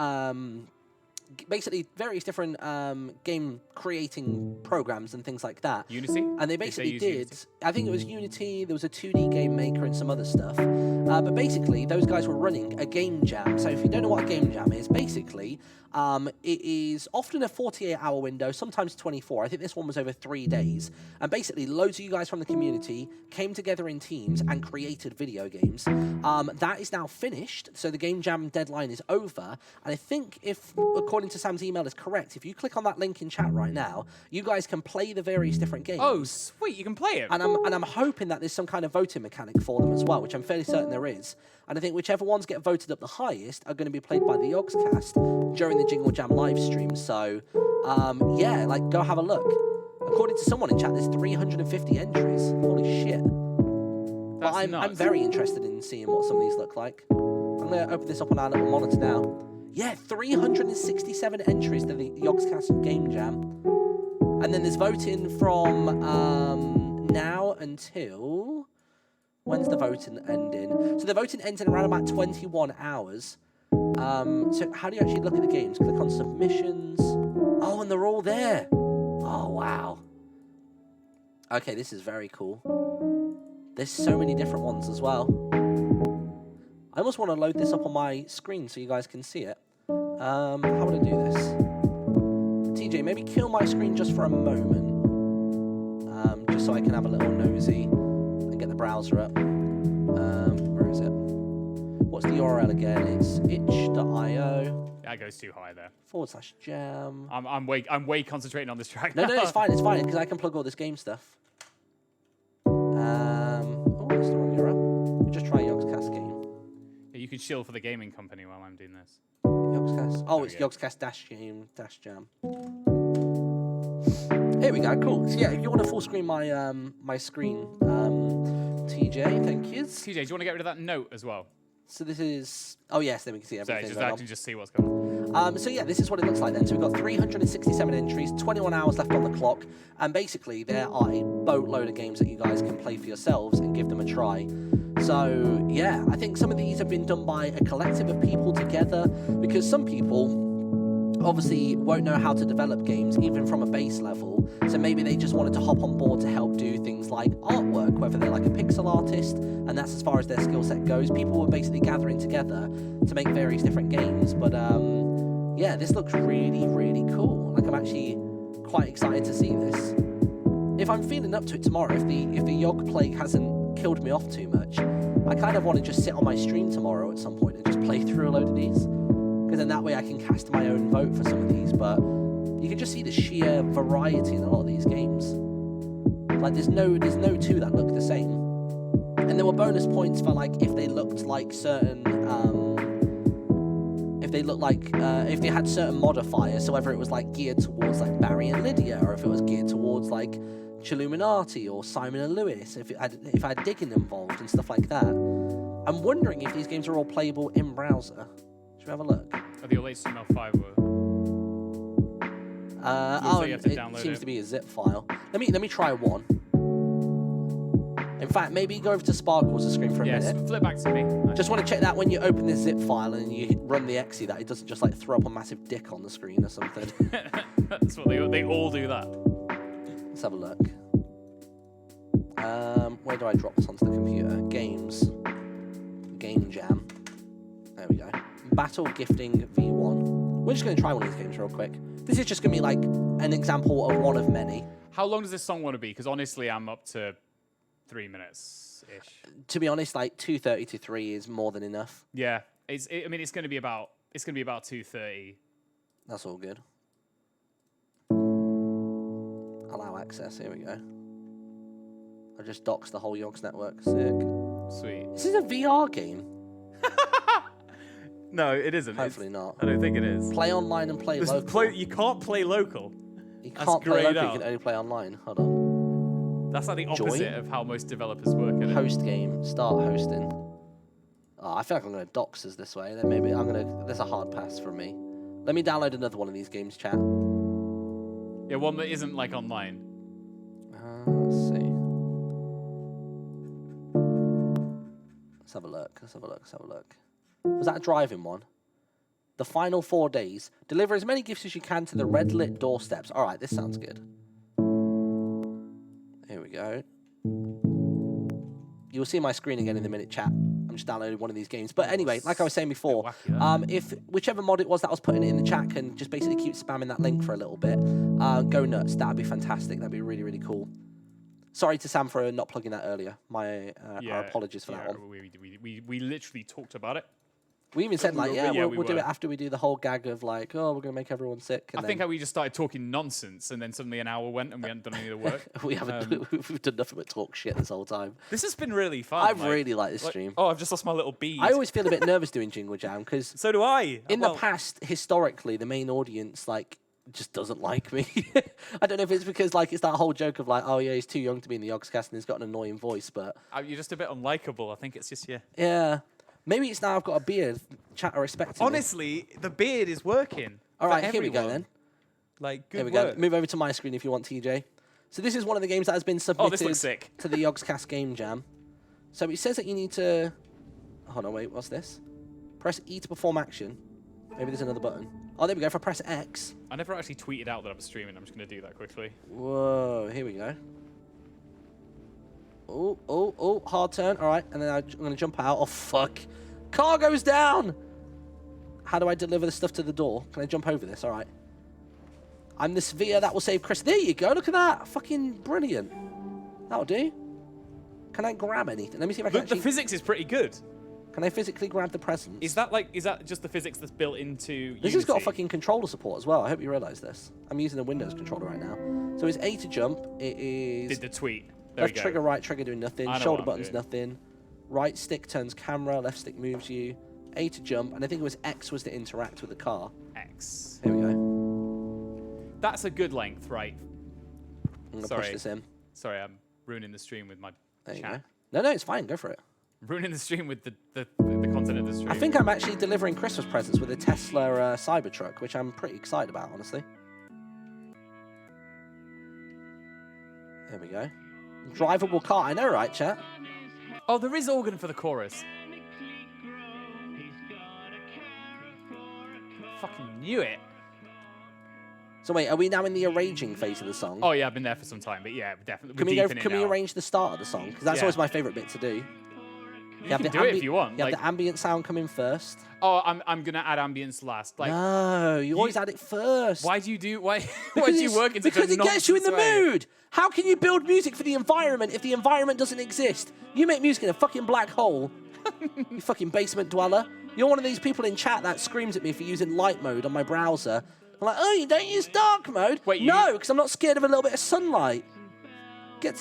game creating programs and things like that. Unity? And they basically did. I think it was Unity, there was a 2D game maker and some other stuff. But basically, those guys were running a game jam. So if you don't know what a game jam is, basically, it is often a 48-hour window, sometimes 24. I think this one was over 3 days. And basically, loads of you guys from the community came together in teams and created video games. That is now finished. So the game jam deadline is over. And I think if, according to Sam's email, is correct, if you click on that link in chat right now, you guys can play the various different games. Oh, sweet, you can play it. And I'm hoping that there's some kind of voting mechanic for them as well, which I'm fairly certain there is. And I think whichever ones get voted up the highest are going to be played by the Yogscast during the Jingle Jam live stream. So, yeah, like, go have a look. According to someone in chat, there's 350 entries. Holy shit. But I'm very interested in seeing what some of these look like. I'm going to open this up on our little monitor now. Yeah, 367 entries to the Yogscast Game Jam. And then there's voting from now until... When's the voting ending? So the voting ends in around about 21 hours. So how do you actually look at the games? Click on submissions. Oh, and they're all there. Oh, wow. Okay, this is very cool. There's so many different ones as well. I almost want to load this up on my screen so you guys can see it. How would I do this? TJ, maybe kill my screen just for a moment. Just so I can have a little nosy and get the browser up. Where is it? What's the URL again? It's itch.io. That goes too high there. /jam. I'm way concentrating on this track. No, now. it's fine, because I can plug all this game stuff. Oh, that's the wrong URL. Let me just try Yogscast Game. Yeah, you can shill for the gaming company while I'm doing this. Yogscast. Oh, it's Yogscast-Game Jam. Here we go. Cool. So yeah, if you want to full screen my my screen, TJ, thank you. TJ, do you want to get rid of that note as well? So this is. Oh yes, then we can see So everything. I can just see what's going on. So yeah, this is what it looks like then. So we've got 367 entries, 21 hours left on the clock, and basically there are a boatload of games that you guys can play for yourselves and give them a try. So yeah, I think some of these have been done by a collective of people together, because some people obviously won't know how to develop games even from a base level, so maybe they just wanted to hop on board to help do things like artwork, whether they're like a pixel artist, and that's as far as their skill set goes. People were basically gathering together to make various different games, but yeah, this looks really, really cool. Like, I'm actually quite excited to see this. If I'm feeling up to it tomorrow, if the Yog plague hasn't killed me off too much, I kind of want to just sit on my stream tomorrow at some point and just play through a load of these, because then that way I can cast my own vote for some of these. But you can just see the sheer variety in a lot of these games. Like, there's no two that look the same. And there were bonus points for, like, if they looked like certain if they had certain modifiers, so whether it was like geared towards like Barry and Lydia, or if it was geared towards like Chilluminati or Simon and Lewis, if I had digging involved and stuff like that. I'm wondering if these games are all playable in browser. Should we have a look? Are the latest HTML5 it seems to be a zip file. Let me try one. In fact, maybe go over to Sparkles' screen for a minute. Flip back to me. Just want to check that when you open this zip file and you run the exe, that it doesn't just like throw up a massive dick on the screen or something. That's what they all do that. Let's have a look. Where do I drop this onto the computer? Games. Game Jam. There we go. Battle Gifting V1. We're just going to try one of these games real quick. This is just going to be like an example of one of many. How long does this song want to be? Because honestly, I'm up to 3 minutes-ish. To be honest, like 2:30 to 3 is more than enough. Yeah, it's going to be about 2:30. That's all good. Allow access. Here we go. I just doxed the whole Yogs network. Sick. Sweet. This is a VR game. No, it isn't. Hopefully not. I don't think it is. Play online and play local. You can't play local. You can't play local. You can only play online. Hold on. That's like the opposite of how most developers work. Isn't it? Host game. Start hosting. Oh, I feel like I'm going to dox us this way. Then maybe there's a hard pass from me. Let me download another one of these games, chat. Yeah, one that isn't like online. Let's see. Let's have a look. Was that a driving one? The final 4 days. Deliver as many gifts as you can to the red lit doorsteps. All right, this sounds good. Here we go. You'll see my screen again in a minute, chat. I'm just downloading one of these games. But anyway, like I was saying before, if whichever mod it was that was putting it in the chat can just basically keep spamming that link for a little bit, go nuts. That'd be fantastic. That'd be really, really cool. Sorry to Sam for not plugging that earlier. Our apologies for that one. We literally talked about it. We even said like, we'll do it after we do the whole gag of like, oh, we're gonna make everyone sick. And I think how we just started talking nonsense, and then suddenly an hour went, and we hadn't done any of the work. We've done nothing but talk shit this whole time. This has been really fun. I've really liked this stream. Oh, I've just lost my little bead. I always feel a bit nervous doing Jingle Jam because so do I. In the past, historically, the main audience like just doesn't like me. I don't know if it's because like it's that whole joke of like, oh yeah, he's too young to be in the Yogscast and he's got an annoying voice, but you're just a bit unlikable. I think it's just Yeah. Maybe it's now I've got a beard. Chat are expecting Honestly, the beard is working. All right, here we go then. Like, good Here we work. go. Move over to my screen if you want, TJ. So this is one of the games that has been submitted this looks sick. to the Yogscast Game Jam. So it says that you need to... Hold on, wait, what's this? Press E to perform action. Maybe there's another button. Oh, there we go. If I press X... I never actually tweeted out that I was streaming. I'm just going to do that quickly. Whoa, here we go. Oh, hard turn. All right, and then I'm going to jump out. Oh, fuck. Car goes down. How do I deliver the stuff to the door? Can I jump over this? All right. I'm the sphere that will save Chris. There you go. Look at that. Fucking brilliant. That'll do. Can I grab anything? Let me see if I can Look, the physics is pretty good. Can I physically grab the presents? Is that just the physics that's built into This has got a fucking controller support as well. I hope you realise this. I'm using a Windows controller right now. So it's A to jump. It is... Did the tweet. There Left we go. trigger, right trigger doing nothing. I know Shoulder what I'm button's doing. nothing. Right stick turns camera. Left stick moves you. A to jump. And I think it was X was to interact with the car. X. Here we go. That's a good length, right? I'm going to push this in. Sorry, I'm ruining the stream with my There you chat. go. No, it's fine. Go for it. Ruining the stream with the content of the stream. I think I'm actually delivering Christmas presents with a Tesla Cybertruck, which I'm pretty excited about, honestly. There we go. Drivable car. I know, right, chat? Oh, there is organ for the chorus. Fucking knew it. So wait, are we now in the arranging phase of the song? Oh yeah, I've been there for some time, but yeah, definitely. Can we're we deep in it Can we now. arrange the start of the song? Because that's Yeah. always my favourite bit to do. You can do it if you want. You have like- the ambient sound coming first. Oh, I'm gonna add ambience last. Like, No, you always add it first. why do you do why? Why Because do you it's- work in such a Because it gets you in the nonsense way? mood. How can you build music for the environment if the environment doesn't exist? You make music in a fucking black hole. You fucking basement dweller. You're one of these people in chat that screams at me for using light mode on my browser. I'm like, oh, you don't use dark mode? Wait, no, because I'm not scared of a little bit of sunlight. Get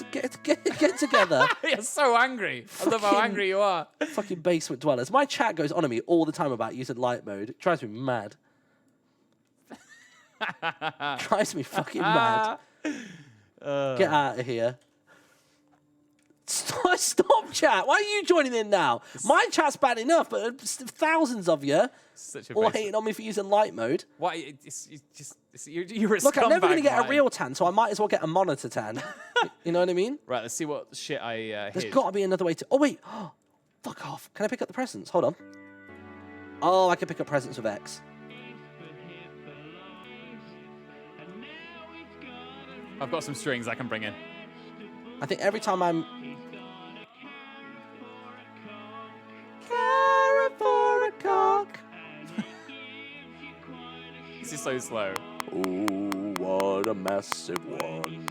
together. You're so angry. I love how Fucking- angry you are. Fucking basement dwellers. My chat goes on at me all the time about using light mode. It drives me mad. Drives me fucking mad. Get out of here. Stop, chat. Why are you joining in now? My chat's bad enough, but thousands of you Such a all basic- hating on me for using light mode. Why? You're a Look, I'm never going to get a real tan, so I might as well get a monitor tan. You know what I mean? Right, let's see what shit I There's hid. got to be another way to... Oh, wait. Fuck off. Can I pick up the presents? Hold on. Oh, I can pick up presents with X. I've got some strings I can bring in. I think every time I'm... for a cock. This is so slow. Ooh, what a massive one.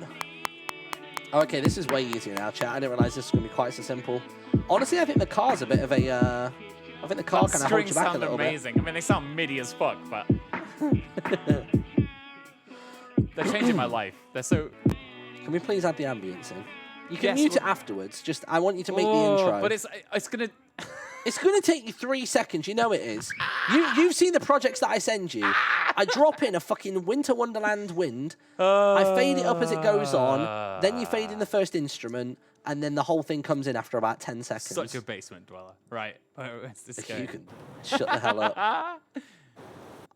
Okay, this is way easier now, chat. I didn't realise this was going to be quite so simple. Honestly, I think the car's a bit of a... I think the car kind of holds you back a sound little amazing. I mean, they sound MIDI as fuck, but... They're changing my life. They're so... Can we please add the ambience in? You can Yes, mute it well- afterwards. Just, I want you to make the Oh, intro. But it's gonna... It's going to take you 3 seconds. You know it is. You've seen the projects that I send you. I drop in a fucking Winter Wonderland wind. I fade it up as it goes on. Then you fade in the first instrument. And then the whole thing comes in after about 10 seconds. Such a basement dweller. Right. Where's this If going? you can shut the hell up.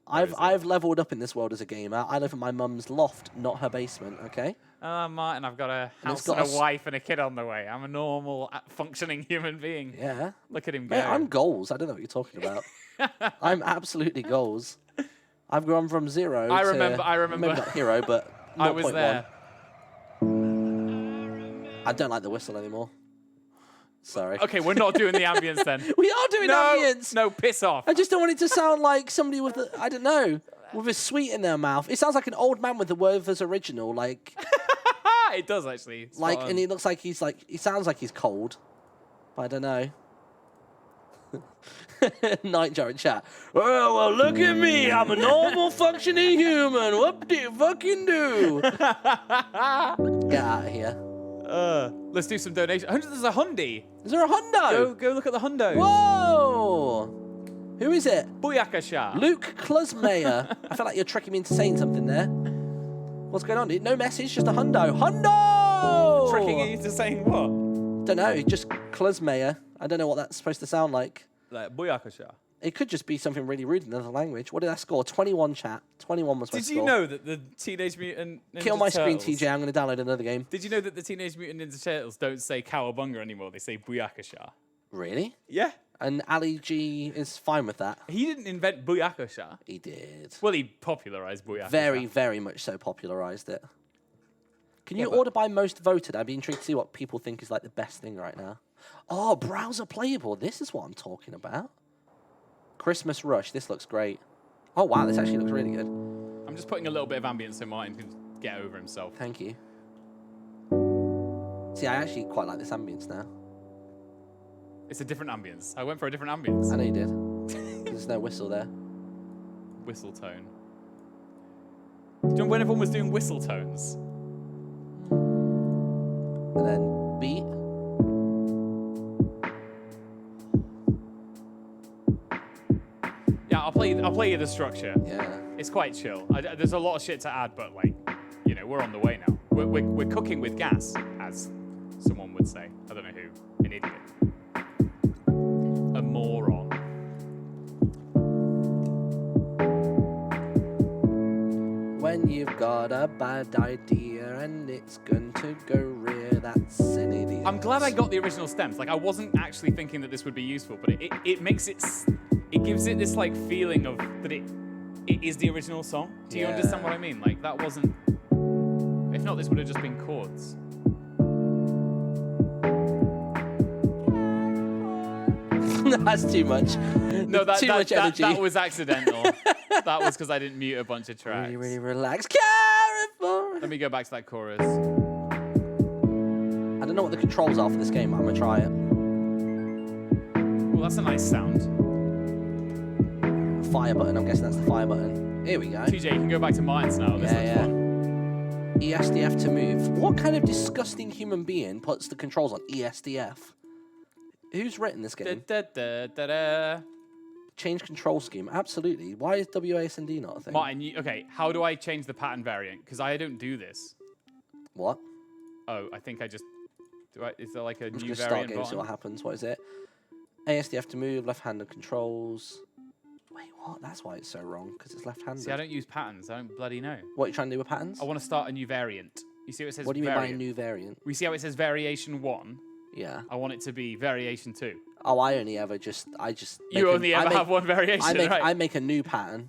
I've leveled up in this world as a gamer. I live in my mum's loft, not her basement, okay? Martin, I've got a And it's house got and a a wife and a kid on the way. I'm a normal, functioning human being. Yeah. Look at him go. Mate, I'm goals. I don't know what you're talking about. I'm absolutely goals. I've gone from 0 I to... remember. Maybe not hero, but 0.1. I was there. I don't like the whistle anymore. Sorry. Okay, we're not doing the ambience then. We are doing ambience. No, piss off. I just don't want it to sound like somebody with, I don't know, with a sweet in their mouth. It sounds like an old man with the Werther's original, like... It does actually. It's like, spot on. and he looks like he's like, he sounds like he's cold, but I don't know. Nightjar in chat. Well, look at me. I'm a normal functioning human. What do you fucking do? Get out of here. Let's do some donation. There's a Hyundai. Is there a hundo? Go look at the Hyundai. Whoa! Who is it? Booyakasha. Luke Klusmeyer. I feel like you're tricking me into saying something there. What's going on? No message, just a hundo. Hundo! Tricking you into saying what? Don't know, just Klusmeyer. I don't know what that's supposed to sound like. Like Booyakasha. It could just be something really rude in another language. What did I score? 21, chat. 21 was my Did score. you know that the Teenage Mutant Ninja Kill my screen, Turtles- TJ. I'm going to download another game. Did you know that the Teenage Mutant Ninja Turtles don't say Cowabunga anymore? They say Booyakasha. Really? Yeah. And Ali G is fine with that. He didn't invent Booyakasha. He did. Well, he popularized Booyakasha. Very, very much so popularized it. Can you order by most voted? I'd be intrigued to see what people think is like the best thing right now. Oh, browser playable. This is what I'm talking about. Christmas Rush. This looks great. Oh, wow. This actually looks really good. I'm just putting a little bit of ambience so Martin can get over himself. Thank you. See, I actually quite like this ambience now. It's a different ambience. I went for a different ambience. I know you did. There's no whistle there. Whistle tone. Do you remember when everyone was doing whistle tones? And then beat. Yeah, I'll play you the structure. Yeah. It's quite chill. There's a lot of shit to add, but like, you know, we're on the way now. We're cooking with gas, as someone would say. I don't know who. An idiot. A moron. When you've got a bad idea and it's going to go rear, that's an idiot. I'm glad I got the original stems. Like, I wasn't actually thinking that this would be useful, but it makes it gives it this like feeling of that it is the original song. Do you understand what I mean? Like, that wasn't. If not, this would have just been chords. That's too much. No, too much energy. That was accidental. That was because I didn't mute a bunch of tracks. Really, really relax. Careful. Let me go back to that chorus. I don't know what the controls are for this game, but I'm going to try it. Well, that's a nice sound. Fire button. I'm guessing that's the fire button. Here we go. TJ, you can go back to mines now. This looks fun. ESDF to move. What kind of disgusting human being puts the controls on ESDF? Who's written this game? Change control scheme. Absolutely. Why is WASD not a thing? Martin, okay, how do I change the pattern variant? Because I don't do this. What? Oh, I think I just... Is there like a I'm just new going to start variant game, see button? what happens. What is it? ASDF to move, left-handed controls. Wait, what? That's why it's so wrong, because it's left-handed. See, I don't use patterns. I don't bloody know. What are you trying to do with patterns? I want to start a new variant. You see what it says What do you variant? mean by a new variant? We see how it says variation 1? Yeah. I want it to be variation 2. Oh, I only ever just... You only ever have one variation, right? I make a new pattern.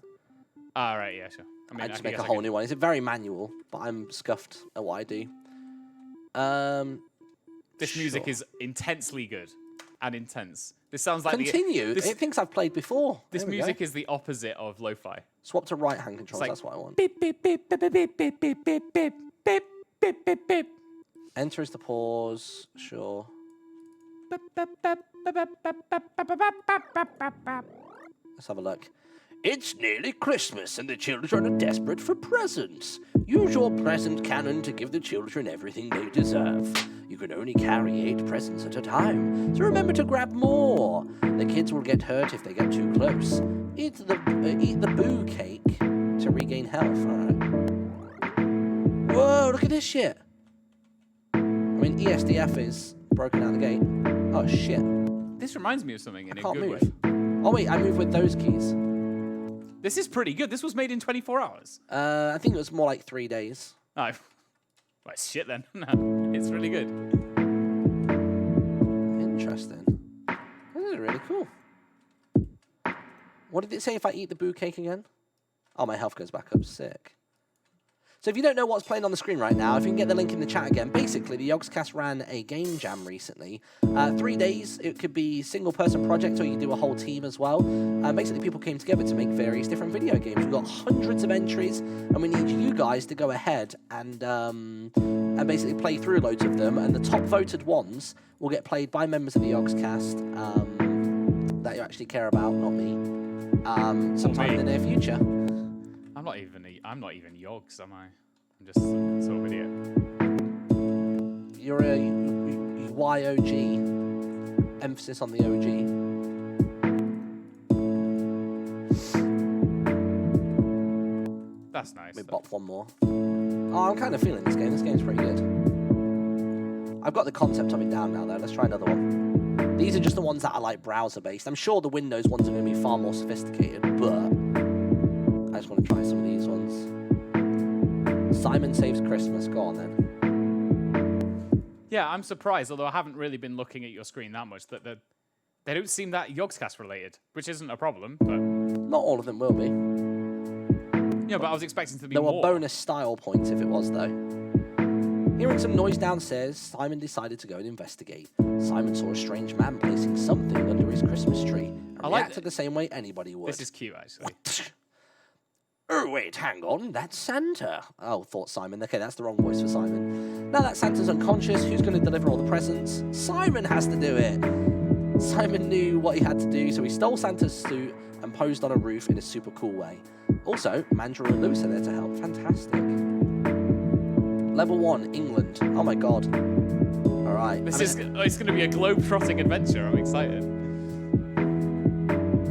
Ah, right, yeah, sure. I just make a whole new one. It's very manual, but I'm scuffed at what I do. This music is intensely good and intense. This sounds like Continue. It thinks I've played before. This There we music go. is the opposite of lo-fi. Swap to right-hand controls. like That's what I want. Beep, beep, beep, beep, beep, beep, beep, beep, beep, beep, beep, beep, beep, beep. Enter is the pause. Sure. Let's have a look. It's nearly Christmas and the children are desperate for presents. Use your present cannon to give the children everything they deserve. You can only carry 8 presents at a time, so remember to grab more. The kids will get hurt if they get too close. Eat the boo cake to regain health. Alright. Whoa, look at this shit. I mean, ESDF is broken out the gate. Oh, shit. This reminds me of something in a Can't good move. way. Oh, wait, I move with those keys. This is pretty good. This was made in 24 hours. I think it was more like 3 days. Oh, well, shit then. No, it's really good. Interesting. This is really cool. What did it say if I eat the boo cake again? Oh, my health goes back up. Sick. So if you don't know what's playing on the screen right now, if you can get the link in the chat again, basically the Yogscast ran a game jam recently. 3 days, it could be single-person project or you can do a whole team as well. Basically, people came together to make various different video games. We've got hundreds of entries, and we need you guys to go ahead and basically play through loads of them, and the top voted ones will get played by members of the Yogscast that you actually care about, not me, sometime in the near future. I'm not even Yogs, am I? I'm just some sort of idiot. You're a YOG. Emphasis on the OG. That's nice. We bop one more. Oh, I'm kind of feeling this game. This game's pretty good. I've got the concept of it down now, though. Let's try another one. These are just the ones that are like browser-based. I'm sure the Windows ones are going to be far more sophisticated, but I just want to try some of these ones. Simon Saves Christmas. Go on, then. Yeah, I'm surprised, although I haven't really been looking at your screen that much, that they don't seem that Yogscast related, which isn't a problem, but... Not all of them will be. Yeah, but I was expecting to be there more. were bonus style points if it was, though. Hearing some noise downstairs, Simon decided to go and investigate. Simon saw a strange man placing something under his Christmas tree and reacted the same way anybody would. This is cute, actually. Oh, wait, hang on, that's Santa. Oh, thought Simon. Okay, that's the wrong voice for Simon. Now that Santa's unconscious, who's going to deliver all the presents? Simon has to do it. Simon knew what he had to do, so he stole Santa's suit and posed on a roof in a super cool way. Also, Mandrew and Lewis are there to help. Fantastic. Level 1, England. Oh my god. Alright. It's going to be a globe-trotting adventure. I'm excited.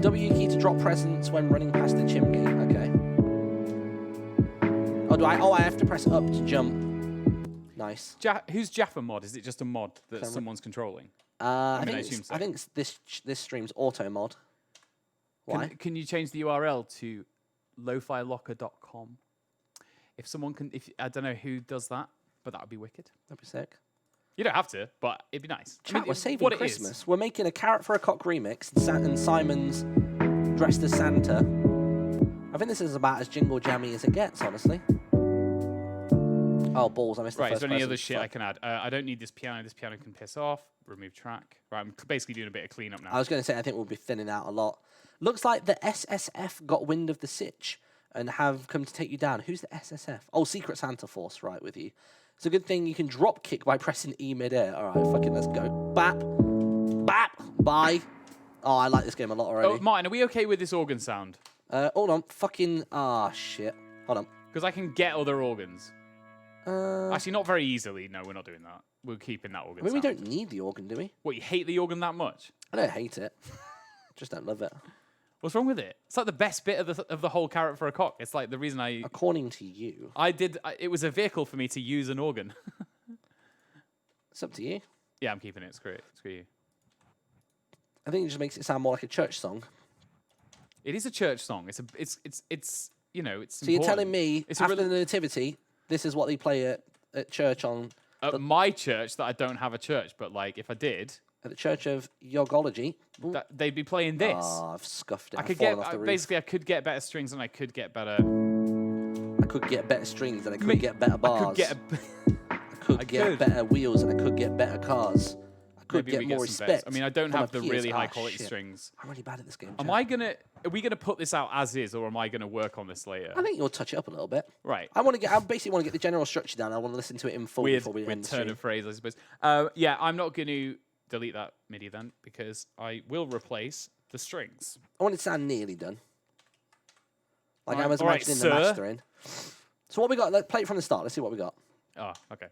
W key to drop presents when running past the chim gate. Okay. Oh, I have to press up to jump. Nice. Who's Jaffa mod? Is it just a mod that someone's controlling? I I assume so. think this stream's auto mod. Why? Can you change the URL to lofilocker.com? If someone can, I don't know who does that, but that would be wicked. That'd be sick. You don't have to, but it'd be nice. Chat, we're saving Christmas. We're making a Carrot for a Cock remix, and Simon's dressed as Santa. I think this is about as jingle jammy as it gets, honestly. Oh, balls, I missed the Right, first is there any person. other shit I can add? I don't need this piano. This piano can piss off. Remove track. Right, I'm basically doing a bit of cleanup now. I was going to say, I think we'll be thinning out a lot. Looks like the SSF got wind of the sitch and have come to take you down. Who's the SSF? Oh, Secret Santa Force, right, with you. It's a good thing you can drop kick by pressing E mid-air. All right, fucking let's go. Bap. Bap. Bye. Oh, I like this game a lot already. Oh, Martin, are we okay with this organ sound? Hold on. Fucking... Ah, shit. Hold on. Because I can get other organs. Actually, not very easily. No, we're not doing that. We're keeping that organ I mean, we sound. don't need the organ, do we? What, you hate the organ that much? I don't hate it. Just don't love it. What's wrong with it? It's like the best bit of the whole Carrot for a Cock. It's like the reason I... According to you. It was a vehicle for me to use an organ. It's up to you. Yeah, I'm keeping it. Screw it. Screw you. I think it just makes it sound more like a church song. It is a church song. It's you know, it's So you're telling important. me, It's after the Nativity, this is what they play at church on... At my church, that I don't have a church, but like if I did... At the Church of Yogology. They'd be playing this. Oh, I've scuffed it. I could get... Basically, I could get better strings and I could get better... I could get better strings and I could get better bars. I could get... I could get better wheels and I could get better cars. I could Maybe get we more some respect. bets. I mean, I don't from have the my peers. really Ah, high quality shit. strings. I'm really bad at this game. Are we gonna put this out as is, or am I gonna work on this later? I think you'll touch it up a little bit. Right. I basically want to get the general structure down. I want to listen to it in full before we end the turn stream. of phrase, I suppose. Yeah, I'm not going to delete that MIDI then because I will replace the strings. I want it to sound nearly done. Like I Alright, was alright, imagining sir. the mastering. So what we got? Let's play it from the start. Let's see what we got. Oh, okay.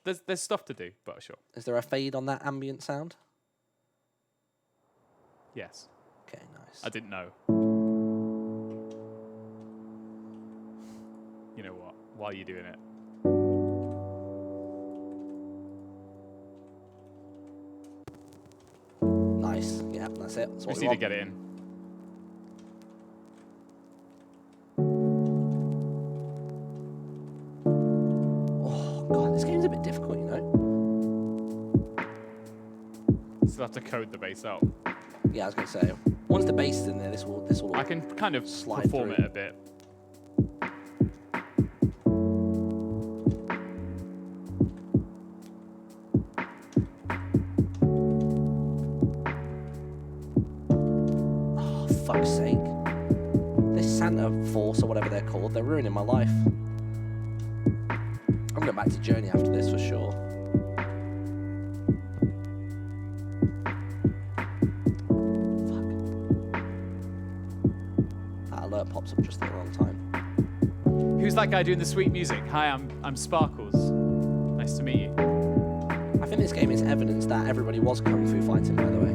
There's stuff to do, but sure. Is there a fade on that ambient sound? Yes. Okay, nice. I didn't know. You know what? While you're doing it. Nice. Yeah, that's it. That's We what just we need to want. get it in. Oh god, this game's a bit difficult, you know. Still have to code the bass out. Yeah, I was gonna say. Once the bass is in there, this will. I can kind of slide perform through. it a bit. Oh, fuck's sake. This Santa Force or whatever they're called, they're ruining my life. I'm going back to Journey after this for sure. Fuck. That alert pops up just at the wrong time. Who's that guy doing the sweet music? Hi, I'm Sparkles. Nice to meet you. I think this game is evidence that everybody was kung fu fighting, by the way.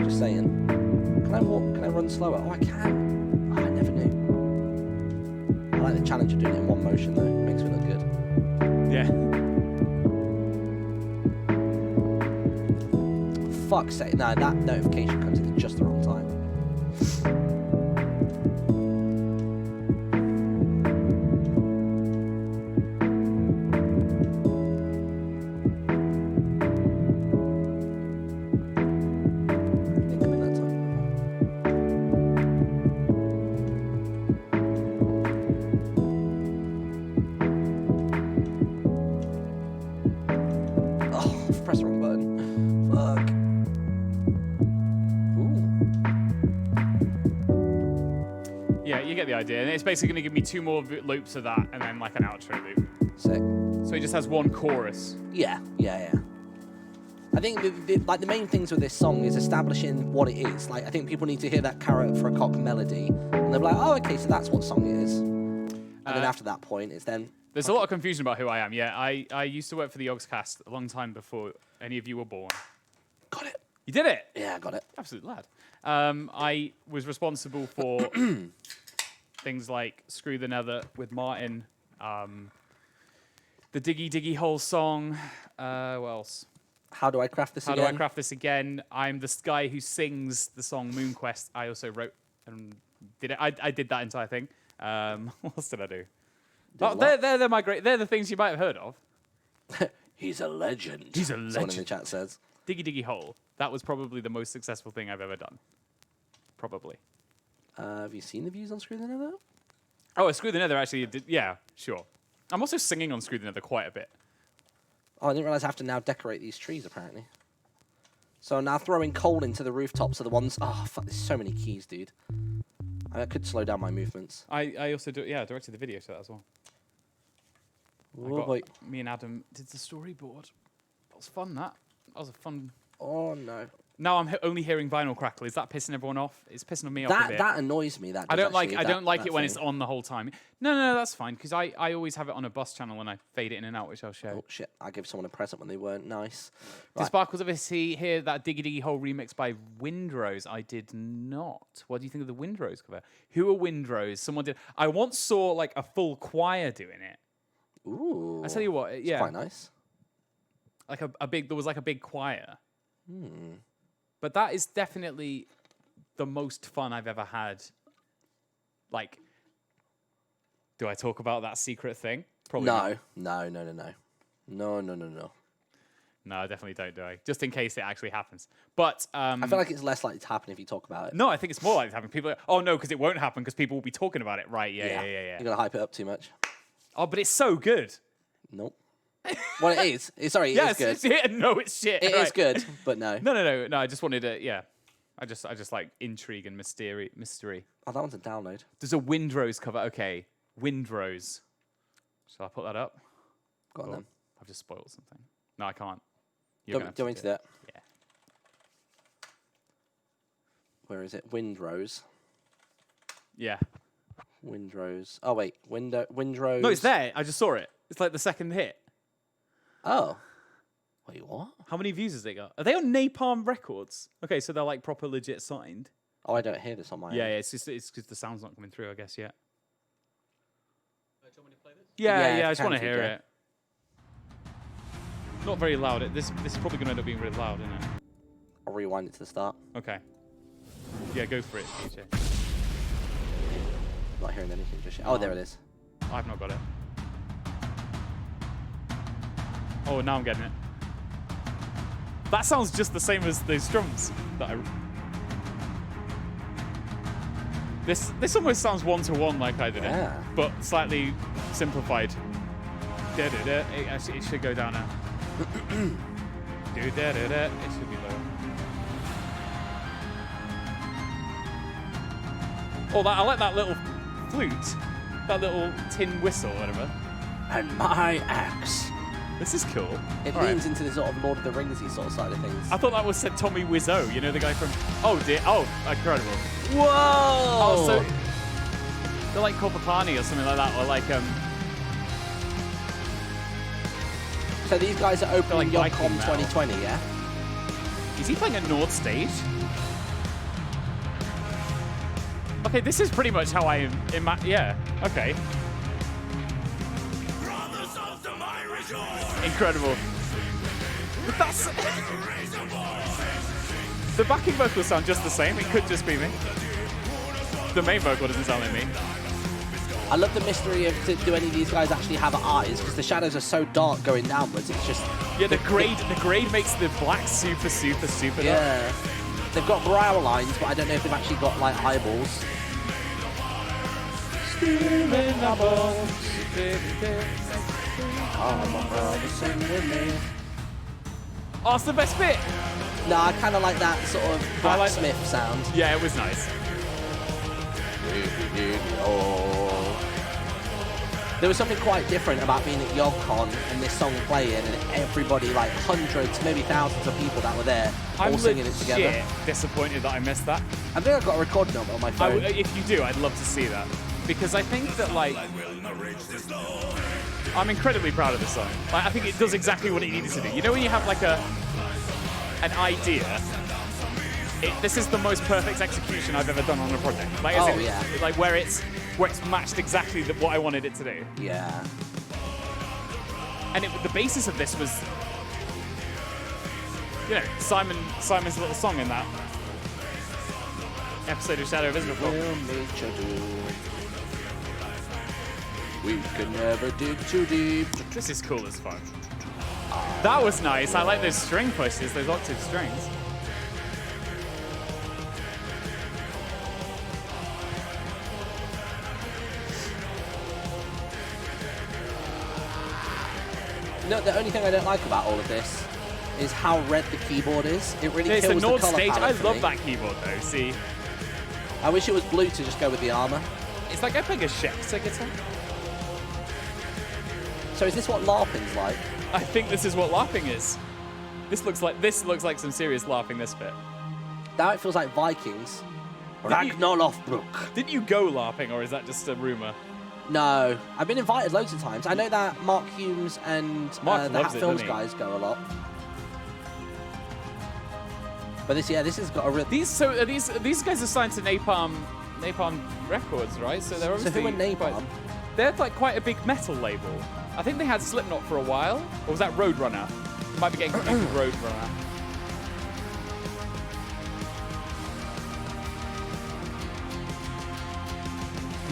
Just saying. Can I walk? Can I run slower? Oh, I can. Oh, I never knew. I like the challenge of doing it in one motion, though. It makes me look good. Yeah. Fuck's sake. No, that notification comes in at just the wrong time. idea. And it's basically going to give me 2 more loops of that and then like an outro loop. Sick. So he just has 1 chorus. Yeah. I think the main things with this song is establishing what it is. Like, I think people need to hear that carrot for a cock melody, and they're like, oh, okay, so that's what song it is. And then after that point, it's then... There's a lot of confusion about who I am. Yeah, I used to work for the Yogscast a long time before any of you were born. Got it. You did it? Yeah, I got it. Absolute lad. I was responsible for things like Screw the Nether with Martin, the Diggy Diggy Hole song, what else? How Do I Craft This Again? How Do I Craft This Again? I'm the guy who sings the song Moonquest. I also wrote and did it. I did that entire thing. What else did I do? They're my great. They're the things you might have heard of. He's a legend. He's a legend. Someone in the chat says. Diggy Diggy Hole. That was probably the most successful thing I've ever done. Probably. Have you seen the views on Screw the Nether? Oh, Screw the Nether actually did. Yeah, sure. I'm also singing on Screw the Nether quite a bit. Oh, I didn't realize I have to now decorate these trees, apparently. So now throwing coal into the rooftops are the ones... Oh, fuck, there's so many keys, dude. I could slow down my movements. I also directed the video to that as well. Oh, me and Adam did the storyboard. That was fun, that. That was a fun... Oh, no. Now I'm only hearing vinyl crackle. Is that pissing everyone off? It's pissing me off a bit. That annoys me. I don't like it when it's on the whole time. No, that's fine, because I always have it on a bus channel and I fade it in and out, which I'll show. Oh, shit. I gave someone a present when they weren't nice. Did Sparkles ever hear that Diggy Diggy Hole remix by Windrose? I did not. What do you think of the Windrose cover? Who are Windrose? Someone did. I once saw like a full choir doing it. Ooh. I tell you what, yeah. It's quite nice. Like there was like a big choir. Hmm. But that is definitely the most fun I've ever had. Like, do I talk about that secret thing? Probably No, not. no. No, I definitely don't, do I? Just in case it actually happens. But I feel like it's less likely to happen if you talk about it. No, I think it's more likely to happen. People are, oh no, because it won't happen because people will be talking about it. Right, yeah. You're going to hype it up too much. Oh, but it's so good. Nope. Well, it is. It is good. It's shit. It is good, but no. No. I just wanted to, yeah. I just like intrigue and mystery. Oh, that one's a download. There's a Windrose cover. Okay, Windrose. Shall I put that up? Go on then. I've just spoiled something. No, I can't. Go into that. Yeah. Where is it? Windrose. Yeah. Windrose. Oh wait, Windrose. No, it's there. I just saw it. It's like the second hit. Oh. Wait, what? How many views has they got? Are they on Napalm Records? Okay, so they're like proper legit signed. Oh, I don't hear this on my end. Yeah, it's because the sound's not coming through, I guess, yet. Do you want me to play this? Yeah, I just want to hear it. Not very loud. This is probably going to end up being really loud, isn't it? I'll rewind it to the start. Okay. Yeah, go for it, DJ. Not hearing anything just yet. Oh, there it is. I've not got it. Oh, now I'm getting it. That sounds just the same as those drums that I... This almost sounds one-to-one like I did it, but slightly simplified. It should go down now. It should be lower. Oh, I like that little flute. That little tin whistle, whatever. And my axe. This is cool. It leans into the sort of Lord of the Ringsy sort of side of things. I thought that was said Tommy Wiseau, you know, the guy from... Oh, dear. Oh, incredible. Whoa! Oh, so... They're like Copacani or something like that, or like... So these guys are opening like Yogscast 2020, yeah? Is he playing at North Stage? Okay, this is pretty much how I imagine... Yeah, okay. Incredible. But that's... The backing vocals sound just the same. It could just be me. The main vocal doesn't sound like me. I love the mystery of do any of these guys actually have eyes, because the shadows are so dark going downwards. It's just... Yeah, the grade makes the black super dark. Yeah. They've got brow lines, but I don't know if they've actually got, like, eyeballs. Oh, it's the best bit! No, I kind of like that sort of blacksmith sound. Yeah, it was nice. There was something quite different about being at YogCon and this song playing, and everybody, like hundreds, maybe thousands of people that were there, all singing it together. I'm disappointed that I missed that. I think I've got a recording of it on my phone. If you do, I'd love to see that. Because I think that, like, I'm incredibly proud of this song. Like, I think it does exactly what it needed to do. You know when you have, like, an idea? This is the most perfect execution I've ever done on a project. Like, like where it's matched exactly what I wanted it to do. Yeah. And the basis of this was, you know, Simon's little song in that episode of Shadow of Israel. We could never dig too deep. This is cool as fuck. That was nice. I like those string pushes, those octave strings. No, the only thing I don't like about all of this is how red the keyboard is. It really kills the Nord colour stage. I palette for love me. that keyboard though. See, I wish it was blue to just go with the armor. it's like I play a Schecter guitar. So is this what LARPing's like? I think this is what LARPing is. This looks like some serious LARPing. This bit. Now it feels like Vikings. Ragnolofbrook. Didn't you go LARPing, or is that just a rumor? No, I've been invited loads of times. I know that Mark Humes and Mark the Hat loves it, Films doesn't he? guys go a lot. But this has got a real. These guys are signed to Napalm Records, right? So they're obviously. So who are Napalm? They're like quite a big metal label. I think they had Slipknot for a while, or was that Roadrunner? Might be getting confused with Roadrunner.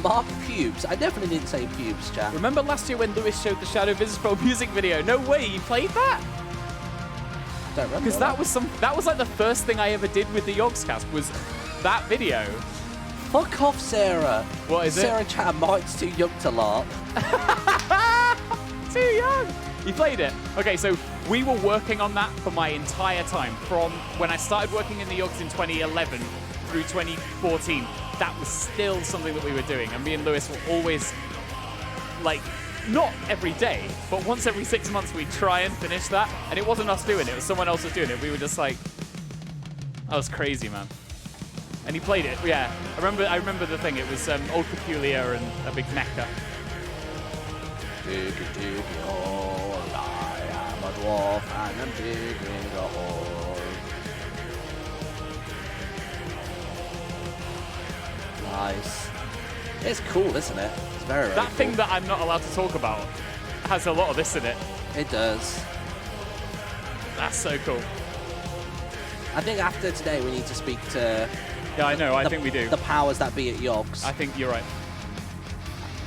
Mark Pubes. I definitely didn't say pubes, chat. Remember last year when Lewis showed the Shadow of Israel music video? No way, you played that? Don't remember. Because that was like the first thing I ever did with the Yogscast was that video. Fuck off, Sarah. What is Sarah chat, Mike's too young to LARP. Too young. You played it. Okay, so we were working on that for my entire time. From when I started working in the Yogs in 2011 through 2014. That was still something that we were doing. And me and Lewis were always, like, not every day, but once every 6 months we'd try and finish that. And it wasn't us doing it. It was someone else was doing it. We were just like, that was crazy, man. And he played it. Yeah, I remember the thing. It was Old Peculiar and a big mecha. Dig all, I am a dwarf and I'm digging a hole. Nice. It's cool, isn't it? It's very, very That cool. thing that I'm not allowed to talk about has a lot of this in it. It does. That's so cool. I think after today we need to speak to... Yeah, I know. I think we do. The powers that be at Yogs. I think you're right.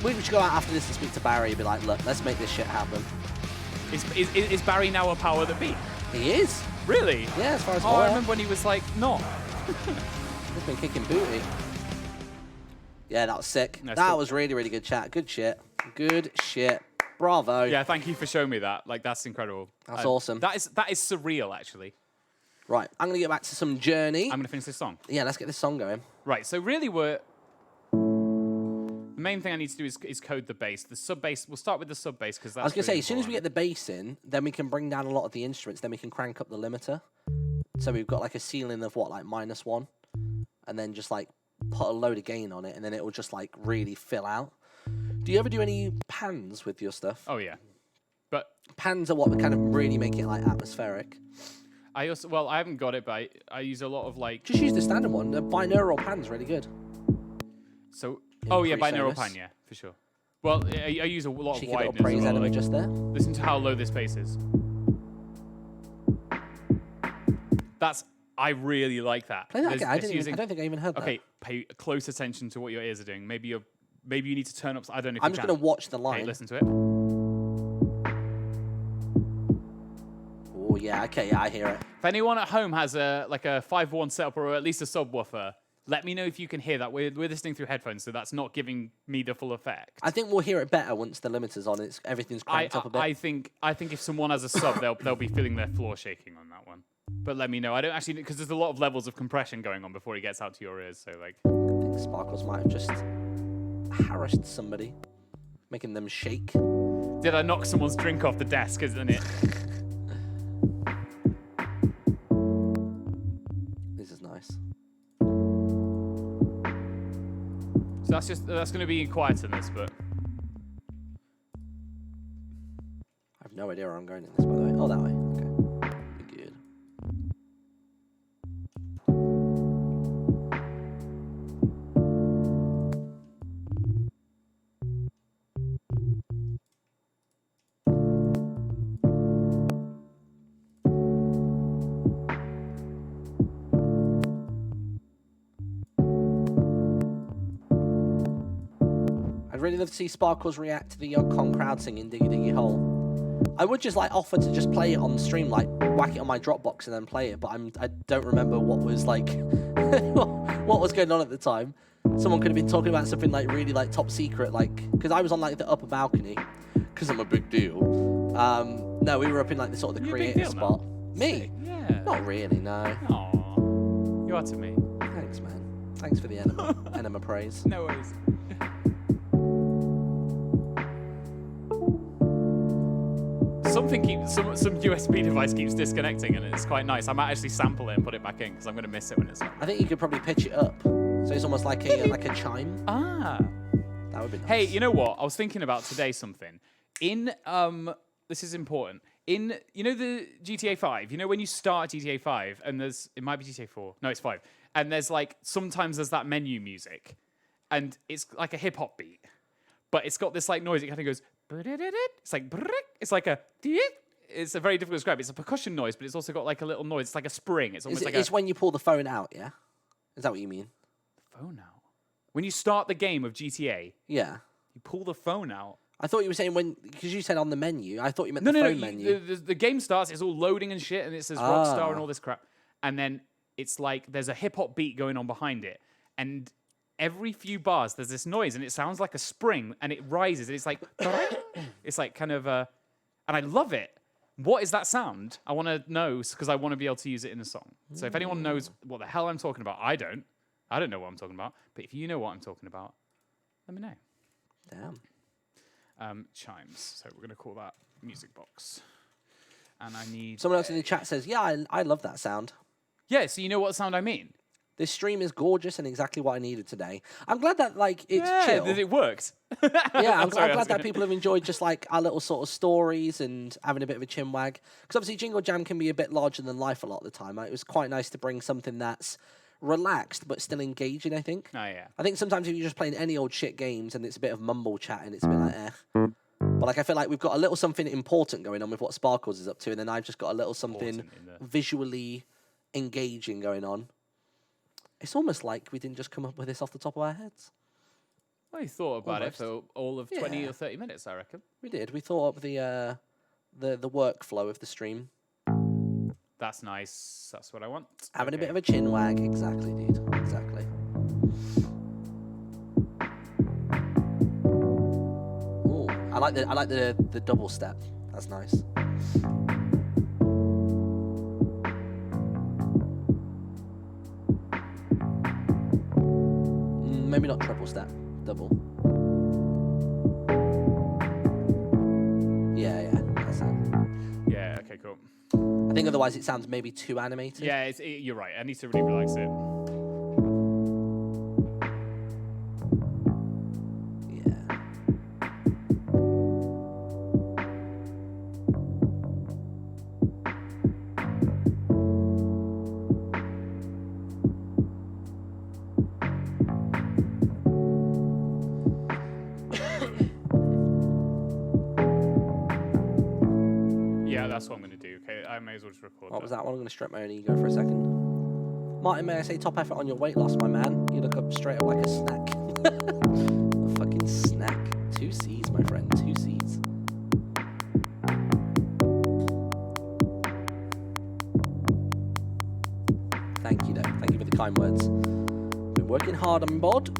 We should go out after this and speak to Barry and be like, look, let's make this shit happen. Is Barry now a power that be? He is. Really? Yeah, as far as I remember when he was like, not. He's been kicking booty. Yeah, that was sick. That's that cool. was really, really good chat. Good shit. Good shit. Bravo. Yeah, thank you for showing me that. Like, that's incredible. That's awesome. That is surreal, actually. Right, I'm going to get back to some Journey. I'm going to finish this song. Yeah, let's get this song going. Right, so really the main thing I need to do is code the bass. The sub bass, we'll start with the sub bass because that's I was going to say, really as soon as we important. get the bass in, then we can bring down a lot of the instruments, then we can crank up the limiter. So we've got like a ceiling of what, like -1? And then just like put a load of gain on it, and then it will just like really fill out. Do you ever do any pans with your stuff? Oh, yeah. But pans are what kind of really make it like atmospheric. I haven't got it, but I use a lot of like... Just use the standard one. The binaural pan's really good. So, In binaural pre-service. pan, yeah, for sure. Well, I use a lot Cheeky of little wideness. praise as well, enemy like, just there. Listen to how low this bass is. I really like that. Play that There's- again. I it's don't think I even heard that. Okay, pay close attention to what your ears are doing. Maybe you need to turn up. I don't know if I'm you just can. going to watch the Okay, line. listen to it. Oh, yeah, okay, yeah, I hear it. If anyone at home has a 5.1 setup or at least a subwoofer, let me know if you can hear that. We're listening through headphones, so that's not giving me the full effect. I think we'll hear it better once the limiter's on. Everything's cranked up a bit. I think if someone has a sub, they'll be feeling their floor shaking on that one. But let me know. I don't actually, because there's a lot of levels of compression going on before it gets out to your ears. So like, think Sparkles might have just harassed somebody, making them shake. Did I knock someone's drink off the desk, isn't it? This is nice. So that's going to be quiet in this, but I have no idea where I'm going in this, by the way. Oh, that way. Okay. Good. I'd really love to see Sparkles react to the Yogcon crowd singing Diggy Diggy Hole. I would just like offer to just play it on stream, like whack it on my Dropbox and then play it, but I don't remember what was like what was going on at the time. Someone could have been talking about something like really like top secret, like because I was on like the upper balcony because I'm a big deal. No, we were up in like the sort of the creative spot. Me? Yeah. Not really, no. Aww. You are to me. Thanks, man. Thanks for the enema praise. No worries. Some USB device keeps disconnecting, and it's quite nice. I might actually sample it and put it back in because I'm going to miss it when it's not. I think you could probably pitch it up, so it's almost like a chime. Ah, that would be nice. Hey, you know what? I was thinking about today something. In this is important. In the GTA 5, when you start GTA 5 and it might be GTA 4. No, it's 5. And there's like sometimes there's that menu music, and it's like a hip hop beat, but it's got this like noise. It kind of goes. It's like it's a very difficult to describe. It's a percussion noise, but it's also got like a little noise. It's like a spring. It's almost it's when you pull the phone out, yeah? Is that what you mean? The phone out? When you start the game of GTA, yeah, you pull the phone out. I thought you were saying because you said on the menu. I thought you meant the phone menu. The game starts. It's all loading and shit, and it says Rockstar and all this crap. And then it's like there's a hip hop beat going on behind it, and every few bars there's this noise, and it sounds like a spring, and it rises, and it's like it's like kind of and I love it. What is that sound? I want to know because I want to be able to use it in a song. So if anyone knows what the hell I'm talking about, I don't know what I'm talking about. But if you know what I'm talking about, let me know. Damn. Chimes. So we're gonna call that music box. And I need someone else in the chat says, "Yeah, I love that sound." Yeah. So you know what sound I mean. This stream is gorgeous and exactly what I needed today. I'm glad that it's chill. That it worked. Yeah, I'm glad that people have enjoyed just like our little sort of stories and having a bit of a chinwag. Because obviously Jingle Jam can be a bit larger than life a lot of the time. It was quite nice to bring something that's relaxed but still engaging, I think. Oh, yeah. I think sometimes if you're just playing any old shit games and it's a bit of mumble chat and it's a bit like, But like I feel like we've got a little something important going on with what Sparkles is up to, and then I've just got a little something visually engaging going on. It's almost like we didn't just come up with this off the top of our heads. Well, you thought about it for all of 20 or 30 minutes, I reckon. We did. We thought up the workflow of the stream. That's nice. That's what I want. Having a bit of a chin wag. Exactly, dude. Exactly. Ooh, I like the double step. That's nice. Maybe not triple step, double. Yeah, that's it. Yeah, okay, cool. I think otherwise it sounds maybe too animated. Yeah, you're right. I need to really relax it. That's what I'm going to do. Okay, I may as well just record. What was that one? I'm going to stroke my own ego for a second. Martin, may I say top effort on your weight loss, my man? You look up straight up like a snack. A fucking snack. 2 C's, my friend. 2 C's. Thank you, though. Thank you for the kind words. Been working hard on bod.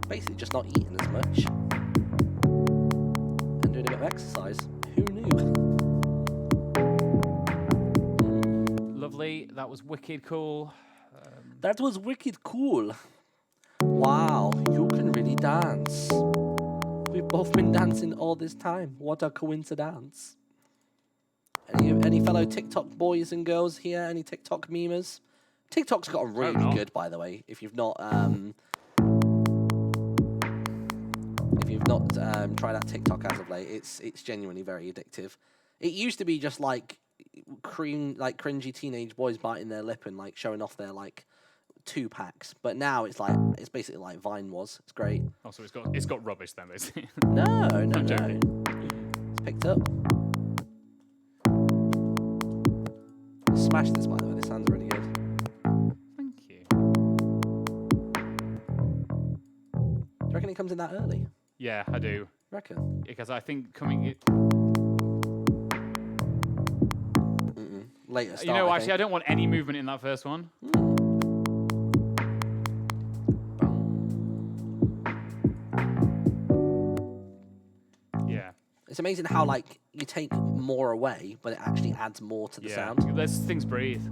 Basically, just not eating as much. And doing a bit of exercise. Who knew? Lovely. That was wicked cool. That was wicked cool. Wow, you can really dance. We've both been dancing all this time. What a coincidence. Any fellow TikTok boys and girls here? Any TikTok memers? TikTok's gotten really good, by the way. If you've not tried out TikTok as of late, it's genuinely very addictive. It used to be just like cringy teenage boys biting their lip and like showing off their like 2-packs, but now it's basically like Vine was. It's great. Oh, so it's got rubbish then, basically. No. It's picked up. Smash this, by the way. This sounds really good. Thank you. Do you reckon it comes in that early? Yeah, I do. Reckon? Because I think coming. Later start, You know, actually, I don't want any movement in that first one. Yeah. It's amazing how like you take more away, but it actually adds more to the sound. Let's things breathe.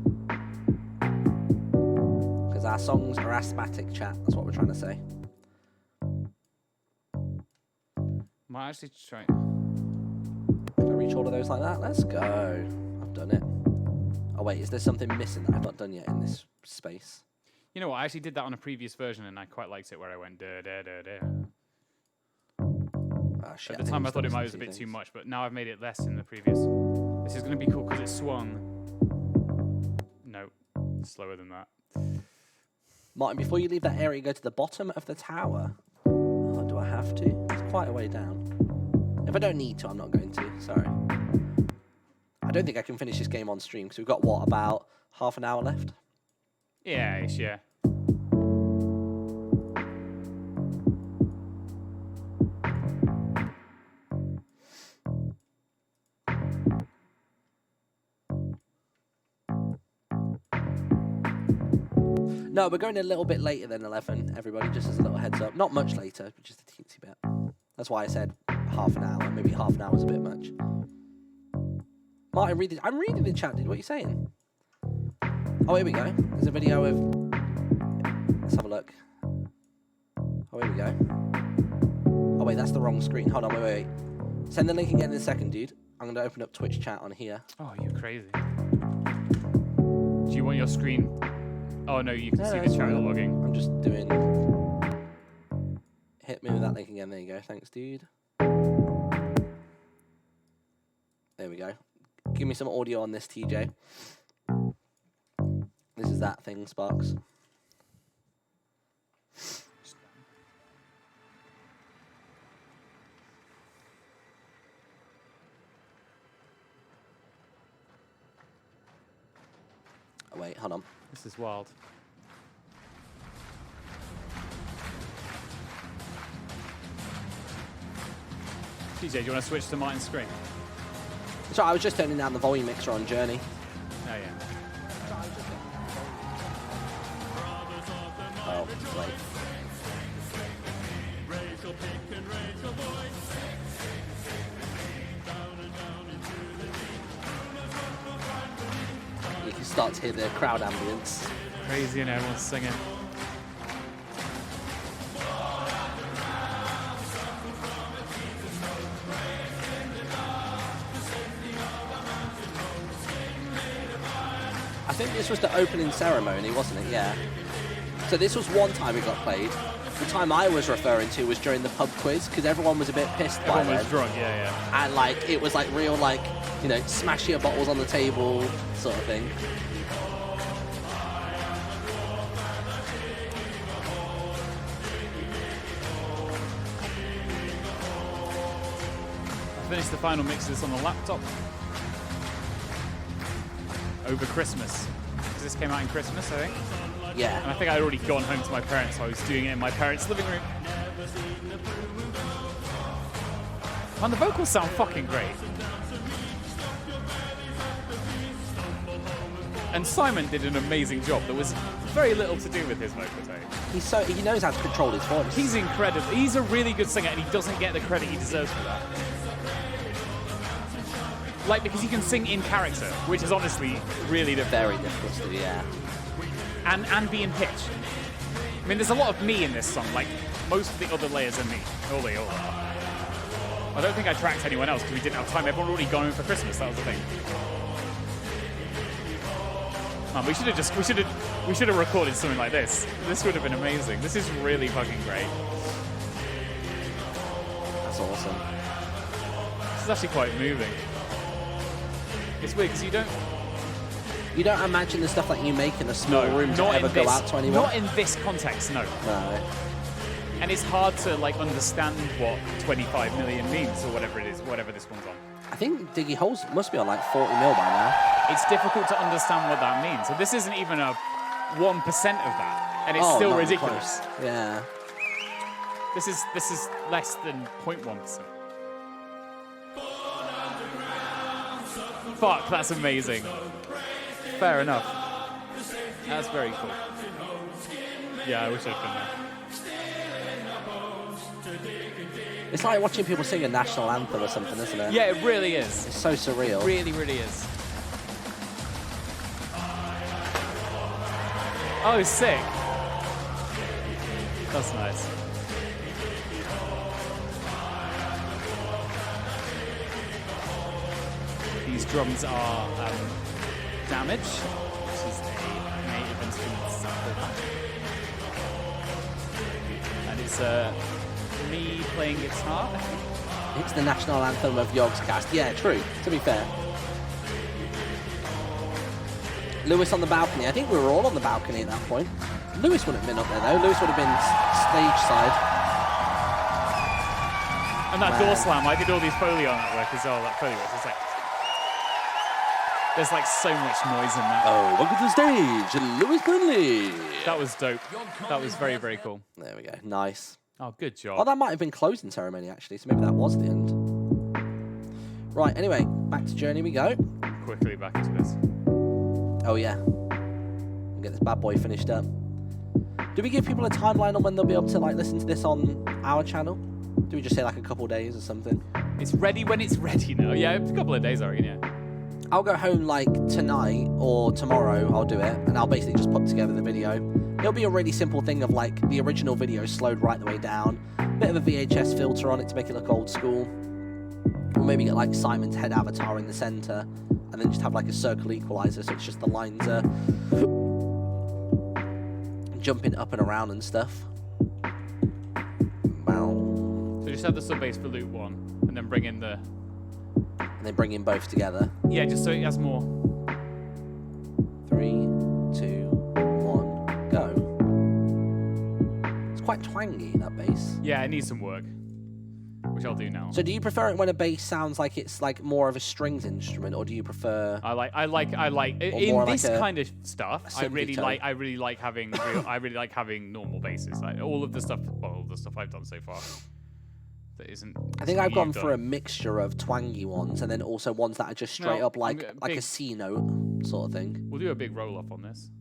Because our songs are asthmatic, chat. That's what we're trying to say. Might actually try. Can I reach all of those like that? Let's go. I've done it. Oh wait, is there something missing that I've not done yet in this space? You know what? I actually did that on a previous version, and I quite liked it where I went da da da da. Oh, shit, At the time, I thought it might was a bit too much, but now I've made it less in the previous. This is going to be cool because it's swung. No, slower than that. Martin, before you leave that area, go to the bottom of the tower. Oh, do I have to? It's quite a way down. If I don't need to, I'm not going to. Sorry. I don't think I can finish this game on stream because we've got, what, about half an hour left? Yeah. No, we're going a little bit later than 11, everybody, just as a little heads up. Not much later, but just a teensy bit. That's why I said half an hour. Maybe half an hour's a bit much. Martin, I'm reading the chat, dude. What are you saying? Oh, here we go. There's a video of... Let's have a look. Oh, here we go. Oh, wait, that's the wrong screen. Hold on, wait. Send the link again in a second, dude. I'm going to open up Twitch chat on here. Oh, you're crazy. Do you want your screen... Oh, no, you can see the chat logging. I'm just doing... Hit me with that link again. There you go. Thanks, dude. There we go. Give me some audio on this, TJ. This is that thing, Sparks. Oh, wait, hold on. This is wild. TJ, do you want to switch to Martin's screen? So I was just turning down the volume mixer on Journey. Oh, yeah. Oh, wait. You can start to hear the crowd ambience. Crazy and everyone's singing. I think this was the opening ceremony, wasn't it? Yeah. So this was one time it got played. The time I was referring to was during the pub quiz, because everyone was a bit pissed by Everyone was then. drunk, yeah. And like, it was like real, like, you know, smash your bottles on the table sort of thing. I finished the final mixes on the laptop over Christmas. Because this came out in Christmas, I think. Yeah. And I think I'd already gone home to my parents, so I was doing it in my parents' living room. And the vocals sound fucking great. And Simon did an amazing job. There was very little to do with his vocal take. He knows how to control his voice. He's incredible. He's a really good singer, and he doesn't get the credit he deserves for that. Like, because he can sing in character, which is honestly really difficult. Very difficult to do, yeah. And be in pitch. I mean, there's a lot of me in this song. Like, most of the other layers are me. All they all are. I don't think I tracked anyone else because we didn't have time. Everyone already gone home for Christmas. That was the thing. Man, we should have recorded something like this. This would have been amazing. This is really fucking great. That's awesome. This is actually quite moving. It's weird because you don't imagine the stuff that you make in a small room to ever go out to anyone. Not in this context, no. No. And it's hard to like understand what 25 million means or whatever it is, whatever this one's on. I think Diggy Holes must be on like 40 mil by now. It's difficult to understand what that means. So this isn't even a 1% of that, and it's still not even ridiculous. close. Yeah. This is less than 0.1%. Fuck, that's amazing. Fair enough. That's very cool. Yeah, I wish I'd been there. It's like watching people sing a national anthem or something, isn't it? Yeah, it really is. It's so surreal. It really, really is. Oh, sick. That's nice. These drums are Damage, which is a native instrument sample pack. And it's me playing guitar, I think. It's the national anthem of Yogscast. Yeah, true, to be fair. Lewis on the balcony. I think we were all on the balcony at that point. Lewis wouldn't have been up there, though. Lewis would have been stage side. And that door slam, I did all these Foley on that work as well. That Foley work. It's like, there's like so much noise in that. Oh, welcome to the stage, Lewis Burnley. That was dope. That was very, very cool. There we go. Nice. Oh, good job. Oh, that might have been closing ceremony, actually, so maybe that was the end. Right, anyway, back to Journey we go. Quickly back into this. Oh, yeah. Get this bad boy finished up. Do we give people a timeline on when they'll be able to like listen to this on our channel? Do we just say like a couple days or something? It's ready when it's ready now. Yeah, a couple of days, I reckon, yeah. I'll go home like tonight or tomorrow, I'll do it, and I'll basically just put together the video. It'll be a really simple thing of like the original video slowed right the way down, bit of a VHS filter on it to make it look old school. Or maybe get like Simon's head avatar in the center, and then just have like a circle equalizer so it's just the lines are jumping up and around and stuff. Wow. So just have the sub bass for loop 1, and then bring in the... And then bring in both together. Yeah, just so it has more. 3, 2, 1, go. It's quite twangy, that bass. Yeah, it needs some work, which I'll do now. So do you prefer it when a bass sounds like it's like more of a strings instrument, or do you prefer? I like in this like kind of stuff. I really like having normal basses. Like all of the stuff I've done so far. That isn't. I think I've gone for a mixture of twangy ones and then also ones that are just straight up like a C note sort of thing. We'll do a big roll up on this.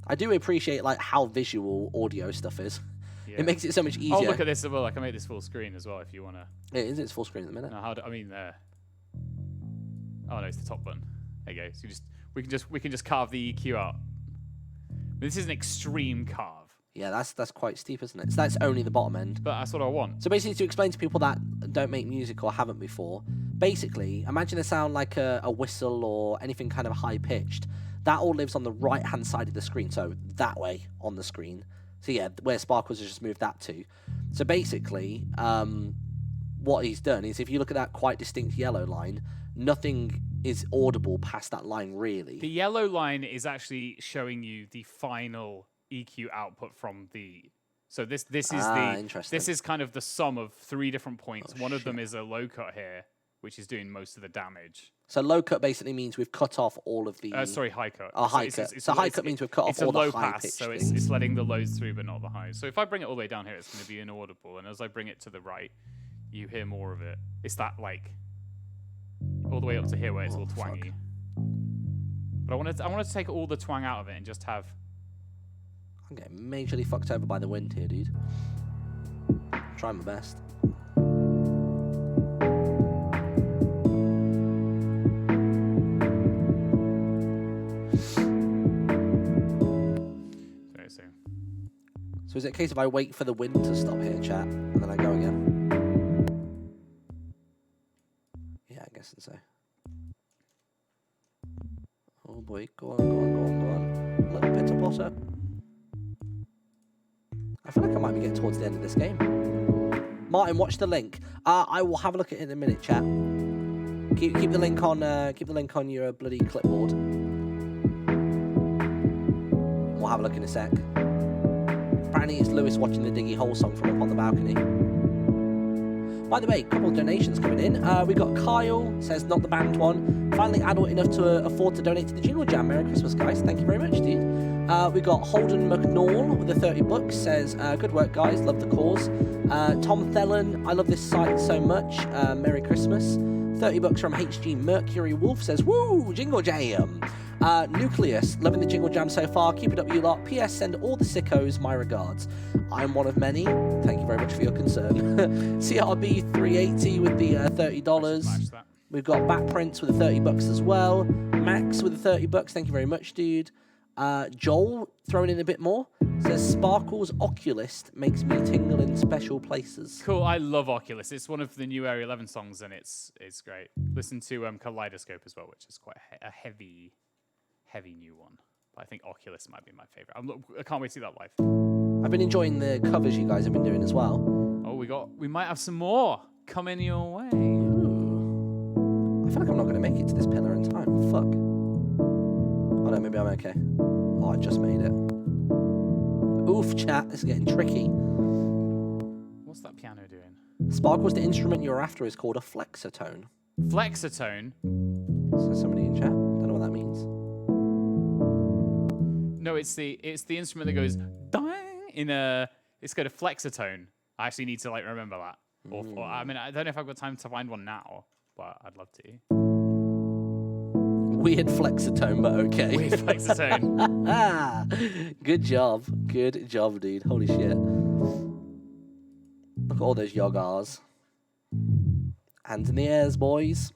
I do appreciate like how visual audio stuff is. Yeah. It makes it so much easier. Oh, look at this as well. I can make this full screen as well if you wanna. It is. It's full screen at the minute. No, how do, I mean there. Oh no, it's the top button. There you go. So we can just carve the EQ out. This is an extreme carve. Yeah, that's quite steep, isn't it? So that's only the bottom end. But that's what I want. So basically, to explain to people that don't make music or haven't before, basically, imagine a sound like a whistle or anything kind of high-pitched. That all lives on the right-hand side of the screen, so that way on the screen. So yeah, where Sparkles has just moved that to. So basically, what he's done is if you look at that quite distinct yellow line, nothing is audible past that line, really. The yellow line is actually showing you the final EQ output from the. So this is this is kind of the sum of 3 different points. One of them is a low cut here, which is doing most of the damage. So low cut basically means we've cut off all of the. Sorry, high cut. Oh, high cut. So high cut means we've cut off all the high pitch. So it's letting the lows through, but not the highs. So if I bring it all the way down here, it's going to be inaudible, and as I bring it to the right, you hear more of it. It's that like all the way up to here where it's all twangy. But I wanted to take all the twang out of it and just have. I'm getting majorly fucked over by the wind here, dude. Trying my best. is it a case of I wait for the wind to stop here, chat, and then I go again? Yeah, I guess so. Oh boy, go on, go on, go on, go on. Little pitter potter. I feel like I might be getting towards the end of this game. Martin, watch the link. I will have a look at it in a minute, chat. Keep the link on. Keep the link on your bloody clipboard. We'll have a look in a sec. Apparently, it's Lewis watching the Diggy Hole song from up on the balcony. By the way, a couple of donations coming in. We got Kyle, says not the band one. Finally adult enough to afford to donate to the Jingle Jam. Merry Christmas, guys. Thank you very much, dude. We got Holden McNall with the 30 bucks, says, good work, guys. Love the cause. Tom Thelen, I love this site so much. Merry Christmas. 30 bucks from HG Mercury Wolf, says, woo, Jingle Jam. Nucleus, loving the Jingle Jam so far. Keep it up, you lot. P.S. Send all the sickos my regards. I'm one of many. Thank you very much for your concern. CRB 380 with the $30. We've got Backprints with the 30 bucks as well. Max with the 30 bucks. Thank you very much, dude. Joel throwing in a bit more. Says Sparkles Oculist makes me tingle in special places. Cool, I love Oculus. It's one of the new Area 11 songs, and it's great. Listen to Kaleidoscope as well, which is quite a heavy new one. But I think Oculus might be my favorite. I can't wait to see that live. I've been enjoying the covers you guys have been doing as well. Oh, we might have some more coming your way. Ooh. I feel like I'm not going to make it to this pillar in time. Fuck. Oh no, maybe I'm okay. Oh, I just made it. Oof, chat. This is getting tricky. What's that piano doing? Sparkles, the instrument you're after is called a flexotone. Flexotone? So somebody in chat. Don't know what that means. No, it's the instrument that goes ding in a. It's got a flexotone. I actually need to remember that. Or I mean, I don't know if I've got time to find one now, but I'd love to. Weird flexotone, but okay. Weird flexotone. Good job, dude. Holy shit! Look at all those yogars. Hands in the airs, boys.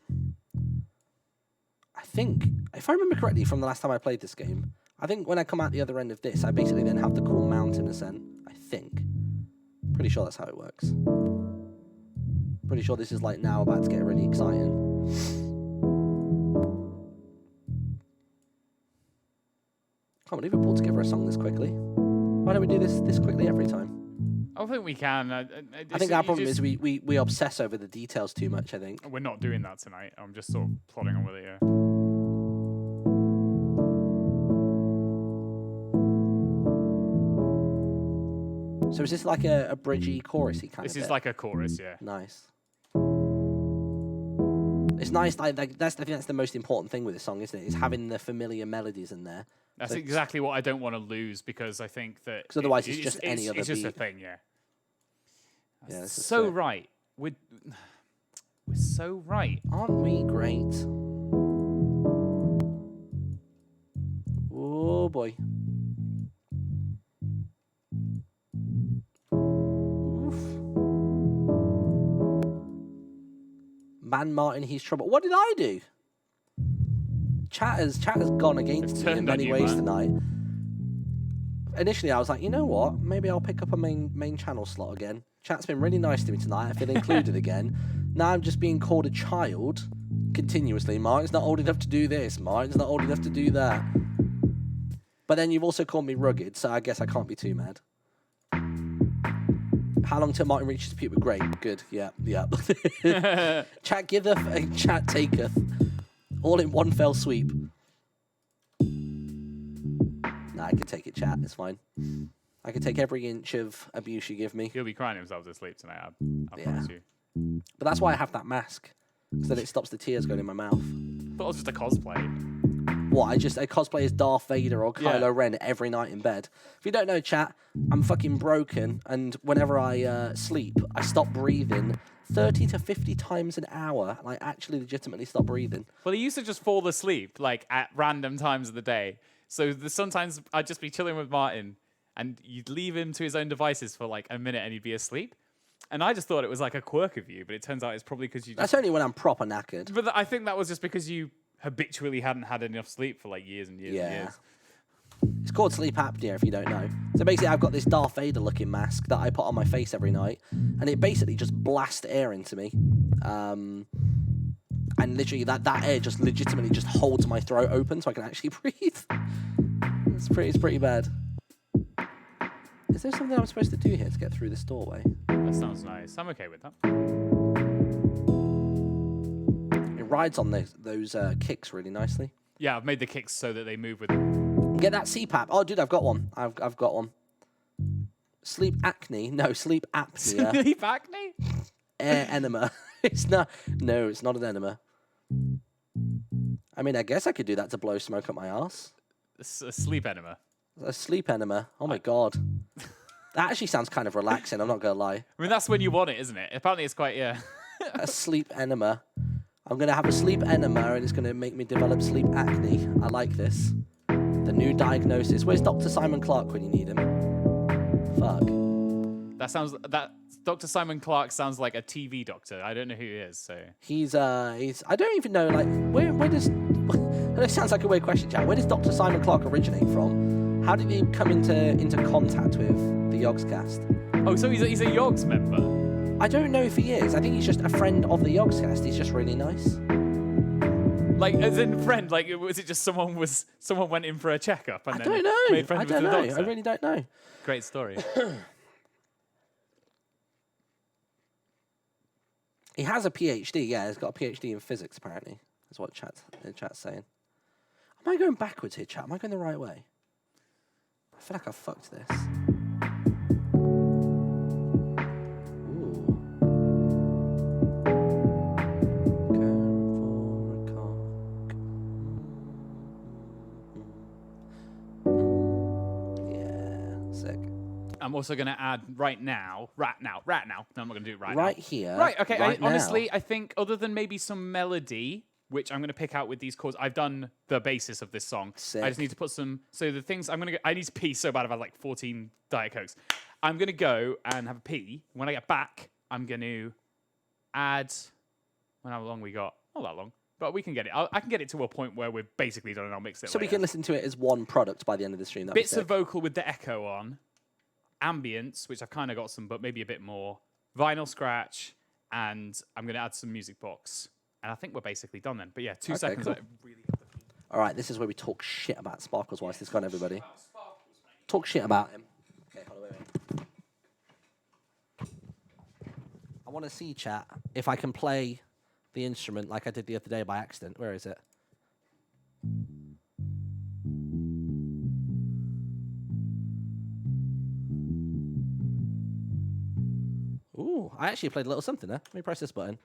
I think, if I remember correctly from the last time I played this game, I think when I come out the other end of this, I basically then have the cool mountain ascent. I think. Pretty sure that's how it works. Pretty sure this is now about to get really exciting. Can't believe we pulled together a song this quickly. Why don't we do this quickly every time? I think we can. I think our problem is we obsess over the details too much, I think. We're not doing that tonight. I'm just sort of plodding on with it here. So is this like a bridgy, chorusy kind of This is bit? like a chorus, yeah. Nice. It's nice. I think that's the most important thing with this song, isn't it? Is having the familiar melodies in there. That's exactly what I don't want to lose, because I think that... Because otherwise it's just any other It's just a beat. thing, yeah. Yeah, this is so sick. right. We're so right. Aren't we great? Oh boy. Oof. Man Martin, he's trouble. What did I do? Chat has gone against me in many ways tonight. Initially, I was like, you know what? Maybe I'll pick up a main channel slot again. Chat's been really nice to me tonight. I feel included again. Now I'm just being called a child continuously. Martin's not old enough to do this. Martin's not old enough to do that. But then you've also called me rugged, so I guess I can't be too mad. How long till Martin reaches puberty? Great, good, yeah. Chat giveth, and chat taketh. All in one fell sweep. Nah, I can take it, chat. It's fine. I can take every inch of abuse you give me. He'll be crying himself to sleep tonight, I promise you. But that's why I have that mask. So that it stops the tears going in my mouth. But it was just a cosplay. What, I cosplay as Darth Vader or Kylo Ren every night in bed. If you don't know, chat, I'm fucking broken, and whenever I sleep, I stop breathing 30 to 50 times an hour. Like, actually legitimately stop breathing. Well, he used to just fall asleep, at random times of the day. So sometimes I'd just be chilling with Martin, and you'd leave him to his own devices for a minute, and he'd be asleep. And I just thought it was like a quirk of you, but it turns out it's probably because you just... That's only when I'm proper knackered. But I think that was just because you habitually hadn't had enough sleep for years and years and years. It's called sleep apnea, if you don't know. So basically, I've got this Darth Vader looking mask that I put on my face every night, and it basically just blasts air into me. And literally, that air just legitimately just holds my throat open so I can actually breathe. It's pretty bad. Is there something I'm supposed to do here to get through this doorway? That sounds nice. I'm okay with that. It rides on those kicks really nicely. Yeah, I've made the kicks so that they move with them. Get that CPAP. Oh, dude, I've got one. I've got one. Sleep acne? No, sleep apnea. Sleep acne? Air enema. It's not. No, it's not an enema. I mean, I guess I could do that to blow smoke up my ass. It's a sleep enema. A sleep enema. Oh my god. That actually sounds kind of relaxing. I'm not gonna lie. I mean, that's when you want it, isn't it? Apparently, it's quite A sleep enema. I'm gonna have a sleep enema, and it's gonna make me develop sleep acne. I like this. The new diagnosis. Where's Dr. Simon Clark when you need him? Fuck. That Dr. Simon Clark sounds like a TV doctor. I don't know who he is, so He's I don't even know, like, where does that sounds like a weird question, Jack. Where does Dr. Simon Clark originate from? How did he come into contact with the Yogscast? Oh, so he's a Yogs member? I don't know if he is. I think he's just a friend of the Yogscast. He's just really nice. Like, as in friend, like, was it just someone went in for a checkup and I then don't know. made friends I with don't the know. doctor? I really don't know. Great story. He has a PhD, yeah. He's got a PhD in physics, apparently. That's what the chat's saying. Am I going backwards here, chat? Am I going the right way? I feel like I fucked this. I'm also going to add right now. No, I'm not going to do it right now. Right here. Right, okay. Right Honestly, now. I think other than maybe some melody, which I'm going to pick out with these chords, I've done the basis of this song. Sick. I just need to put some. So the things I'm going to go. I need to pee so bad. I've had like 14 Diet Cokes. I'm going to go and have a pee. When I get back, I'm going to add. How long we got? Not that long. But we can get it. I can get it to a point where we're basically done and I'll mix it So later. we can listen to it as one product by the end of the stream. That'd be Bits sick. of vocal with the echo on. Ambience, which I've kind of got some, but maybe a bit more. Vinyl scratch, and I'm going to add some music box. And I think we're basically done then. But yeah, 2 seconds. cool. I really have to pee. All right, this is where we talk shit about Sparkles whilst it's gone, everybody. Talk shit about him. Okay, hold on, wait. I want to see, chat, if I can play the instrument like I did the other day by accident. Where is it? Ooh, I actually played a little something there. Let me press this button.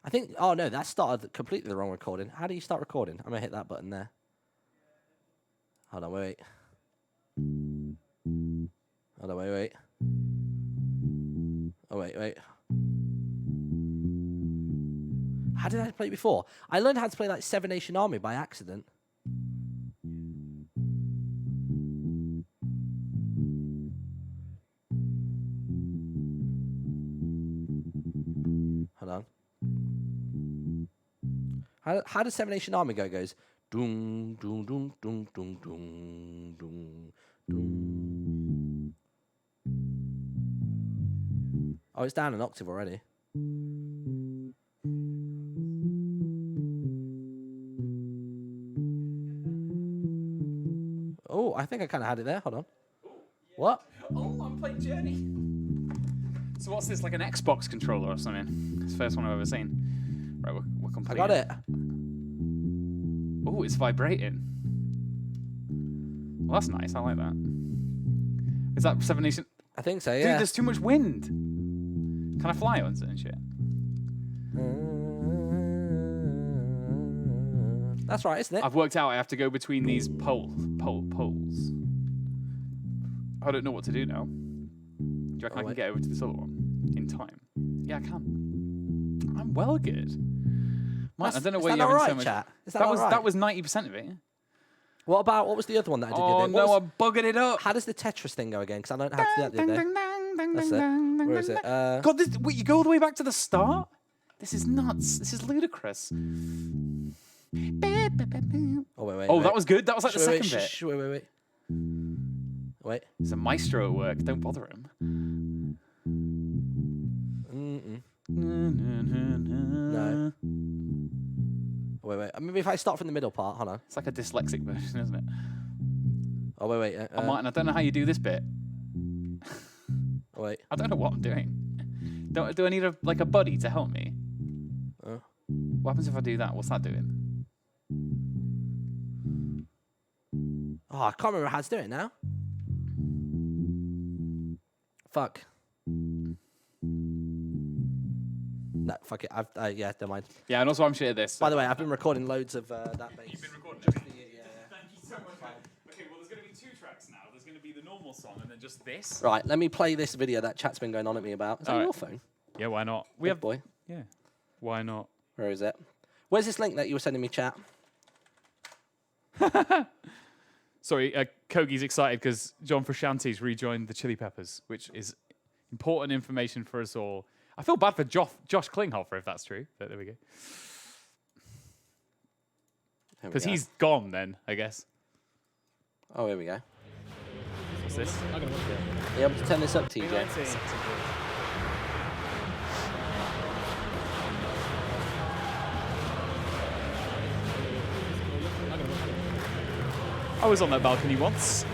I think, oh no, that started completely the wrong recording. How do you start recording? I'm going to hit that button there. Hold on, wait. Hold on, wait. Oh, wait. How did I play it before? I learned how to play like Seven Nation Army by accident. Hold on. How does Seven Nation Army go? It goes doom doom doom doom doom doom doom doom. Oh, it's down an octave already. Oh, I think I kind of had it there. Hold on. What? Oh, I'm playing Journey. So what's this, like an Xbox controller or something? It's the first one I've ever seen. Right, we're complete. I got it. Oh, it's vibrating. Well, that's nice. I like that. Is that Seven Nation? I think so, Dude, yeah. there's too much wind. Can I fly on it and shit? That's right, isn't it? I've worked out I have to go between these poles. I don't know what to do now. Do you reckon I can get over to this other one in time? Yeah, I can. I'm well good. I don't know where you're having so much. Chat? Is that alright? was 90% of it. What was the other one that I did? Oh no, I'm bugging it up. How does the Tetris thing go again? Because I don't know how to do that the other day. That's it. Where is it? God, wait, you go all the way back to the start? This is nuts. This is ludicrous. Hold Oh, wait. Oh, that was good. That was like the second bit. Wait. Wait. There's a maestro at work. Don't bother him. No. Wait. Maybe if I start from the middle part, hold on. It's like a dyslexic version, isn't it? Oh, wait. I don't know how you do this bit. Wait. I don't know what I'm doing. Do I need a buddy to help me? What happens if I do that? What's that doing? Oh, I can't remember how to do it now. Fuck. No, fuck it. Yeah, don't mind. Yeah, and also I'm shit at this. By the way, I've been recording loads of that bass. You've been recording it? Thank you so much. Okay, well, there's going to be 2 tracks now. There's going to be the normal song and then just this. Right, let me play this video that chat's been going on at me about. Is that your phone? Yeah, why not? We have boy. Yeah. Why not? Where is it? Where's this link that you were sending me, chat? Sorry, Kogi's excited because John Frusciante's rejoined the Chili Peppers, which is important information for us all. I feel bad for Josh Klinghoffer if that's true, but there we go. Because he's gone then, I guess. Oh, here we go. What's this? Are you able to turn this up, TJ? I was on that balcony once.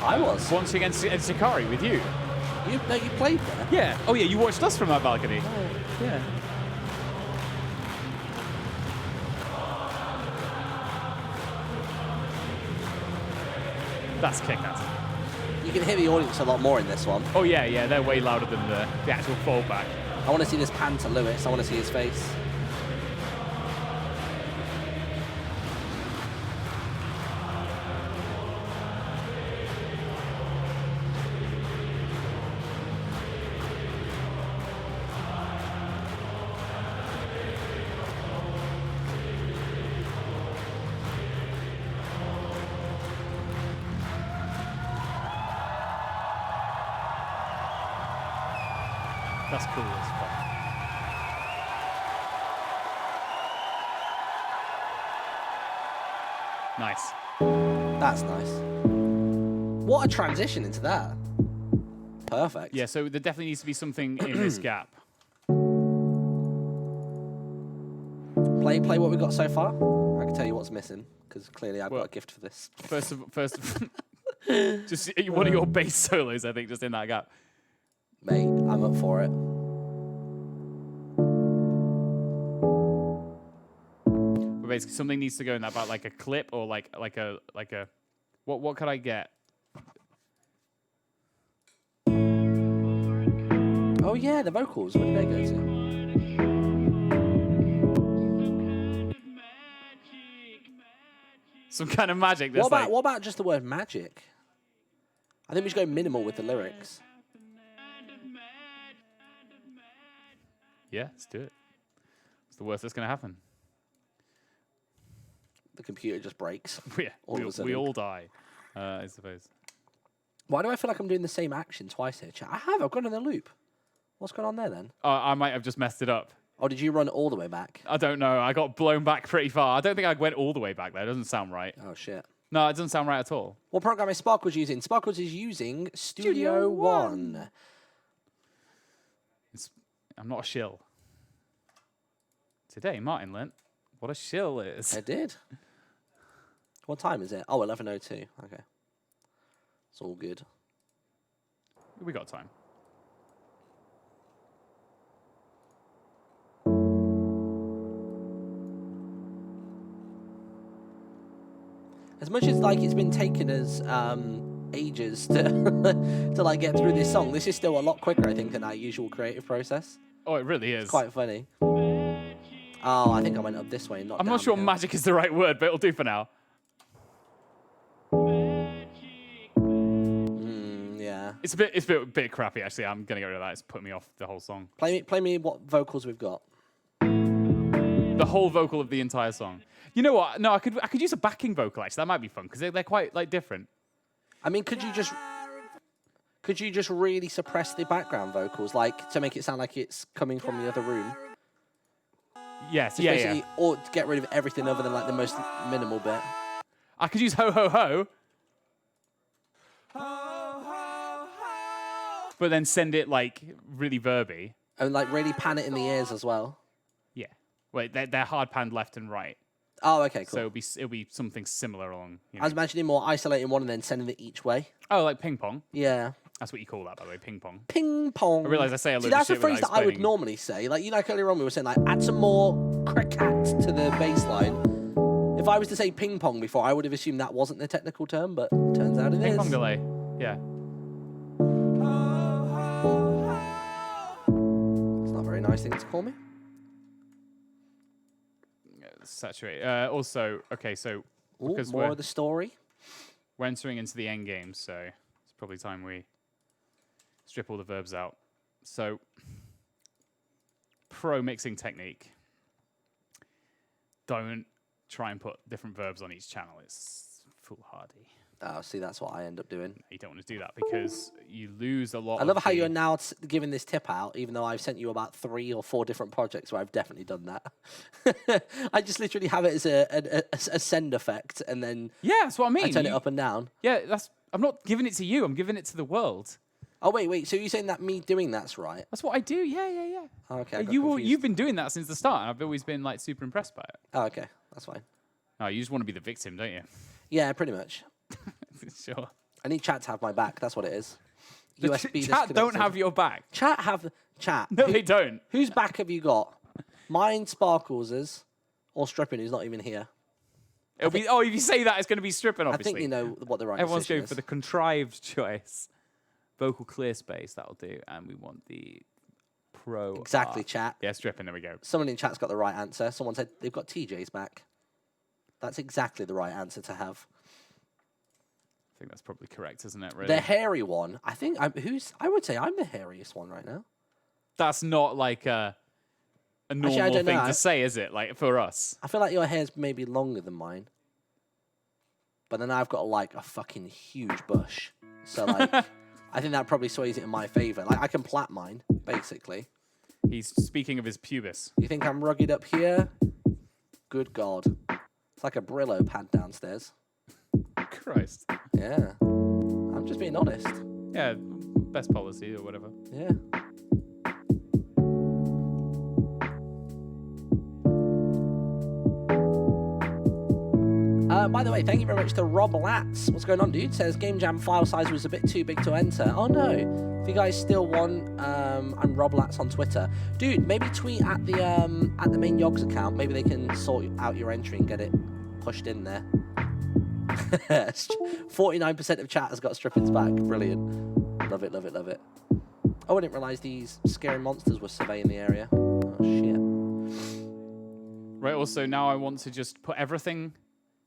I was? Once against Sakari with you. You played there? Yeah. Oh, yeah, you watched us from that balcony. Oh, yeah. That's kick-ass. You can hear the audience a lot more in this one. Oh, yeah, they're way louder than the actual fallback. I want to see this pan to Lewis. I want to see his face. That's cool as fuck. Nice. That's nice. What a transition into that. Perfect. Yeah, so there definitely needs to be something in this gap. Play what we've got so far. I can tell you what's missing, because clearly I've got a gift for this. First, just one of your bass solos, I think, just in that gap. Mate, I'm up for it. But basically, something needs to go in that about like a clip or like a what could I get? Oh yeah, the vocals. Where did they go to? Some kind of magic. What about just the word magic? I think we should go minimal with the lyrics. Yeah, let's do it. It's the worst that's going to happen. The computer just breaks. Yeah, we all die, I suppose. Why do I feel like I'm doing the same action twice here, chat? I've gone in a loop. What's going on there then? I might have just messed it up. Oh, did you run all the way back? I don't know. I got blown back pretty far. I don't think I went all the way back there. It doesn't sound right. Oh, shit. No, it doesn't sound right at all. What program is Sparkles using? Sparkles is using Studio One. I'm not a shill. Today, Martin learnt what a shill is. I did. What time is it? Oh, 11:02. Okay. It's all good. We got time. As much as like it's been taken as ages to to like get through this song, this is still a lot quicker, I think, than our usual creative process. Oh, it really is. It's quite funny. Oh, I think I went up this way, not I'm not sure magic is the right word, but it'll do for now. Yeah. It's a bit crappy actually. I'm gonna get rid of that. It's putting me off the whole song. Play me what vocals we've got. The whole vocal of the entire song. You know what? No, I could use a backing vocal actually. That might be fun because they're quite like different. I mean, could you just really suppress the background vocals, like to make it sound like it's coming from the other room? Yes, Just yeah, basically, yeah. Or get rid of everything other than like the most minimal bit. I could use ho ho ho. But then send it like really verby. And like really pan it in the ears as well. Yeah. Wait, they're hard panned left and right. Oh, okay, cool. So it'll be something similar along. You know. I was imagining more isolating one and then sending it each way. Oh, like ping pong. Yeah. That's what you call that, by the way, ping pong. Ping pong. I realise I say a load See, of that's a shit phrase without that I would explaining. normally say. Like, you know, like earlier on we were saying, like, add some more cricket to the bass line. If I was to say ping pong before, I would have assumed that wasn't the technical term, but turns out it is. Ping pong delay. Yeah. It's not a very nice thing to call me. Saturate. Also, okay, so Ooh, because more of the story. we're entering into the end game, so it's probably time we strip all the verbs out. So, pro mixing technique. Don't try and put different verbs on each channel. It's foolhardy. Oh, see, that's what I end up doing. You don't want to do that because you lose a lot. I love of how the- you're now giving this tip out, even though I've sent you about 3 or 4 different projects where I've definitely done that. I just literally have it as a send effect, and then Yeah, that's what I mean. I turn it up and down. Yeah, I'm not giving it to you. I'm giving it to the world. Oh wait. So you're saying that me doing that's right? That's what I do. Yeah. Oh, okay. I got You've confused. been doing that since the start, and I've always been like super impressed by it. Oh, okay. That's fine. Oh, you just want to be the victim, don't you? Yeah, pretty much. Sure. I need chat to have my back. That's what it is. The USB chat disconnected. don't have your back. Chat. No, they don't. Whose back have you got? Mine, Sparkles's, or Stripping, who's not even here. It'll be. Oh, if you say that, it's going to be stripping. Obviously, I think you know what the right Everyone's decision going is. for the contrived choice. Vocal clear space. That'll do. And we want the pro. Exactly, chat. Yeah, stripping. There we go. Someone in chat's got the right answer. Someone said they've got TJ's back. That's exactly the right answer to have. I think that's probably correct, isn't it? Really? The hairy one. I think I would say I'm the hairiest one right now. That's not like a normal I don't thing know. to say, is it? Like for us. I feel like your hair's maybe longer than mine. But then I've got like a fucking huge bush. So like I think that probably sways it in my favor. Like I can plait mine, basically. He's speaking of his pubis. You think I'm rugged up here? Good God. It's like a Brillo pad downstairs. Christ. Yeah. I'm just being honest. Yeah, best policy or whatever. Yeah. By the way, thank you very much to Rob Latz. What's going on, dude? Says Game Jam file size was a bit too big to enter. Oh no. If you guys still want, I'm Rob Latz on Twitter. Dude, maybe tweet at the main Yogs account. Maybe they can sort out your entry and get it pushed in there. 49% of chat has got Stripping's back. Brilliant. Love it, love it, love it. Oh, I didn't realise these scary monsters were surveying the area. Oh, shit. Right, also, now I want to just put everything...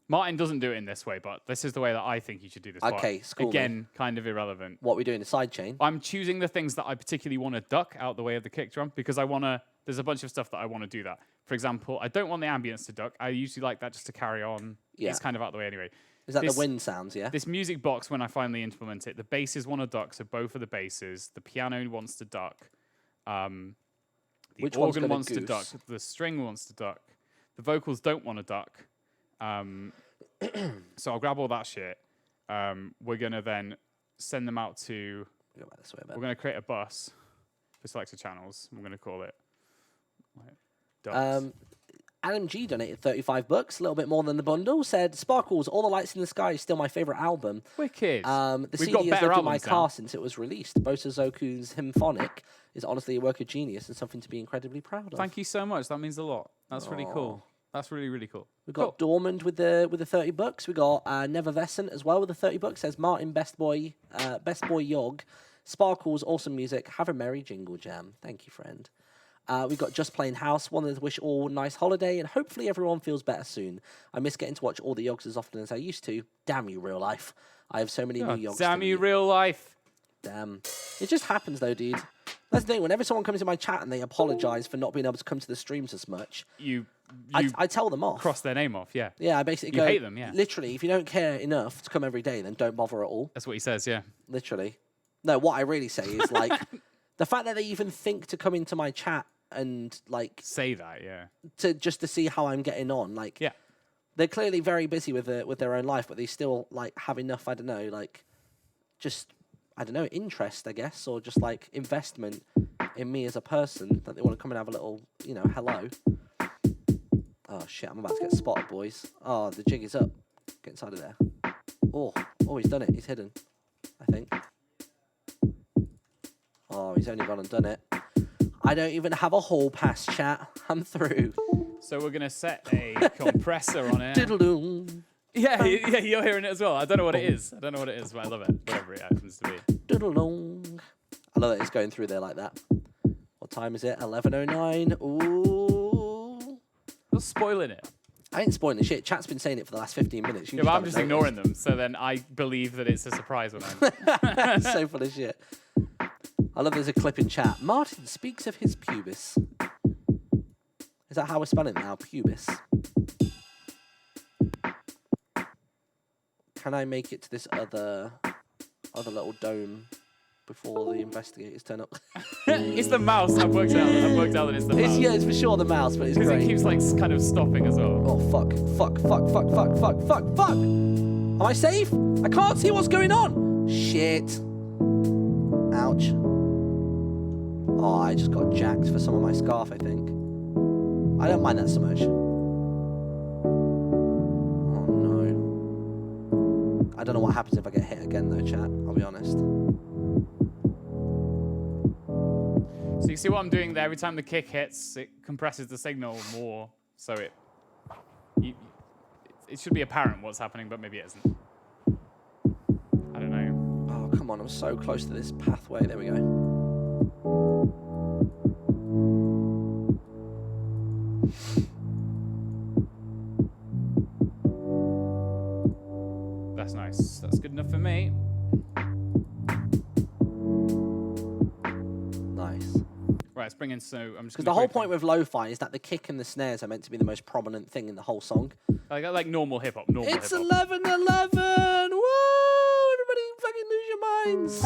Martin doesn't do it in this way, but this is the way that I think you should do this. Okay, part. school me. Again, kind of irrelevant. What, we doing a side chain? I'm choosing the things that I particularly want to duck out the way of the kick drum because I want to... There's a bunch of stuff that I want to do that. For example, I don't want the ambience to duck. I usually like that just to carry on. Yeah. It's kind of out the way anyway. Is that the wind sounds, yeah? This music box, when I finally implement it, the basses want to duck, so both of the basses. The piano wants to duck. The Which one's organ gonna wants to duck. goose? The string wants to duck. The vocals don't want to duck. So I'll grab all that shit. We're going to then send them out to... Go back this way a bit. We're going to create a bus for selected channels. We're going to call it... ducks. Adam G donated $35, a little bit more than the bundle. Said, Sparkles, All the Lights in the Sky is still my favourite album. Wicked. The We've CD got has better lived in my albums now. car since it was released. Bosa Zoku's Hymphonic is honestly a work of genius and something to be incredibly proud of. Thank you so much. That means a lot. That's really cool. That's really, really cool. We got Dormand with the $30. We got Nevervescent as well with the $30. Says Martin, best boy Yog. Sparkles, awesome music. Have a merry jingle jam. Thank you, friend. We got Just Plain House. Wanted to wish all a nice holiday and hopefully everyone feels better soon. I miss getting to watch all the Yogs as often as I used to. Damn you, real life. I have so many new Yogs. Damn you, real life. Damn. It just happens though, dude. That's the thing. Whenever someone comes in my chat and they apologise for not being able to come to the streams as much, I tell them off. Cross their name off, yeah. Yeah, I basically You go, hate them, yeah. literally, if you don't care enough to come every day, then don't bother at all. That's what he says, yeah. Literally. No, what I really say is like, the fact that they even think to come into my chat and like say that, yeah, to see how I'm getting on. Like, yeah, they're clearly very busy with their own life, but they still like have enough. I don't know, like just interest, I guess, or just like investment in me as a person that they want to come and have a little, hello. Oh shit, I'm about to get spotted, boys. Oh, the jig is up. Get inside of there. Oh, he's done it. He's hidden, I think. Oh, he's only gone and done it. I don't even have a hall pass, chat. I'm through. So we're gonna set a compressor on it. Diddle-doom. Yeah, you're hearing it as well. I don't know what it is. But I love it. Whatever it happens to be. Diddle-dong. I love that it's going through there like that. What time is it? 11:09. Ooh. You're spoiling it. I ain't spoiling the shit. Chat's been saying it for the last 15 minutes. Yeah, but I'm just ignoring them. So then I believe that it's a surprise when I'm. So full of shit. I love there's a clip in chat. Martin speaks of his pubis. Is that how we're spelling it now? Pubis. Can I make it to this other little dome before the investigators turn up? It's the mouse. I've worked out that it's the mouse. Yeah, it's for sure the mouse, but it's because great. it keeps like kind of stopping as well. Oh fuck! Am I safe? I can't see what's going on. Shit. Ouch. Oh, I just got jacked for some of my scarf, I think. I don't mind that so much. Oh no. I don't know what happens if I get hit again though, chat. I'll be honest. So you see what I'm doing there? Every time the kick hits, it compresses the signal more, so it should be apparent what's happening, but maybe it isn't. I don't know. Oh, come on. I'm so close to this pathway. There we go. That's nice. That's good enough for me. Nice. Right, let's bring in I'm just because the whole point with lo-fi is that the kick and the snares are meant to be the most prominent thing in the whole song. Like normal hip hop. It's 11:11. Woo! Everybody, fucking lose your minds.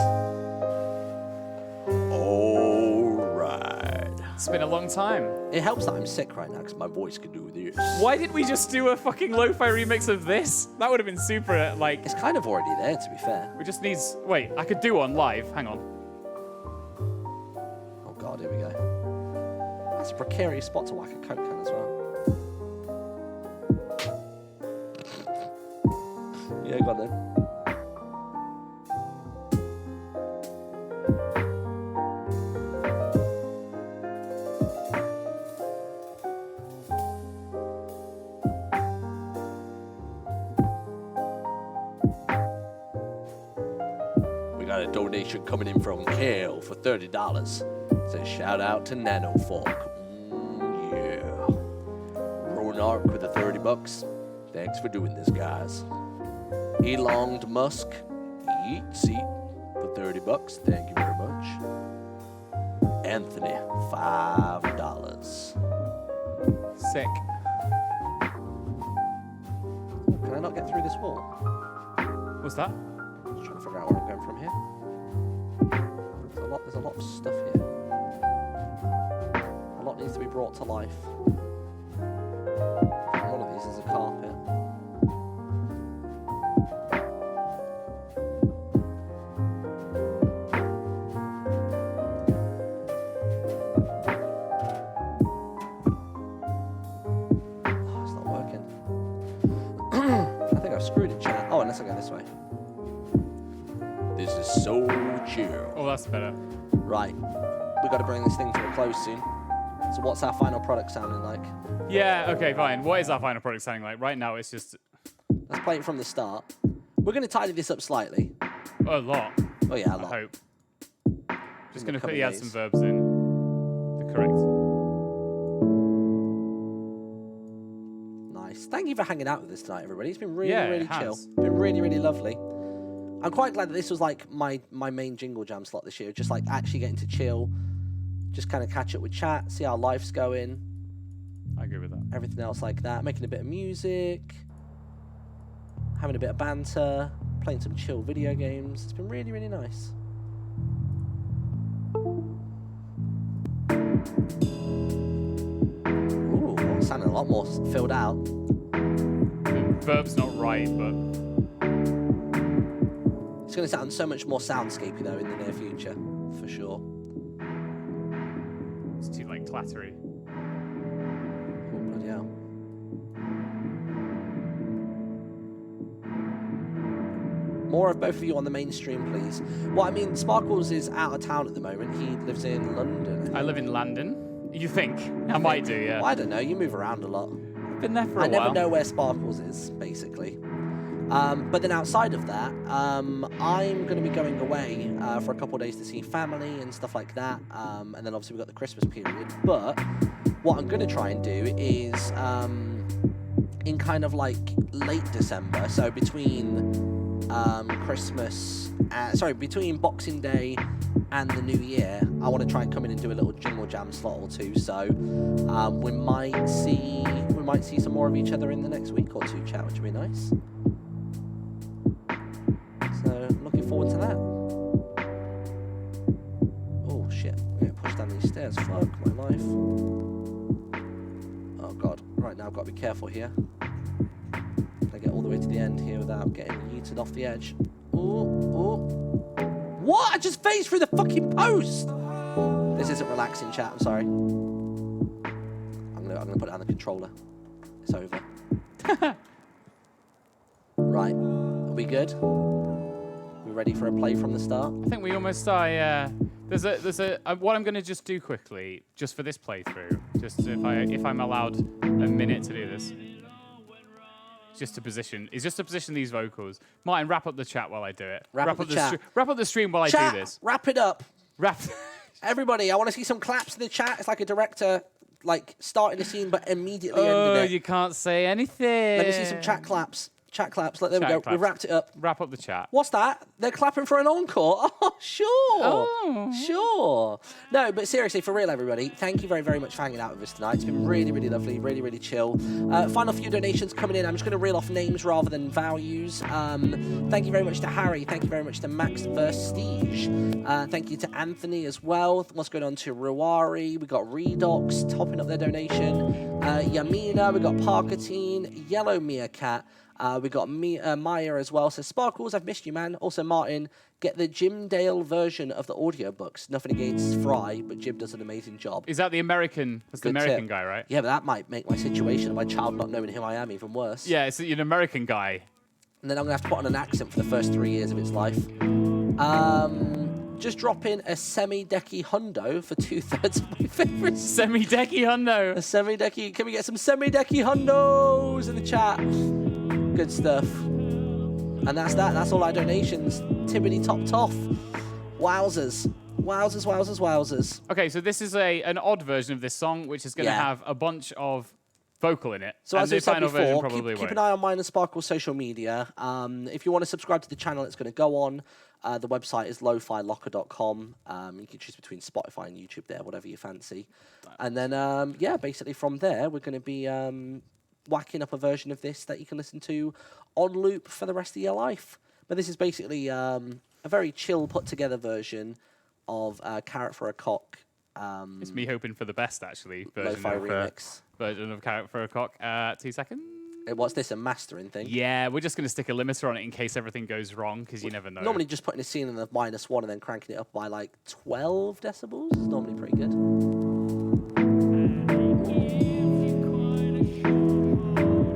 All right. It's been a long time. It helps that I'm sick right now because my voice can do this. Why did we just do a fucking lo-fi remix of this? That would have been super. Like it's kind of already there, to be fair. We just need. Wait, I could do one live. Hang on. Oh god, here we go. That's a precarious spot to whack a coke can as well. Yeah, go on then. We got a donation coming in from Kale for $30. Says shout out to Nanofolk. Yeah. Ronark with the $30. Thanks for doing this, guys. Elonged Musk, eat seat for $30. Thank you very much. Anthony, $5. Sick. Can I not get through this wall? What's that? Just trying to figure out where I'm going from here. There's a lot of stuff here. A lot needs to be brought to life. One of these is a carpet. Screwed it, chat. Oh, unless I go this way. This is so chill. Oh, that's better. Right. We got to bring this thing to a close soon. So what's our final product sounding like? Yeah, okay, fine. What is our final product sounding like? Right now, it's just... Let's play it from the start. We're going to tidy this up slightly. A lot. Oh, yeah, a lot. I hope. Just going to quickly add some verbs in. The correct. Thank you for hanging out with us tonight, everybody. It's been really, really chill. It's been really, really lovely. I'm quite glad that this was like my main Jingle Jam slot this year. Just like actually getting to chill, just kind of catch up with chat, see how life's going. I agree with that. Everything else like that. Making a bit of music, having a bit of banter, playing some chill video games. It's been really, really nice. a lot more filled out. The verb's not right, but It's going to sound so much more soundscapey though in the near future, for sure. it's too like clattery. Oh, bloody hell. More of both of you on the mainstream, please. Well, I mean, Sparkles is out of town at the moment. He lives in London. I live in London. You think? I might do, yeah. Well, I don't know. You move around a lot. Been there for a I while. never know where Sparkles is, basically. But then outside of that, I'm going to be going away for a couple of days to see family and stuff like that. And then obviously we've got the Christmas period. But what I'm going to try and do is in kind of like late December, so between between Boxing Day and the New Year, I want to try and come in and do a little Jingle Jam slot or two. So we might see some more of each other in the next week or two, chat, which would be nice. So looking forward to that. Oh shit! I'm gonna push down these stairs. Fuck my life. Oh god! Right now I've got to be careful here. I get all the way to the end here without getting yeeted off the edge. Oh! What? I just phased through the fucking post. This isn't relaxing, chat. I'm sorry. I'm gonna put down the controller. It's over. Right. Are we good? We ready for a play from the start? I think we almost are, yeah. There's a what I'm going to just do quickly, just for this playthrough, just if I'm allowed a minute to do this. Just to position these vocals. Martin, wrap up the chat while I do it. Wrap up the chat. Wrap up the stream while Chat, I do this. Wrap it up. Wrap. Everybody, I want to see some claps in the chat. It's like a director, like starting a scene but immediately ending it. You can't say anything. Let me see some chat claps. Chat claps. There we Chat go. claps. We've wrapped it up. Wrap up the chat. What's that? They're clapping for an encore. Oh, sure. Oh. Sure. No, but seriously, for real, everybody, thank you very, very much for hanging out with us tonight. It's been really, really lovely, really, really chill. Final few donations coming in. I'm just going to reel off names rather than values. Thank you very much to Harry. Thank you very much to Max Verstige. Thank you to Anthony as well. What's going on to Ruari? We got Redox topping up their donation. Yamina. We got Parkatine. Yellow Meerkat. We got Maya as well. So Sparkles, I've missed you, man. Also, Martin, get the Jim Dale version of the audiobooks. Nothing against Fry, but Jim does an amazing job. Is that the American? That's the Good American tip. guy, right? Yeah, but that might make my situation of my child not knowing who I am even worse. Yeah, it's an American guy. And then I'm going to have to put on an accent for the first 3 years of its life. Just drop in a semi-decky hundo for 2/3 of my favourites. Semi-decky hundo. A semi-decky. Can we get some semi-decky hundos in the chat? Good stuff. And that's that. That's all our donations. Tibbity top toff. Wowzers. Wowzers, wowzers, wowzers. Okay, so this is an odd version of this song, which is going to have a bunch of vocal in it. So and as the I said final version before, probably keep won't. an eye on mine and Sparkle's social media. If you want to subscribe to the channel, it's going to go on. The website is lofilocker.com. You can choose between Spotify and YouTube there, whatever you fancy. And then, yeah, basically from there, we're going to be whacking up a version of this that you can listen to on loop for the rest of your life. But this is basically a very chill, put-together version of Carrot for a Cock. It's me hoping for the best, actually. Lo-Fi remix. Version of Carrot for a Cock. 2 seconds. What's this, a mastering thing? Yeah, we're just going to stick a limiter on it in case everything goes wrong, because you never know. Normally just putting a scene in the -1 and then cranking it up by like 12 decibels is normally pretty good.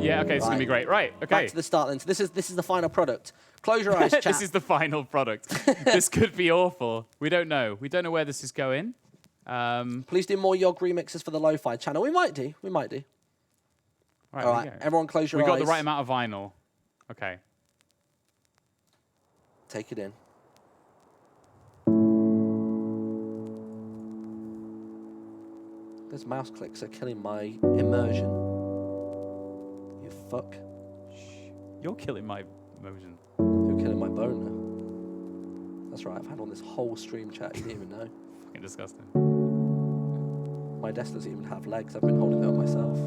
Yeah, okay, it's going to be great. Right, okay. Back to the start then. So this is the final product. Close your eyes, chat. This is the final product. This could be awful. We don't know. We don't know where this is going. Please do more Yog remixes for the Lo-Fi channel. We might do. Right, all right, everyone close your eyes. We got the right amount of vinyl. Okay. Take it in. Those mouse clicks are killing my immersion. You fuck. You're killing my immersion. You're killing my boner. That's right, I've had on this whole stream chat, you didn't even know. Fucking disgusting. My desk doesn't even have legs, I've been holding it up myself.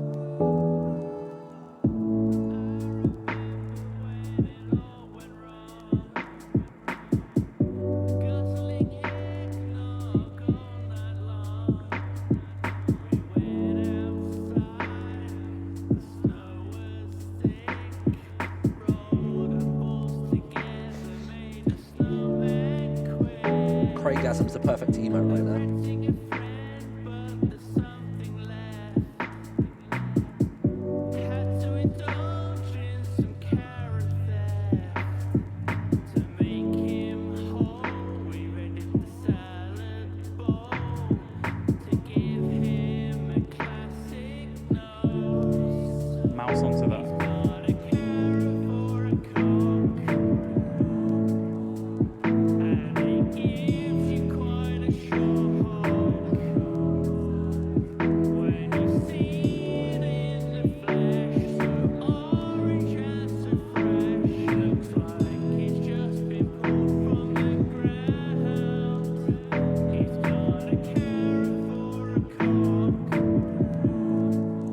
Craigasm's the perfect emote right now. Mouse onto that.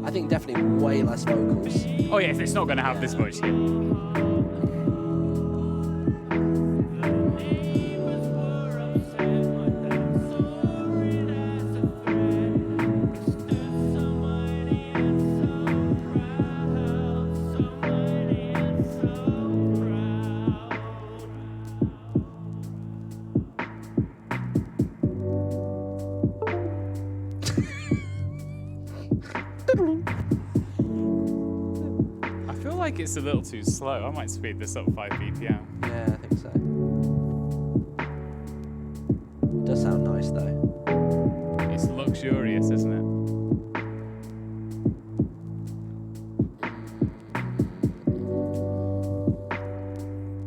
I think definitely way less vocals. Oh yeah, it's not going to have this much here. I feel like it's a little too slow. I might speed this up 5 BPM. Yeah, I think so. It does sound nice though. It's luxurious, isn't it?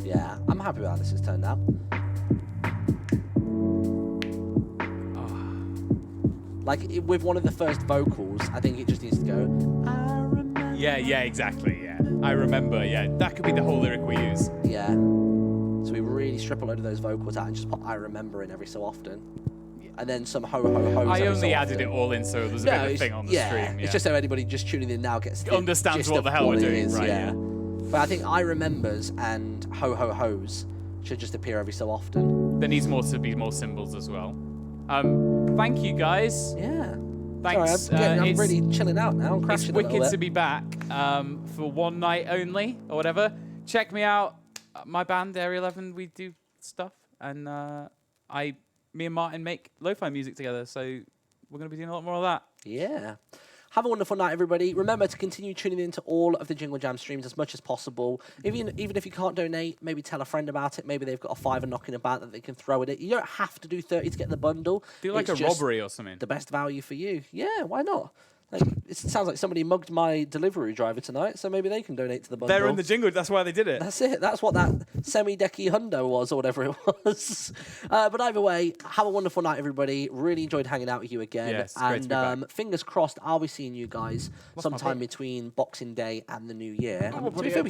Yeah, I'm happy with how this has turned out. Like with one of the first vocals, I think it just needs to go. I remember. Yeah, exactly. Yeah, I remember. Yeah, that could be the whole lyric we use. Yeah. So we really strip a load of those vocals out and just put I remember in every so often. And then some ho ho ho. I only added it all in so there's a bit of a thing on the stream. Yeah. It's just so anybody just tuning in now gets the understands gist what of the hell we're it doing, is, right? Yeah. But I think I remembers and ho ho ho's should just appear every so often. There needs more to be more symbols as well. Thank you guys. Yeah. Thanks. Sorry, I'm really chilling out now. I'm It's crashing a little wicked bit. to be back for one night only or whatever. Check me out. My band Area 11. We do stuff, and me and Martin make lo-fi music together. So we're going to be doing a lot more of that. Yeah. Have a wonderful night, everybody. Remember to continue tuning in to all of the Jingle Jam streams as much as possible. Even if you can't donate, maybe tell a friend about it. Maybe they've got a $5 knocking about that they can throw at it. You don't have to do 30 to get the bundle. Do like It's a just robbery or something. The best value for you. Yeah, why not? Like, it sounds like somebody mugged my delivery driver tonight, so maybe they can donate to the bundle. They're in the jingle. That's why they did it. That's it. That's what that semi-decky hundo was, or whatever it was. But either way, have a wonderful night, everybody. Really enjoyed hanging out with you again. Yes, it's great to be back. Fingers crossed, I'll be seeing you guys sometime between Boxing Day and the New Year. To be fair,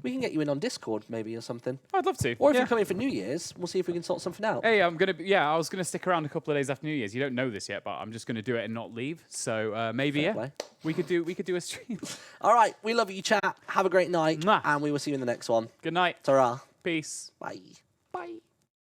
we can get you in on Discord, maybe, or something. I'd love to. Or if you're coming for New Year's, we'll see if we can sort something out. Hey, I was gonna stick around a couple of days after New Year's. You don't know this yet, but I'm just gonna do it and not leave. So maybe Fair play. we could do a stream. All right, we love you, chat. Have a great night, and we will see you in the next one. Good night. Ta-ra. Peace. Bye.